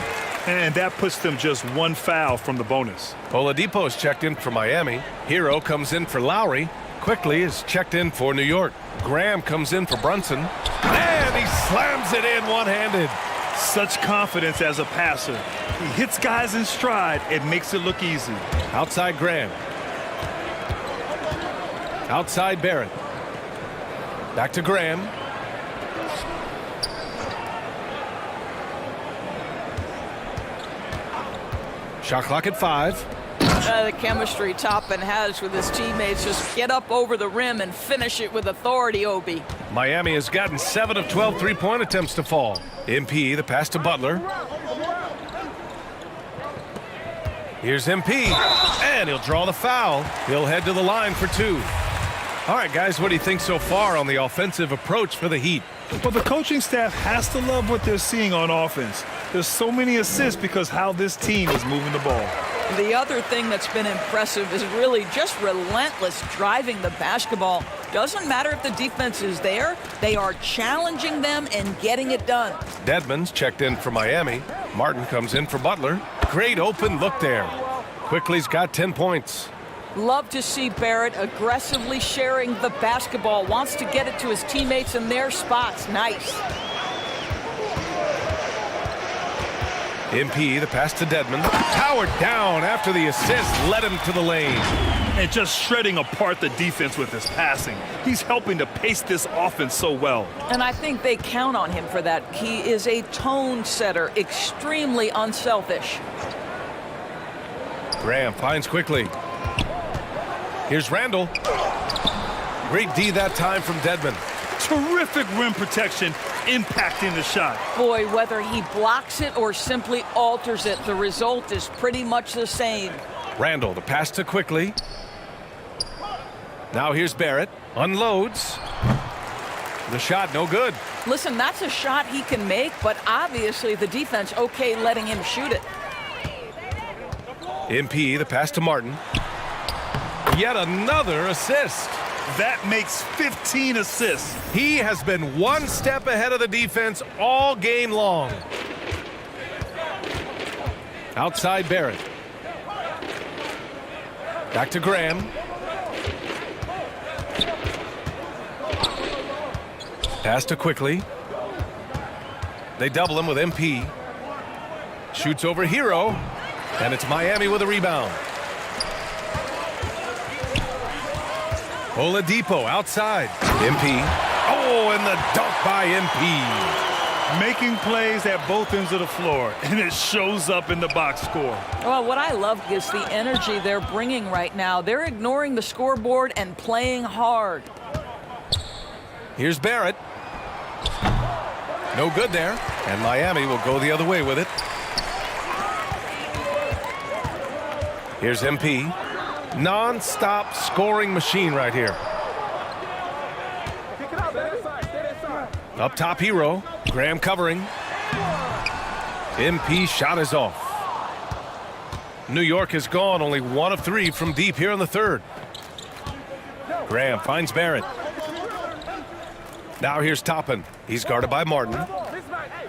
And that puts them just one foul from the bonus. Oladipo's checked in for Miami. Hero comes in for Lowry. Quickly is checked in for New York. Graham comes in for Brunson. And he slams it in one-handed. Such confidence as a passer. He hits guys in stride. It makes it look easy. Outside Graham. Outside Barrett. Back to Graham. Shot clock at 5. The chemistry Toppin has with his teammates. Just get up over the rim and finish it with authority, Obi. Miami has gotten 7 of 12 three-point attempts to fall. MP, the pass to Butler. Here's MP, and he'll draw the foul. He'll head to the line for 2. All right, guys, what do you think so far on the offensive approach for the Heat? Well, the coaching staff has to love what they're seeing on offense. There's so many assists because how this team is moving the ball. The other thing that's been impressive is really just relentless driving the basketball. Doesn't matter if the defense is there, they are challenging them and getting it done. Dedmon's checked in for Miami. Martin comes in for Butler. Great open look there. Quickly's got 10 points. Love to see Barrett aggressively sharing the basketball. Wants to get it to his teammates in their spots. Nice. MP, the pass to Dedmon. Powered down after the assist, led him to the lane. And just shredding apart the defense with his passing. He's helping to pace this offense so well. And I think they count on him for that. He is a tone setter, extremely unselfish. Graham finds Quickly. Here's Randall. Great D that time from Dedmon. Terrific rim protection, impacting the shot. Boy, whether he blocks it or simply alters it, the result is pretty much the same. Randall, the pass to Quickly. Now here's Barrett. Unloads. The shot, no good. Listen, that's a shot he can make, but obviously the defense okay letting him shoot it. MP, the pass to Martin. Yet another assist. That makes 15 assists. He has been one step ahead of the defense all game long. Outside Barrett. Back to Graham. Pass to Quickly. They double him with MP. Shoots over Hero. And it's Miami with a rebound. Oladipo outside. MP. Oh, and the dunk by MP. Making plays at both ends of the floor, and it shows up in the box score. Well, what I love is the energy they're bringing right now. They're ignoring the scoreboard and playing hard. Here's Barrett. No good there. And Miami will go the other way with it. Here's MP. Non-stop scoring machine right here. Up top, Hero. Graham covering. MP shot is off. New York is gone, only 1 of 3 from deep here in the third. Graham finds Barrett. Now here's Toppin. He's guarded by Martin.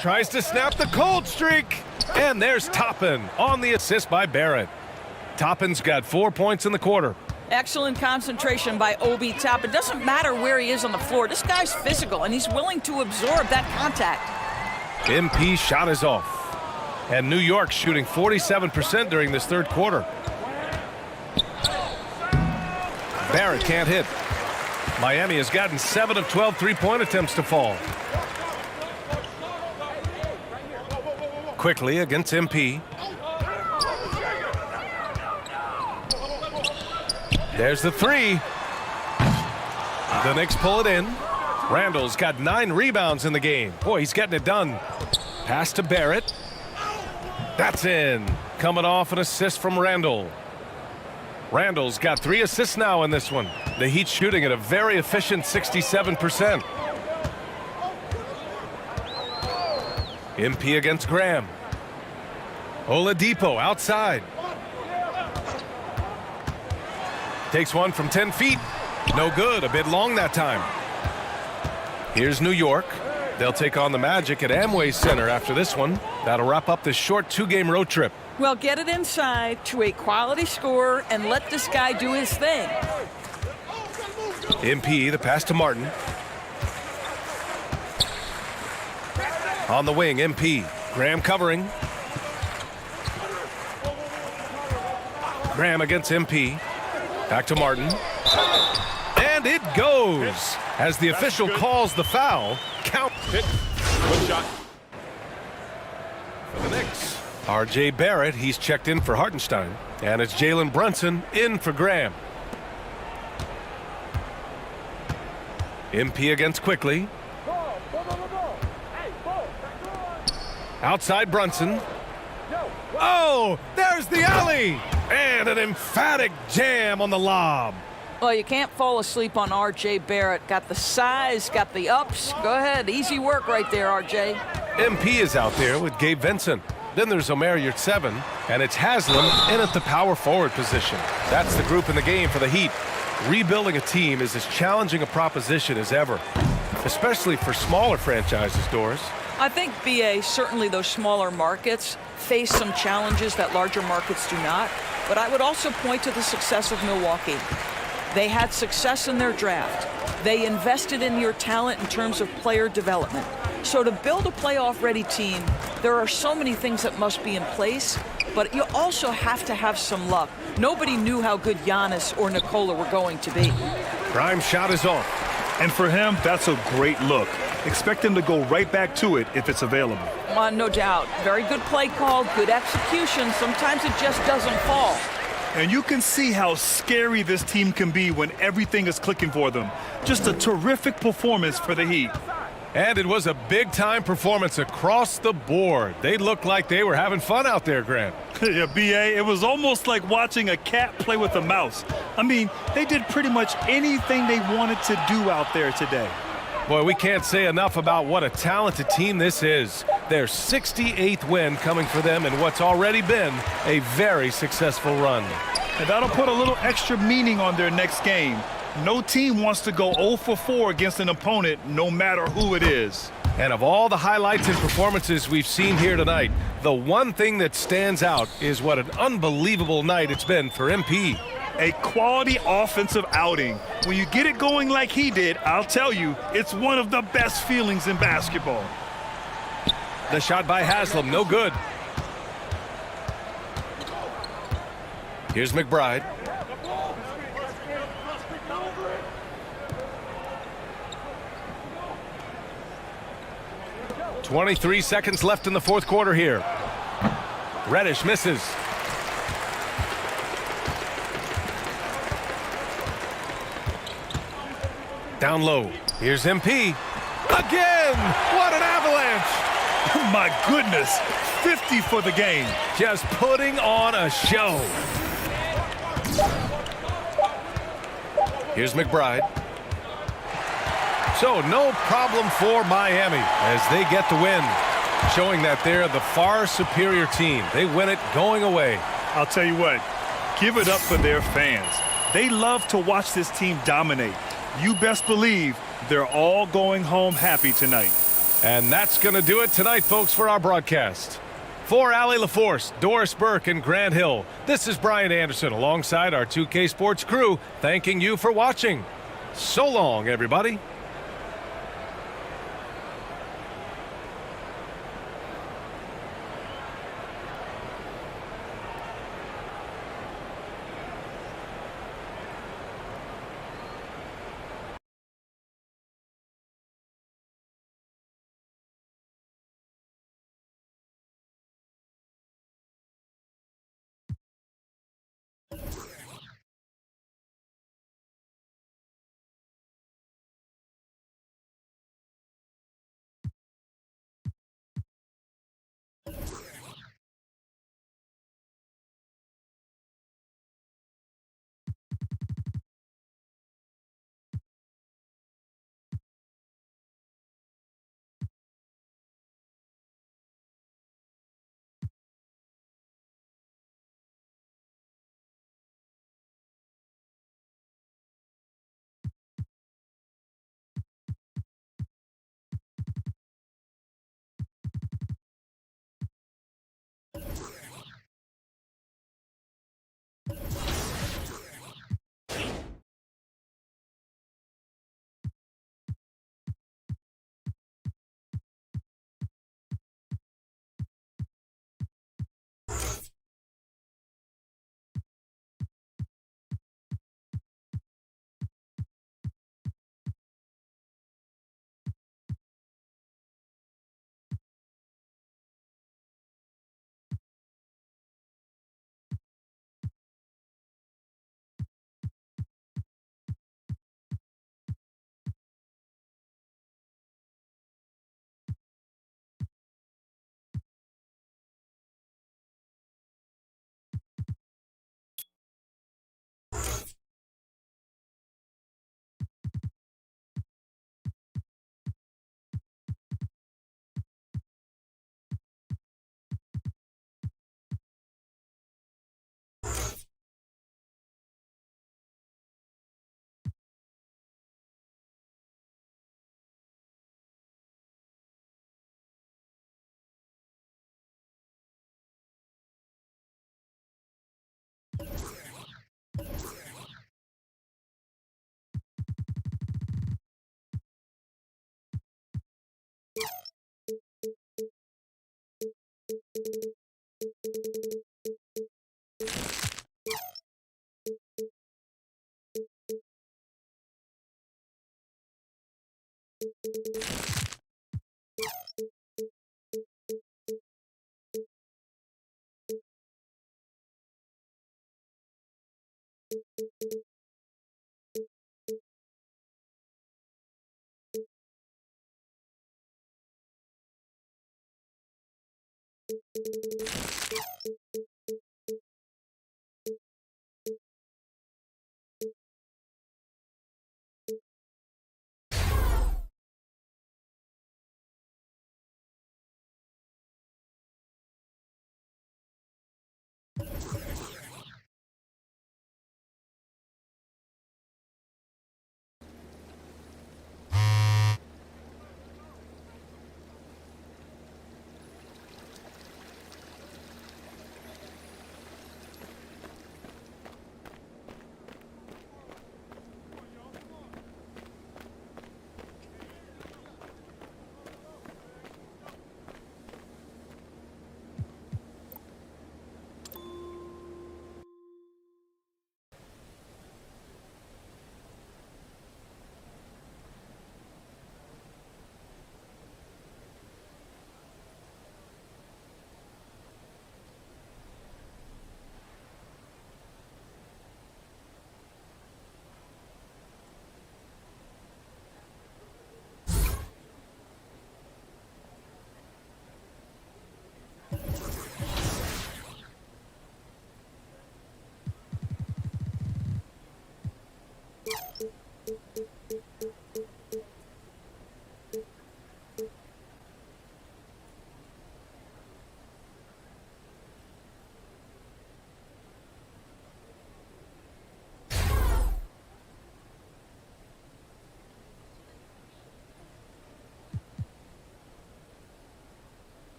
Tries to snap the cold streak. And there's Toppin on the assist by Barrett. Toppin's got 4 points in the quarter. Excellent concentration by Obi Toppin. It doesn't matter where he is on the floor. This guy's physical, and he's willing to absorb that contact. MP shot is off. And New York shooting 47% during this third quarter. Barrett can't hit. Miami has gotten 7 of 12 three-point attempts to fall. Quickly against MP. There's the three. The Knicks pull it in. Randall's got 9 rebounds in the game. Boy, he's getting it done. Pass to Barrett. That's in. Coming off an assist from Randall. Randall's got 3 assists now in this one. The Heat shooting at a very efficient 67%. MP against Graham. Oladipo outside. Takes one from 10 feet. No good. A bit long that time. Here's New York. They'll take on the Magic at Amway Center after this one. That'll wrap up this short 2-game road trip. Well, get it inside to a quality scorer and let this guy do his thing. MP, the pass to Martin. On the wing, MP. Graham covering. Graham against MP. Back to Martin. And it goes. As the official calls the foul, count. Hit. Good shot. For the Knicks, R.J. Barrett, he's checked in for Hartenstein. And it's Jalen Brunson in for Graham. MP against Quickly. Outside Brunson. Oh, there's the alley. And an emphatic jam on the lob. Well, you can't fall asleep on R.J. Barrett. Got the size, got the ups. Go ahead. Easy work right there, R.J. MP is out there with Gabe Vincent. Then there's Omer Yurtseven, and it's Haslam in at the power forward position. That's the group in the game for the Heat. Rebuilding a team is as challenging a proposition as ever, especially for smaller franchises, Doris. I think, BA, certainly those smaller markets face some challenges that larger markets do not. But I would also point to the success of Milwaukee. They had success in their draft. They invested in your talent in terms of player development. So to build a playoff-ready team, there are so many things that must be in place, but you also have to have some luck. Nobody knew how good Giannis or Nikola were going to be. Grimes' shot is off. And for him, that's a great look. Expect him to go right back to it if it's available. No doubt. Very good play call, good execution. Sometimes it just doesn't fall. And you can see how scary this team can be when everything is clicking for them. Just a terrific performance for the Heat. And it was a big-time performance across the board. They looked like they were having fun out there, Grant. Yeah, B.A., it was almost like watching a cat play with a mouse. I mean, they did pretty much anything they wanted to do out there today. Boy, we can't say enough about what a talented team this is. Their 68th win coming for them in what's already been a very successful run. And that'll put a little extra meaning on their next game. No team wants to go 0 for 4 against an opponent, no matter who it is. And of all the highlights and performances we've seen here tonight, the one thing that stands out is what an unbelievable night it's been for MP. A quality offensive outing. When you get it going like he did, I'll tell you, it's one of the best feelings in basketball. The shot by Haslam, no good. Here's McBride. .23 seconds left in the fourth quarter here. Reddish misses. Down low. Here's MP. Again! What an avalanche! My goodness, 50 for the game. Just putting on a show. Here's McBride. So no problem for Miami as they get the win, showing that they're the far superior team. They win it going away. I'll tell you what, give it up for their fans. They love to watch this team dominate. You best believe they're all going home happy tonight. And that's going to do it tonight, folks, for our broadcast. For Allie LaForce, Doris Burke, and Grant Hill, this is Brian Anderson alongside our 2K Sports crew, thanking you for watching. So long, everybody.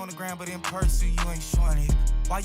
on the ground, but in person, you ain't showing it. Why